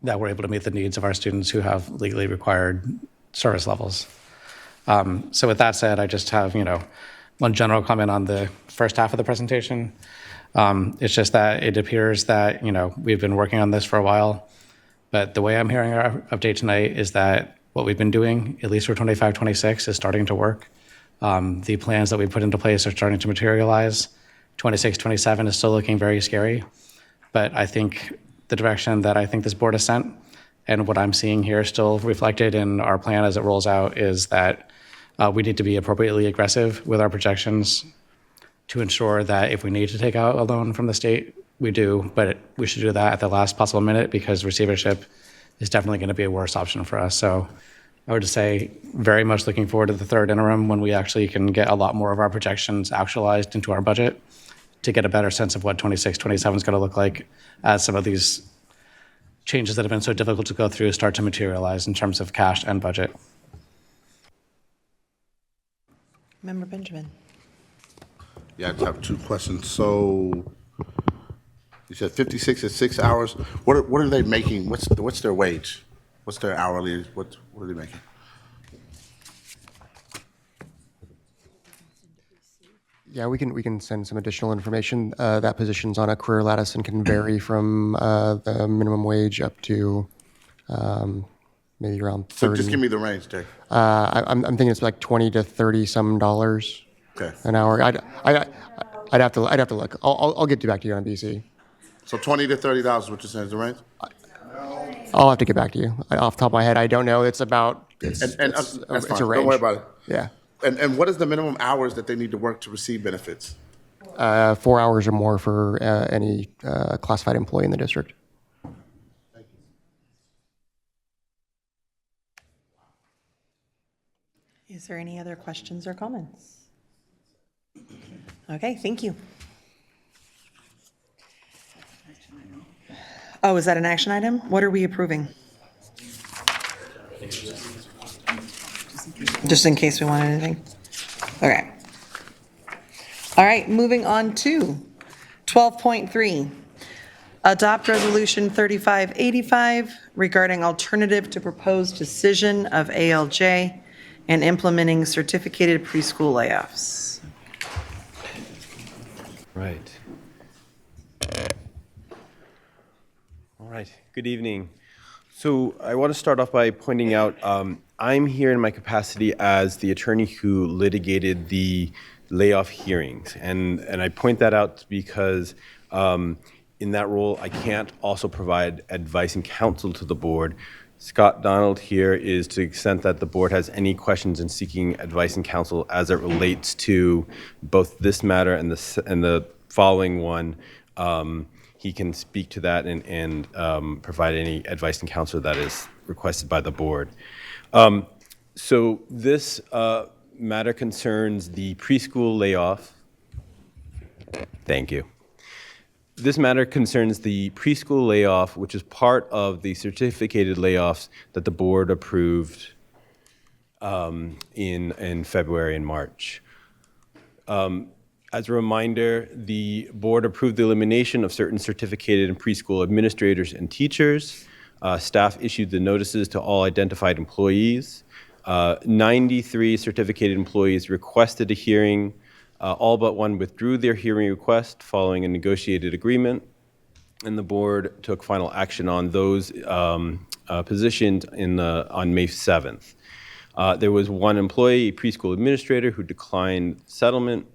that we're able to meet the needs of our students who have legally required service levels. So with that said, I just have, one general comment on the first half of the presentation. It's just that it appears that, we've been working on this for a while, but the way I'm hearing our update tonight is that what we've been doing, at least for 25, 26, is starting to work. The plans that we put into place are starting to materialize. 26, 27 is still looking very scary, but I think the direction that I think this board has sent and what I'm seeing here still reflected in our plan as it rolls out is that we need to be appropriately aggressive with our projections to ensure that if we need to take out a loan from the state, we do, but we should do that at the last possible minute because receivership is definitely going to be a worse option for us. So I would just say very much looking forward to the third interim when we actually can get a lot more of our projections actualized into our budget to get a better sense of what 26, 27 is going to look like as some of these changes that have been so difficult to go through start to materialize in terms of cash and budget. Member Benjamin. Yeah, I just have two questions. So you said 56 is 6 hours. What are they making? What's their wage? What's their hourly? What are they making? Yeah, we can send some additional information. That position's on a career lattice and can vary from the minimum wage up to maybe around 30. So just give me the range, Jay. I'm thinking it's like $20 to $30 okay. an hour. I'd have to look. I'll get back to you on BC. So $20 to $30 is what you're saying, is that right? I'll have to get back to you. Off the top of my head, I don't know. It's about, That's it's fine. a range. Don't worry about it. Yeah. And what is the minimum hours that they need to work to receive benefits? 4 hours or more for any classified employee in the district. Is there any other questions or comments? Okay, thank you. Oh, is that an action item? What are we approving? Just in case we want anything. Okay. All right, moving on to 12.3. Adopt Resolution 3585 regarding alternative to proposed decision of ALJ and implementing certificated preschool layoffs. Right. All right. Good evening. So I want to start off by pointing out I'm here in my capacity as the attorney who litigated the layoff hearings. And I point that out because in that role, I can't also provide advice and counsel to the board. Scott Donald here is to the extent that the board has any questions in seeking advice and counsel as it relates to both this matter and the following one. He can speak to that and provide any advice and counsel that is requested by the board. So this matter concerns the preschool layoff. Thank you. This matter concerns the preschool layoff, which is part of the certificated layoffs that the board approved in February and March. As a reminder, the board approved the elimination of certain certificated and preschool administrators and teachers. Staff issued the notices to all identified employees. 93 certificated employees requested a hearing. All but one withdrew their hearing request following a negotiated agreement, and the board took final action on those positions on May 7th. There was one employee, a preschool administrator, who declined settlement.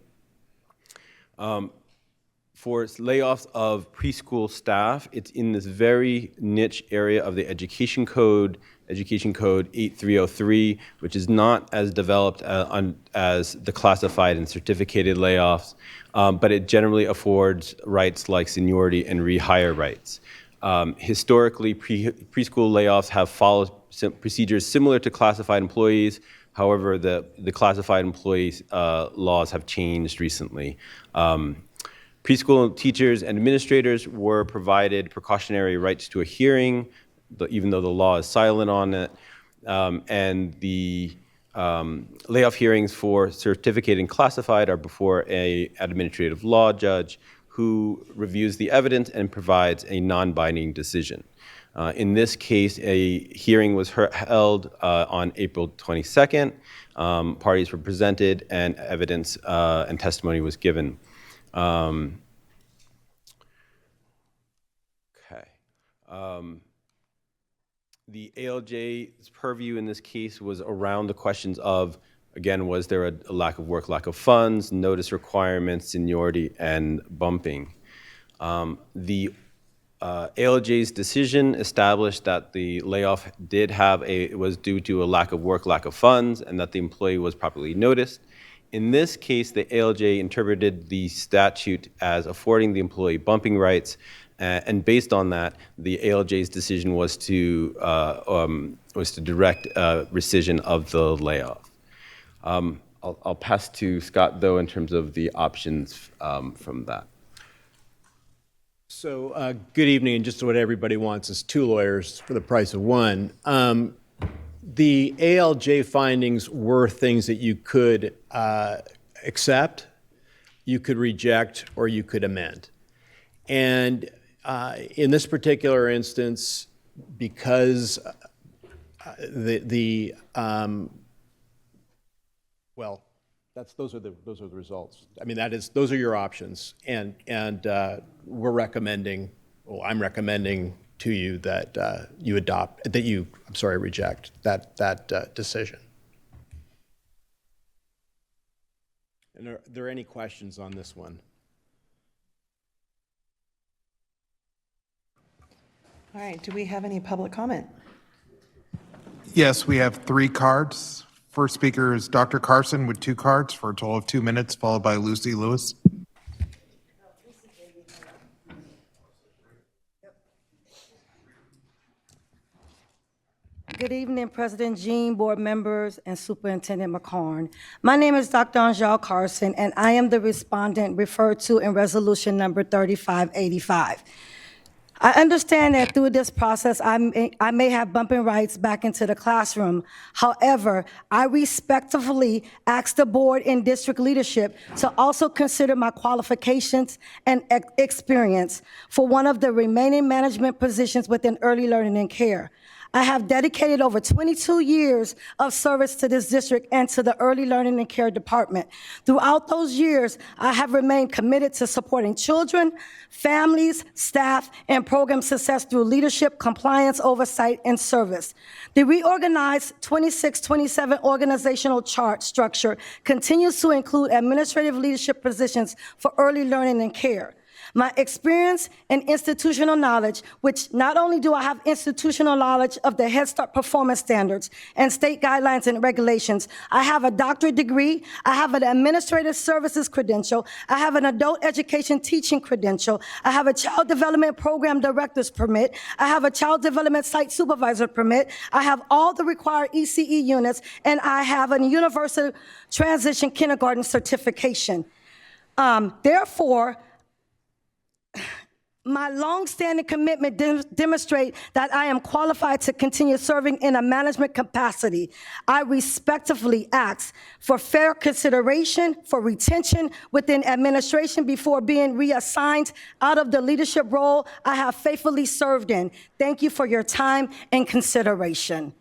For layoffs of preschool staff, it's in this very niche area of the Education Code 8303, which is not as developed as the classified and certificated layoffs, but it generally affords rights like seniority and rehire rights. Historically, preschool layoffs have followed procedures similar to classified employees. However, the classified employees laws have changed recently. Preschool teachers and administrators were provided precautionary rights to a hearing, even though the law is silent on it. And the layoff hearings for certificated and classified are before an administrative law judge who reviews the evidence and provides a non-binding decision. In this case, a hearing was held on April 22nd. Parties were presented and evidence and testimony was given. The ALJ's purview in this case was around the questions of, again, was there a lack of work, lack of funds, notice requirements, seniority, and bumping. The ALJ's decision established that the layoff was due to a lack of work, lack of funds, and that the employee was properly noticed. In this case, the ALJ interpreted the statute as affording the employee bumping rights, and based on that, the ALJ's decision was to direct rescission of the layoff. I'll pass to Scott, though, in terms of the options from that. So, good evening, and just what everybody wants is two lawyers for the price of one. The ALJ findings were things that you could accept, you could reject, or you could amend. And in this particular instance, because those are the results. I mean, those are your options, and we're recommending. Well, I'm recommending to you that you reject that decision. And are there any questions on this one? All right, do we have any public comment? Yes, we have 3 cards. First speaker is Dr. Carson with 2 cards for a total of 2 minutes, followed by Lucy Lewis. Good evening, President Jean, board members, and Superintendent McCarn. My name is Dr. Anjal Carson, and I am the respondent referred to in resolution number 3585. I understand that through this process, I may have bumping rights back into the classroom. However, I respectfully ask the board and district leadership to also consider my qualifications and experience for one of the remaining management positions within early learning and care. I have dedicated over 22 years of service to this district and to the early learning and care department. Throughout those years, I have remained committed to supporting children, families, staff, and program success through leadership, compliance, oversight, and service. The reorganized 2627 organizational chart structure continues to include administrative leadership positions for early learning and care. My experience and institutional knowledge, which not only do I have institutional knowledge of the Head Start performance standards and state guidelines and regulations, I have a doctorate degree, I have an administrative services credential, I have an adult education teaching credential, I have a child development program director's permit, I have a child development site supervisor permit, I have all the required ECE units, and I have a universal transition kindergarten certification. Therefore, my long-standing commitment demonstrate that I am qualified to continue serving in a management capacity. I respectfully ask for fair consideration for retention within administration before being reassigned out of the leadership role I have faithfully served in. Thank you for your time and consideration.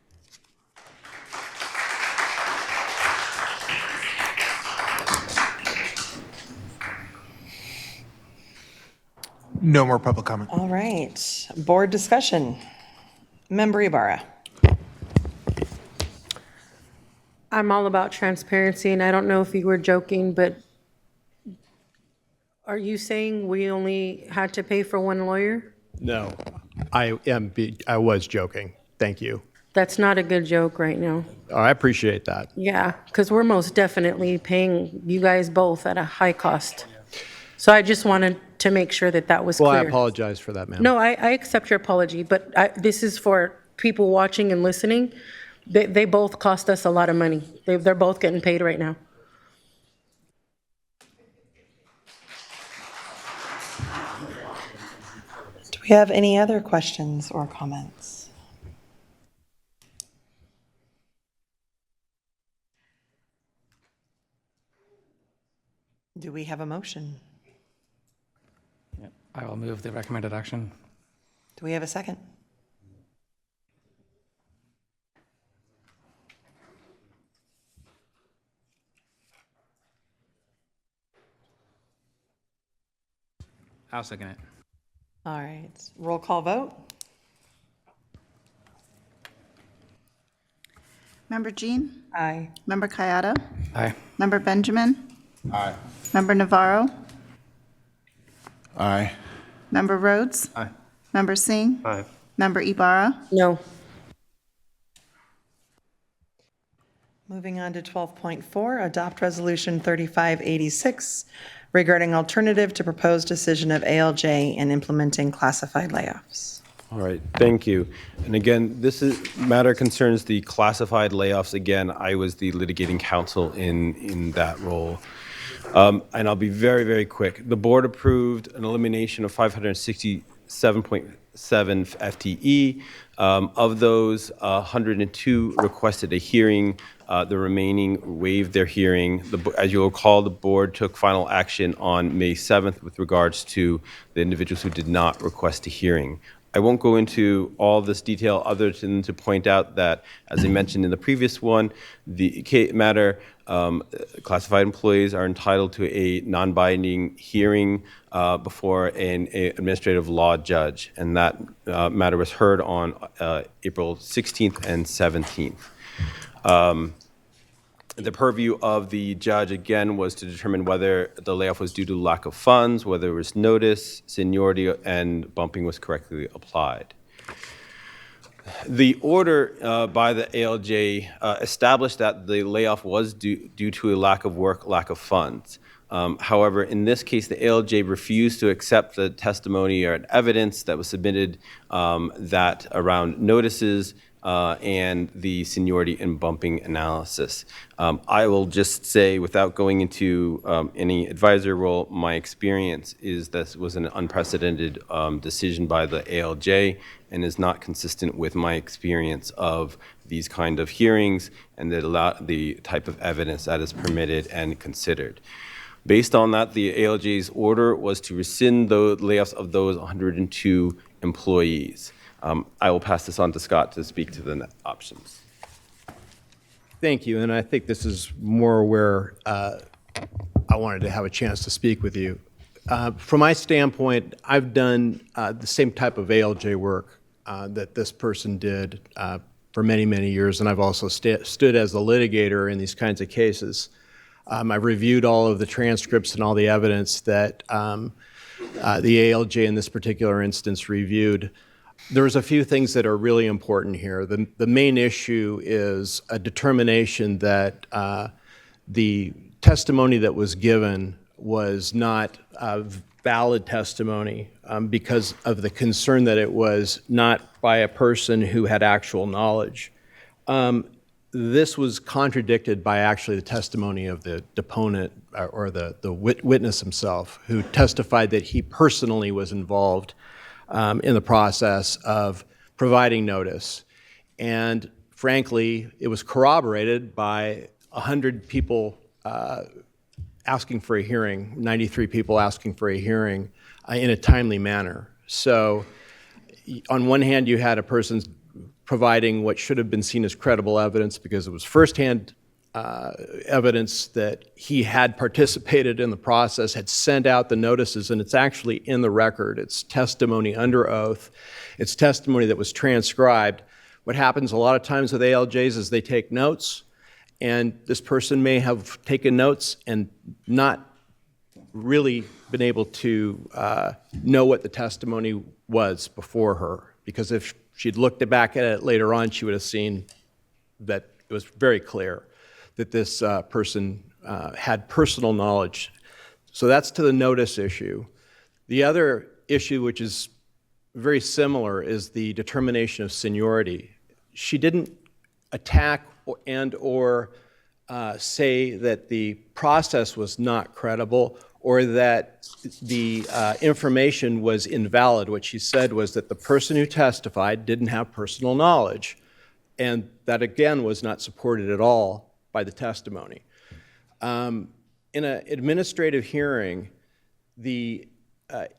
No more public comment. All right, board discussion. Member Ibarra. I'm all about transparency, and I don't know if you were joking, but are you saying we only had to pay for one lawyer? No, I was joking. Thank you. That's not a good joke right now. Oh, I appreciate that. Yeah, because we're most definitely paying you guys both at a high cost. So I just wanted to make sure that that was Well, clear. I apologize for that, ma'am. No, I accept your apology, but this is for people watching and listening. They both cost us a lot of money. They're both getting paid right now. Do we have any other questions or comments? Do we have a motion? I will move the recommended action. Do we have a second? I'll second it. All right, roll call vote. Member Jean? Aye. Member Kayada? Aye. Member Benjamin? Aye. Member Navarro? Aye. Member Rhodes? Aye. Member Singh? Aye. Member Ibarra? No. Moving on to 12.4, adopt resolution 3586 regarding alternative to proposed decision of ALJ in implementing classified layoffs. All right, thank you. And again, matter concerns the classified layoffs. Again, I was the litigating counsel in that role. And I'll be very, very quick. The board approved an elimination of 567.7 FTE. Of those, 102 requested a hearing. The remaining waived their hearing. As you'll recall, the board took final action on May 7th with regards to the individuals who did not request a hearing. I won't go into all this detail other than to point out that, as I mentioned in the previous one, the matter, classified employees are entitled to a non-binding hearing before an administrative law judge, and that matter was heard on April 16th and 17th. The purview of the judge, again, was to determine whether the layoff was due to lack of funds, whether it was notice, seniority, and bumping was correctly applied. The order by the ALJ established that the layoff was due to a lack of work, lack of funds. However, in this case, the ALJ refused to accept the testimony or evidence that was submitted that around notices and the seniority and bumping analysis. I will just say, without going into any advisor role, my experience is this was an unprecedented decision by the ALJ and is not consistent with my experience of these kind of hearings and the type of evidence that is permitted and considered. Based on that, the ALJ's order was to rescind the layoffs of those 102 employees. I will pass this on to Scott to speak to the options. Thank you, and I think this is more where I wanted to have a chance to speak with you. From my standpoint, I've done the same type of ALJ work that this person did for many, many years, and I've also stood as the litigator in these kinds of cases. I've reviewed all of the transcripts and all the evidence that the ALJ in this particular instance reviewed. There's a few things that are really important here. The main issue is a determination that the testimony that was given was not valid testimony because of the concern that it was not by a person who had actual knowledge. This was contradicted by actually the testimony of the deponent or the witness himself, who testified that he personally was involved in the process of providing notice. And frankly, it was corroborated by 100 people asking for a hearing, 93 people asking for a hearing in a timely manner. So on one hand, you had a person providing what should have been seen as credible evidence because it was firsthand evidence that he had participated in the process, had sent out the notices, and it's actually in the record. It's testimony under oath. It's testimony that was transcribed. What happens a lot of times with ALJs is they take notes, and this person may have taken notes and not really been able to know what the testimony was before her, because if she'd looked back at it later on, she would have seen that it was very clear that this person had personal knowledge. So that's to the notice issue. The other issue, which is very similar, is the determination of seniority. She didn't attack or say that the process was not credible or that the information was invalid. What she said was that the person who testified didn't have personal knowledge, and that again was not supported at all by the testimony. In an administrative hearing, the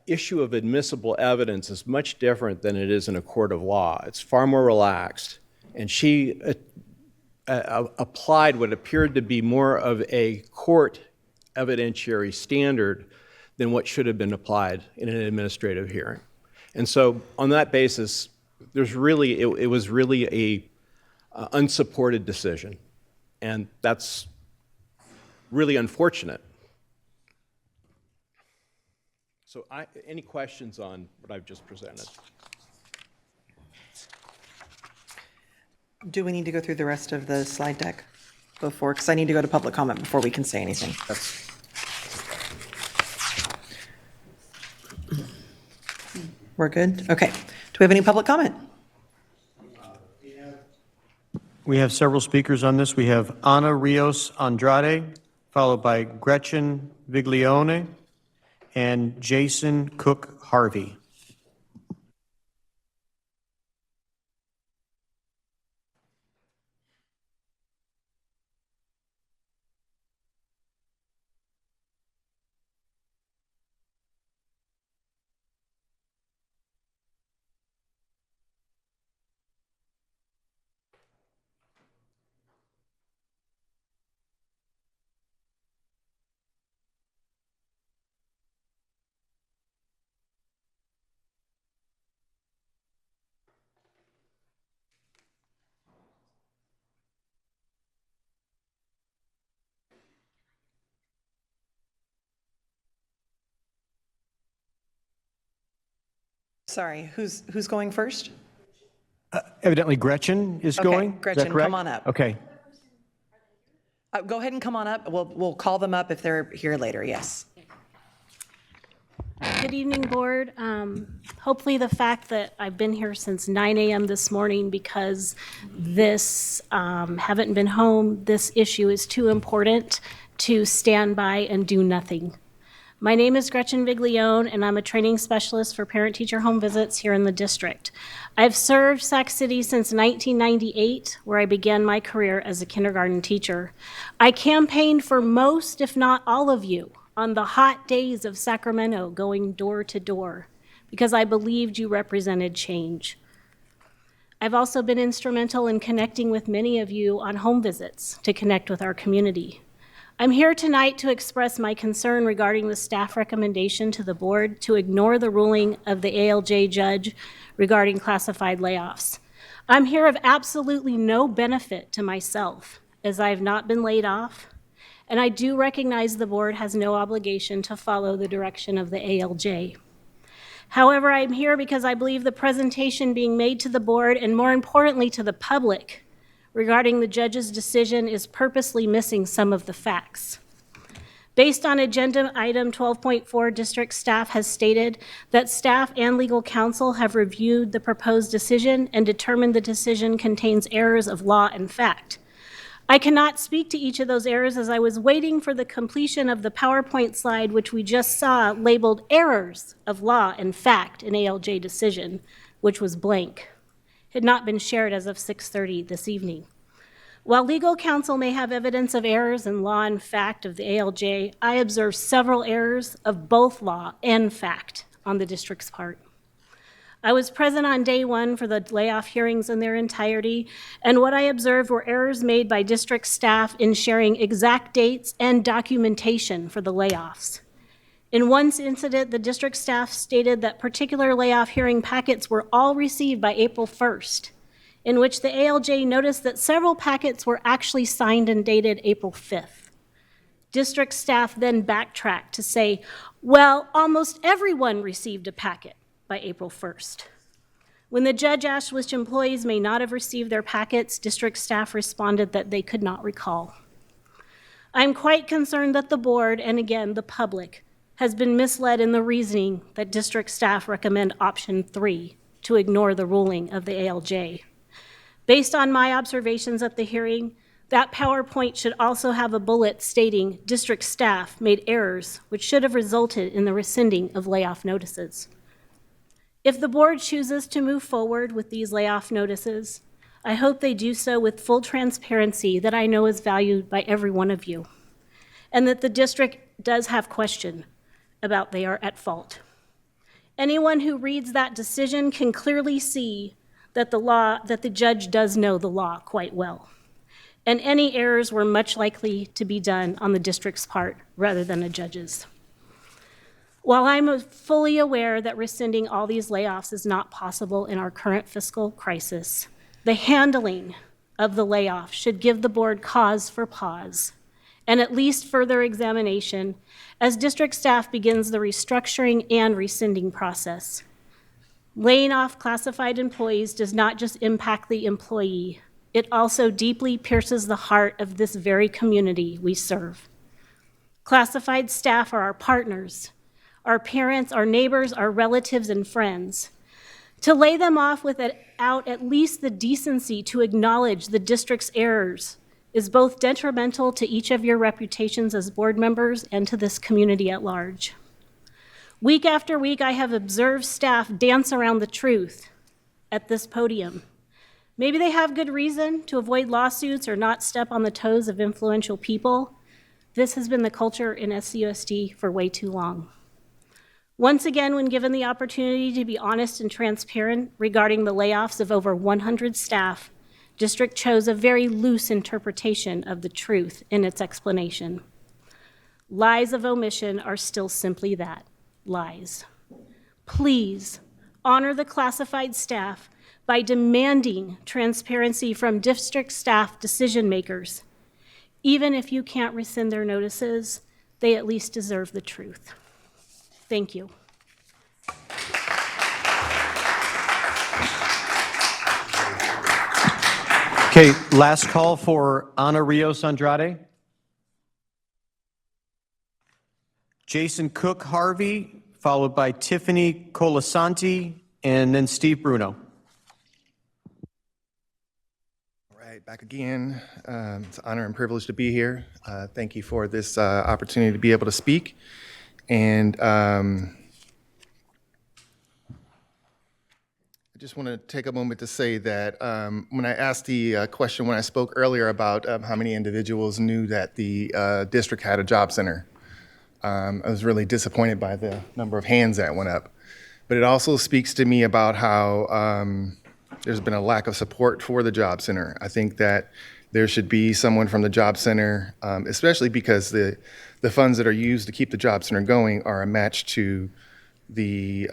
issue of admissible evidence is much different than it is in a court of law. It's far more relaxed, and she applied what appeared to be more of a court evidentiary standard than what should have been applied in an administrative hearing. And so on that basis, there's really, it was really a unsupported decision. And that's really unfortunate. So any questions on what I've just presented? Do we need to go through the rest of the slide deck before, because I need to go to public comment before we can say anything. We're good? Okay. Do we have any public comment? We have several speakers on this. We have Ana Rios Andrade, followed by Gretchen Viglione and Jason Cook Harvey. Sorry, who's going first? Evidently Gretchen is Okay, going. Is that Gretchen, correct? come on up. Okay. Go ahead and come on up. We'll call them up if they're here later, yes. Good evening, Board. Hopefully the fact that I've been here since 9 a.m. this morning because this, haven't been home, this issue is too important to stand by and do nothing. My name is Gretchen Viglione, and I'm a training specialist for parent-teacher home visits here in the district. I've served Sac City since 1998, where I began my career as a kindergarten teacher. I campaigned for most, if not all of you, on the hot days of Sacramento, going door to door, because I believed you represented change. I've also been instrumental in connecting with many of you on home visits to connect with our community. I'm here tonight to express my concern regarding the staff recommendation to the board to ignore the ruling of the ALJ judge regarding classified layoffs. I'm here of absolutely no benefit to myself, as I have not been laid off, and I do recognize the board has no obligation to follow the direction of the ALJ. However, I'm here because I believe the presentation being made to the board, and more importantly to the public, regarding the judge's decision is purposely missing some of the facts. Based on agenda item 12.4, district staff has stated that staff and legal counsel have reviewed the proposed decision and determined the decision contains errors of law and fact. I cannot speak to each of those errors as I was waiting for the completion of the PowerPoint slide, which we just saw labeled errors of law and fact in ALJ decision, which was blank. Had not been shared as of 6:30 this evening. While legal counsel may have evidence of errors in law and fact of the ALJ, I observed several errors of both law and fact on the district's part. I was present on day one for the layoff hearings in their entirety, and what I observed were errors made by district staff in sharing exact dates and documentation for the layoffs. In one incident, the district staff stated that particular layoff hearing packets were all received by April 1st, in which the ALJ noticed that several packets were actually signed and dated April 5th. District staff then backtracked to say, well, almost everyone received a packet by April 1st. When the judge asked which employees may not have received their packets, district staff responded that they could not recall. I'm quite concerned that the board, and again, the public, has been misled in the reasoning that district staff recommend option 3 to ignore the ruling of the ALJ. Based on my observations at the hearing, that PowerPoint should also have a bullet stating district staff made errors which should have resulted in the rescinding of layoff notices. If the board chooses to move forward with these layoff notices, I hope they do so with full transparency that I know is valued by every one of you, and that the district does have question about they are at fault. Anyone who reads that decision can clearly see that the judge does know the law quite well, and any errors were much likely to be done on the district's part rather than a judge's. While I'm fully aware that rescinding all these layoffs is not possible in our current fiscal crisis, the handling of the layoff should give the board cause for pause and at least further examination as district staff begins the restructuring and rescinding process. Laying off classified employees does not just impact the employee, it also deeply pierces the heart of this very community we serve. Classified staff are our partners, our parents, our neighbors, our relatives, and friends. To lay them off without at least the decency to acknowledge the district's errors is both detrimental to each of your reputations as board members and to this community at large. Week after week, I have observed staff dance around the truth at this podium. Maybe they have good reason to avoid lawsuits or not step on the toes of influential people. This has been the culture in SCUSD for way too long. Once again, when given the opportunity to be honest and transparent regarding the layoffs of over 100 staff, district chose a very loose interpretation of the truth in its explanation. Lies of omission are still simply that, lies. Please honor the classified staff by demanding transparency from district staff decision makers. Even if you can't rescind their notices, they at least deserve the truth. Thank you. Okay, last call for Ana Rios Andrade. Jason Cook Harvey, followed by Tiffany Colasanti, and then Steve Bruno. All right, back again. It's an honor and privilege to be here. Thank you for this opportunity to be able to speak. And I just want to take a moment to say that when I asked the question when I spoke earlier about how many individuals knew that the district had a job center, I was really disappointed by the number of hands that went up. But it also speaks to me about how there's been a lack of support for the job center. I think that there should be someone from the job center, especially because the funds that are used to keep the job center going are a match to the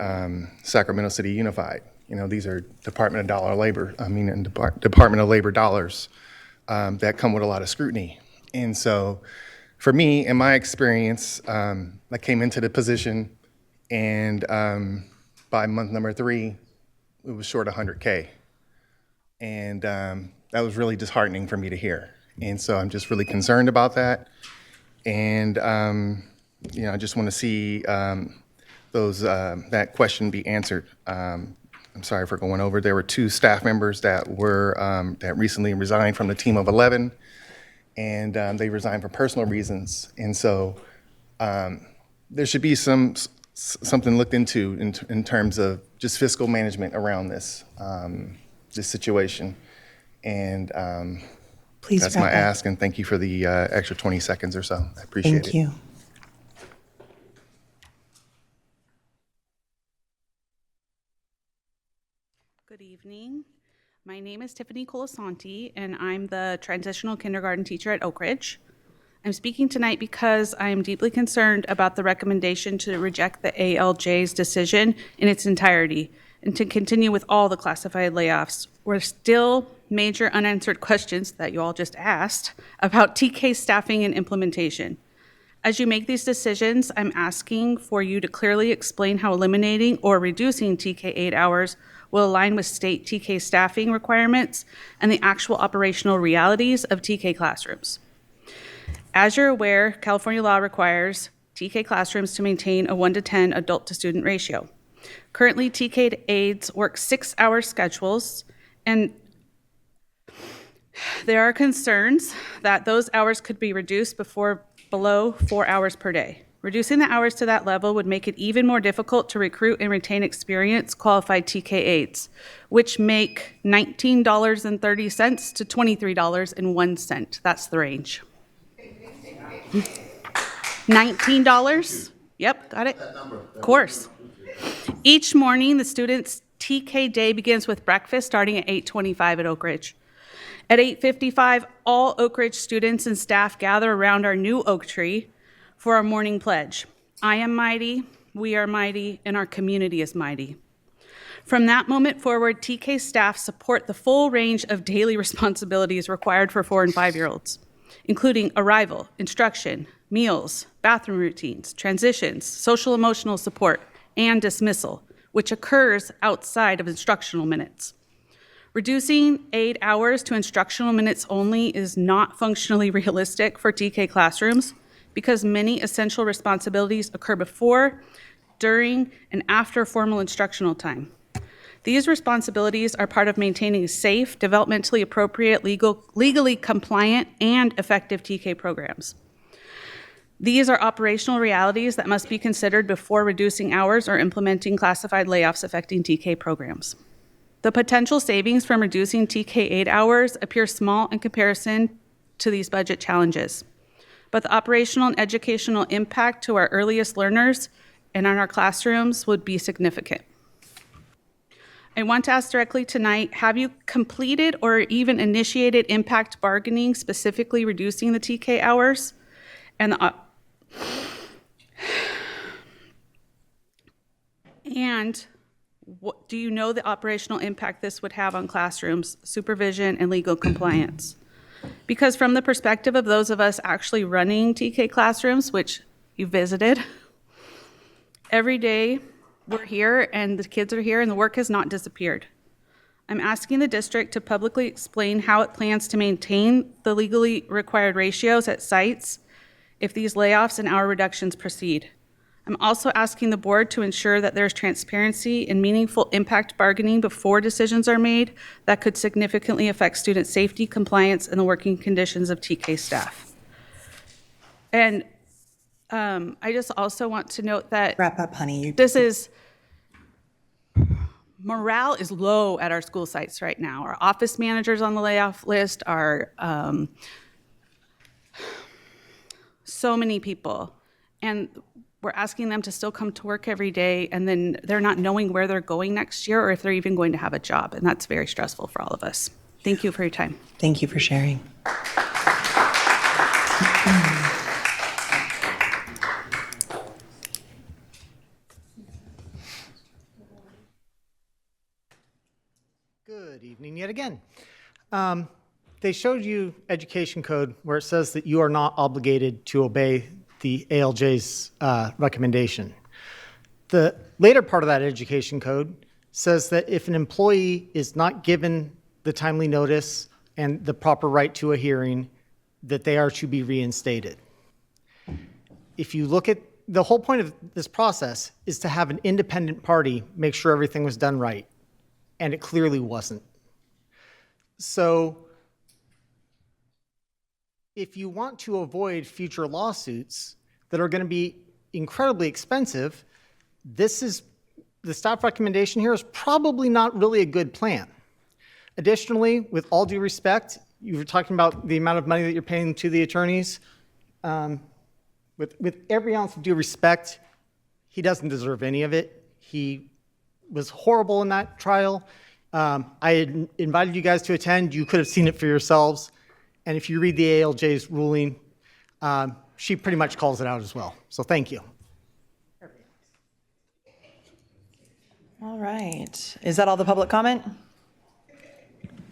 Sacramento City Unified. You know, these are Department of Labor dollars that come with a lot of scrutiny. And so for me, in my experience, I came into the position and by month number 3, it was short 100K. And that was really disheartening for me to hear. And so I'm just really concerned about that. And, you know, I just want to see that question be answered. I'm sorry for going over. There were 2 staff members that were that recently resigned from the team of 11, and they resigned for personal reasons. And so there should be something looked into in terms of just fiscal management around this situation. And Please that's wrap my up. ask, and thank you for the extra 20 seconds or so. I appreciate it. Thank you. Good evening. My name is Tiffany Colasanti, and I'm the transitional kindergarten teacher at Oak Ridge. I'm speaking tonight because I am deeply concerned about the recommendation to reject the ALJ's decision in its entirety and to continue with all the classified layoffs. We're still major unanswered questions that you all just asked about TK staffing and implementation. As you make these decisions, I'm asking for you to clearly explain how eliminating or reducing TK 8 hours will align with state TK staffing requirements and the actual operational realities of TK classrooms. As you're aware, California law requires TK classrooms to maintain a 1-to-10 adult-to-student ratio. Currently, TK aides work 6-hour schedules, and there are concerns that those hours could be reduced below 4 hours per day. Reducing the hours to that level would make it even more difficult to recruit and retain experienced qualified TK aides, which make $19.30 to $23.01. That's the range. $19? Yep, got it. Of course. Each morning, the students' TK day begins with breakfast starting at 8:25 at Oak Ridge. At 8:55, all Oak Ridge students and staff gather around our new oak tree for our morning pledge. I am mighty, we are mighty, and our community is mighty. From that moment forward, TK staff support the full range of daily responsibilities required for 4- and 5-year-olds, including arrival, instruction, meals, bathroom routines, transitions, social emotional support, and dismissal, which occurs outside of instructional minutes. Reducing 8 hours to instructional minutes only is not functionally realistic for TK classrooms because many essential responsibilities occur before, during, and after formal instructional time. These responsibilities are part of maintaining safe, developmentally appropriate, legally compliant, and effective TK programs. These are operational realities that must be considered before reducing hours or implementing classified layoffs affecting TK programs. The potential savings from reducing TK 8 hours appear small in comparison to these budget challenges, but the operational and educational impact to our earliest learners and on our classrooms would be significant. I want to ask directly tonight, have you completed or even initiated impact bargaining, specifically reducing the TK hours? And what, do you know the operational impact this would have on classrooms, supervision, and legal compliance? Because from the perspective of those of us actually running TK classrooms, which you visited, every day we're here and the kids are here and the work has not disappeared. I'm asking the district to publicly explain how it plans to maintain the legally required ratios at sites if these layoffs and hour reductions proceed. I'm also asking the board to ensure that there's transparency and meaningful impact bargaining before decisions are made that could significantly affect student safety, compliance, and the working conditions of TK staff. And I just also want to note that Wrap up, honey. Morale is low at our school sites right now. Our office managers on the layoff list are so many people. And we're asking them to still come to work every day, and then they're not knowing where they're going next year or if they're even going to have a job. And that's very stressful for all of us. Thank you for your time. Thank you for sharing. Good evening yet again. They showed you education code where it says that you are not obligated to obey the ALJ's recommendation. The later part of that education code says that if an employee is not given the timely notice and the proper right to a hearing, that they are to be reinstated. If you look at the whole point of this process is to have an independent party make sure everything was done right, and it clearly wasn't. So if you want to avoid future lawsuits that are going to be incredibly expensive, the staff recommendation here is probably not really a good plan. Additionally, with all due respect, you were talking about the amount of money that you're paying to the attorneys. With every ounce of due respect, he doesn't deserve any of it. He was horrible in that trial. I had invited you guys to attend. You could have seen it for yourselves. And if you read the ALJ's ruling, she pretty much calls it out as well. So thank you. All right. Is that all the public comment?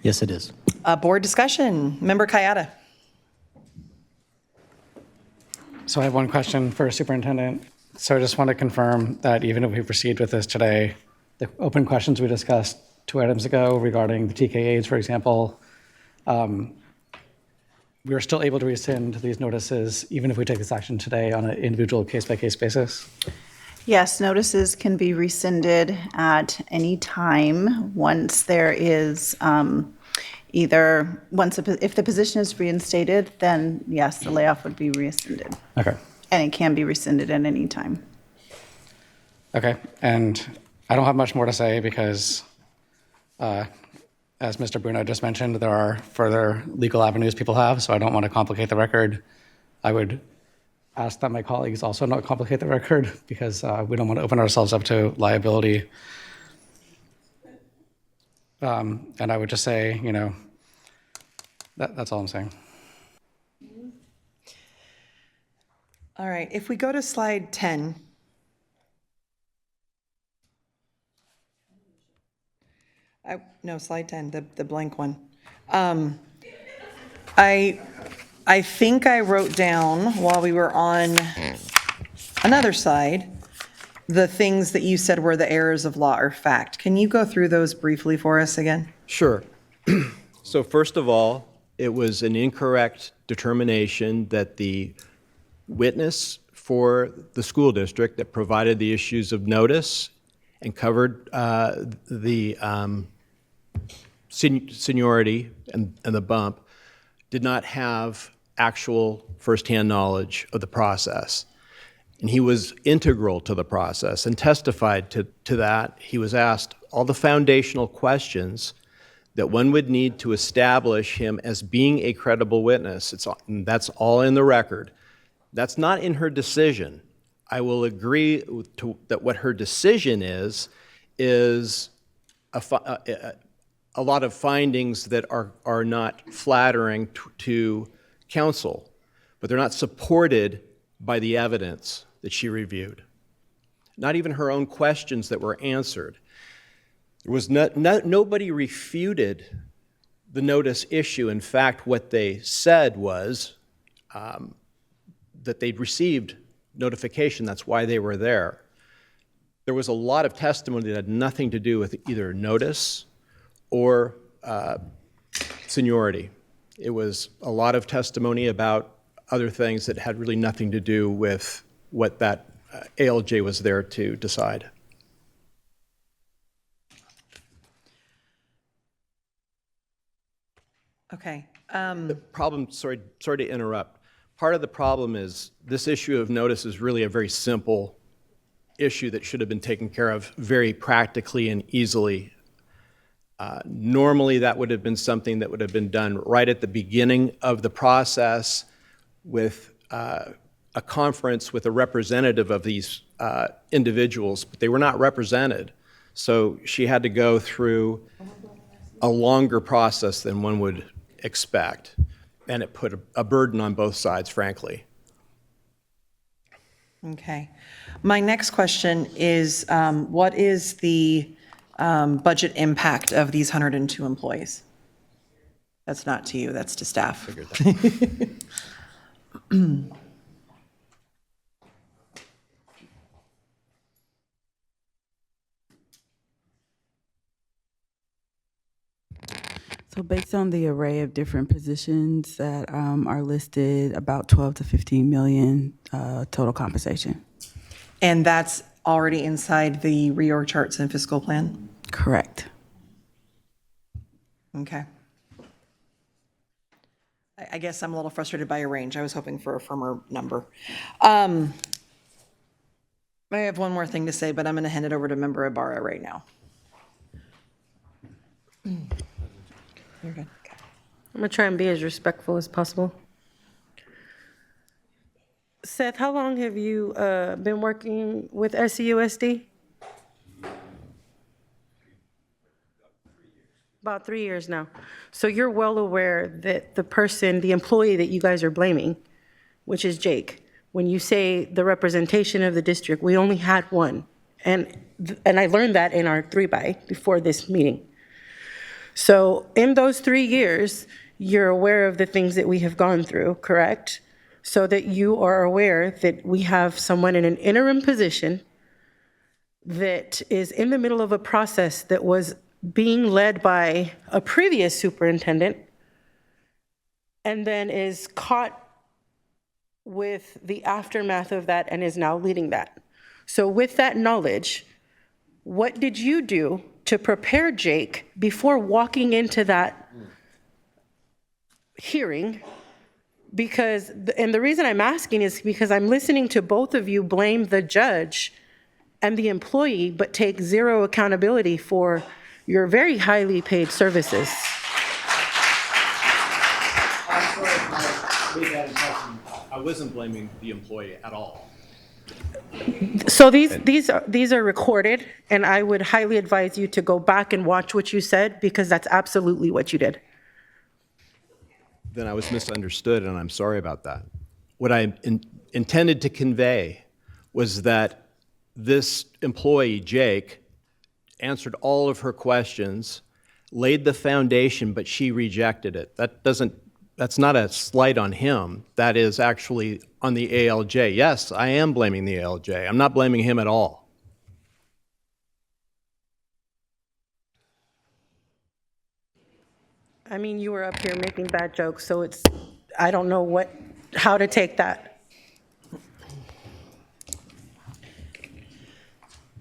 Yes, it is. Board discussion. Member Kayada. So I have one question for Superintendent. So I just want to confirm that even if we proceed with this today, the open questions we discussed 2 items ago regarding the TKAs, for example, we are still able to rescind these notices even if we take this action today on an individual case-by-case basis? Yes, notices can be rescinded at any time once there is either, if the position is reinstated, then yes, the layoff would be rescinded. Okay. And it can be rescinded at any time. Okay, and I don't have much more to say because as Mr. Bruno just mentioned, there are further legal avenues people have, so I don't want to complicate the record. I would ask that my colleagues also not complicate the record because we don't want to open ourselves up to liability. And I would just say, you know, that's all I'm saying. All right, if we go to slide 10. No, slide 10, the blank one. I think I wrote down while we were on another side, the things that you said were the errors of law or fact. Can you go through those briefly for us again? Sure. So first of all, it was an incorrect determination that the witness for the school district that provided the issues of notice and covered the seniority and the bump did not have actual firsthand knowledge of the process. And he was integral to the process and testified to that. He was asked all the foundational questions that one would need to establish him as being a credible witness. That's all in the record. That's not in her decision. I will agree that what her decision is a lot of findings that are not flattering to counsel, but they're not supported by the evidence that she reviewed. Not even her own questions that were answered. There was nobody refuted the notice issue. In fact, what they said was that they'd received notification, that's why they were there. There was a lot of testimony that had nothing to do with either notice or seniority. It was a lot of testimony about other things that had really nothing to do with what that ALJ was there to decide. Okay. The problem, sorry to interrupt. Part of the problem is this issue of notice is really a very simple issue that should have been taken care of very practically and easily. Normally, that would have been something that would have been done right at the beginning of the process with a conference with a representative of these individuals, but they were not represented. So she had to go through a longer process than one would expect, and it put a burden on both sides, frankly. Okay. My next question is, what is the budget impact of these 102 employees? That's not to you, that's to staff. So based on the array of different positions that are listed, about 12 to 15 million total compensation. And that's already inside the reorg charts and fiscal plan? Correct. Okay. I guess I'm a little frustrated by your range. I was hoping for a firmer number. I have one more thing to say, but I'm going to hand it over to Member Ibarra right now. You're good. Okay. I'm going to try and be as respectful as possible. Seth, how long have you been working with SCUSD? About 3 years now. So you're well aware that the employee that you guys are blaming, which is Jake, when you say the representation of the district, we only had one. And I learned that in our 3-by before this meeting. So in those 3 years, you're aware of the things that we have gone through, correct? So that you are aware that we have someone in an interim position that is in the middle of a process that was being led by a previous superintendent and then is caught with the aftermath of that and is now leading that. So with that knowledge, what did you do to prepare Jake before walking into that hearing? And the reason I'm asking is because I'm listening to both of you blame the judge and the employee, but take zero accountability for your very highly paid services. I'm sorry if I made that impression. I wasn't blaming the employee at all. So these are recorded, and I would highly advise you to go back and watch what you said, because that's absolutely what you did. Then I was misunderstood, and I'm sorry about that. What I intended to convey was that this employee, Jake, answered all of her questions, laid the foundation, but she rejected it. That's not a slight on him. That is actually on the ALJ. Yes, I am blaming the ALJ. I'm not blaming him at all. I mean, you were up here making bad jokes, so I don't know how to take that.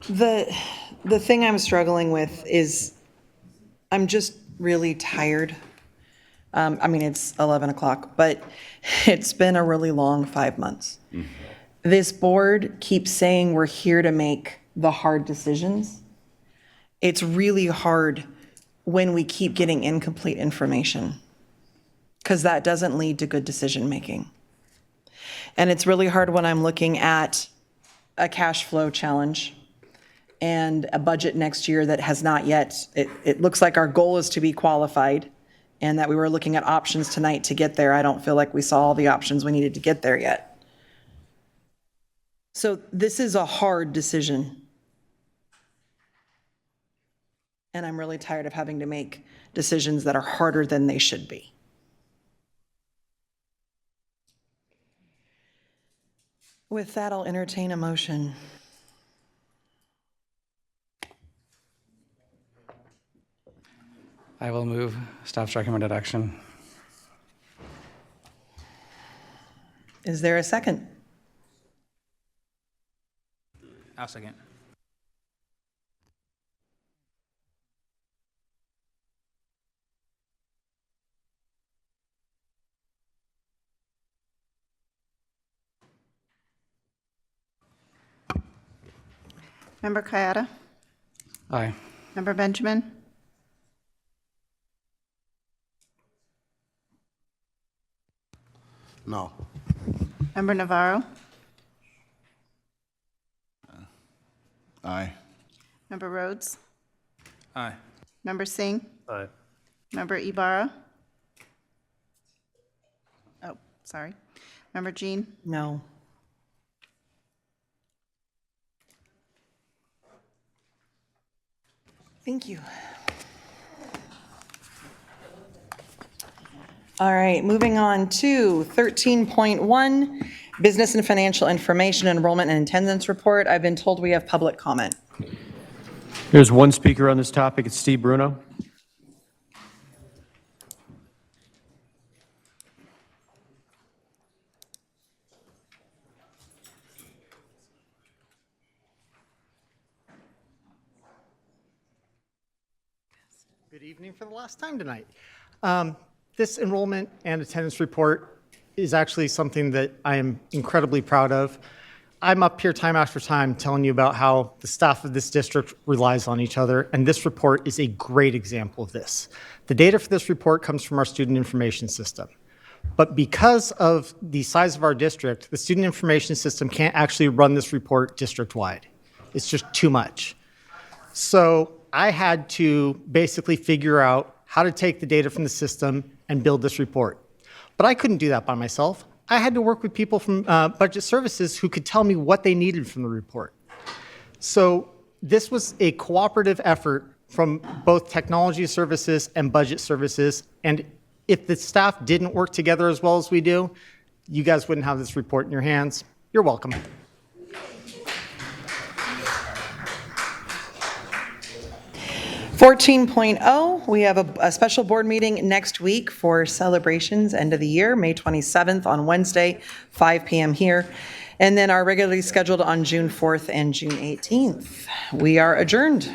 The thing I'm struggling with is I'm just really tired. I mean, it's 11 o'clock, but it's been a really long 5 months. Mm-hmm. This board keeps saying we're here to make the hard decisions. It's really hard when we keep getting incomplete information, because that doesn't lead to good decision making. And it's really hard when I'm looking at a cash flow challenge and a budget next year that has not yet, it looks like our goal is to be qualified, and that we were looking at options tonight to get there. I don't feel like we saw all the options we needed to get there yet. So this is a hard decision. And I'm really tired of having to make decisions that are harder than they should be. With that, I'll entertain a motion. I will move staff's recommended action. Is there a second? I'll second. Member Kayada? Aye. Member Benjamin? No. Member Navarro? Aye. Member Rhodes? Aye. Member Singh? Aye. Member Ibarra? Oh, sorry. Member Jean? No. Thank you. All right, moving on to 13.1, Business and Financial Information Enrollment and Attendance Report. I've been told we have public comment. There's one speaker on this topic. It's Steve Bruno. Good evening for the last time tonight. This enrollment and attendance report is actually something that I am incredibly proud of. I'm up here time after time telling you about how the staff of this district relies on each other, and this report is a great example of this. The data for this report comes from our student information system. But because of the size of our district, the student information system can't actually run this report district-wide. It's just too much. So I had to basically figure out how to take the data from the system and build this report. But I couldn't do that by myself. I had to work with people from budget services who could tell me what they needed from the report. So this was a cooperative effort from both technology services and budget services. And if the staff didn't work together as well as we do, you guys wouldn't have this report in your hands. You're welcome. 14.0, we have a special board meeting next week for celebrations, end of the year, May 27th on Wednesday, 5 p.m. here. And then our regularly scheduled on June 4th and June 18th. We are adjourned.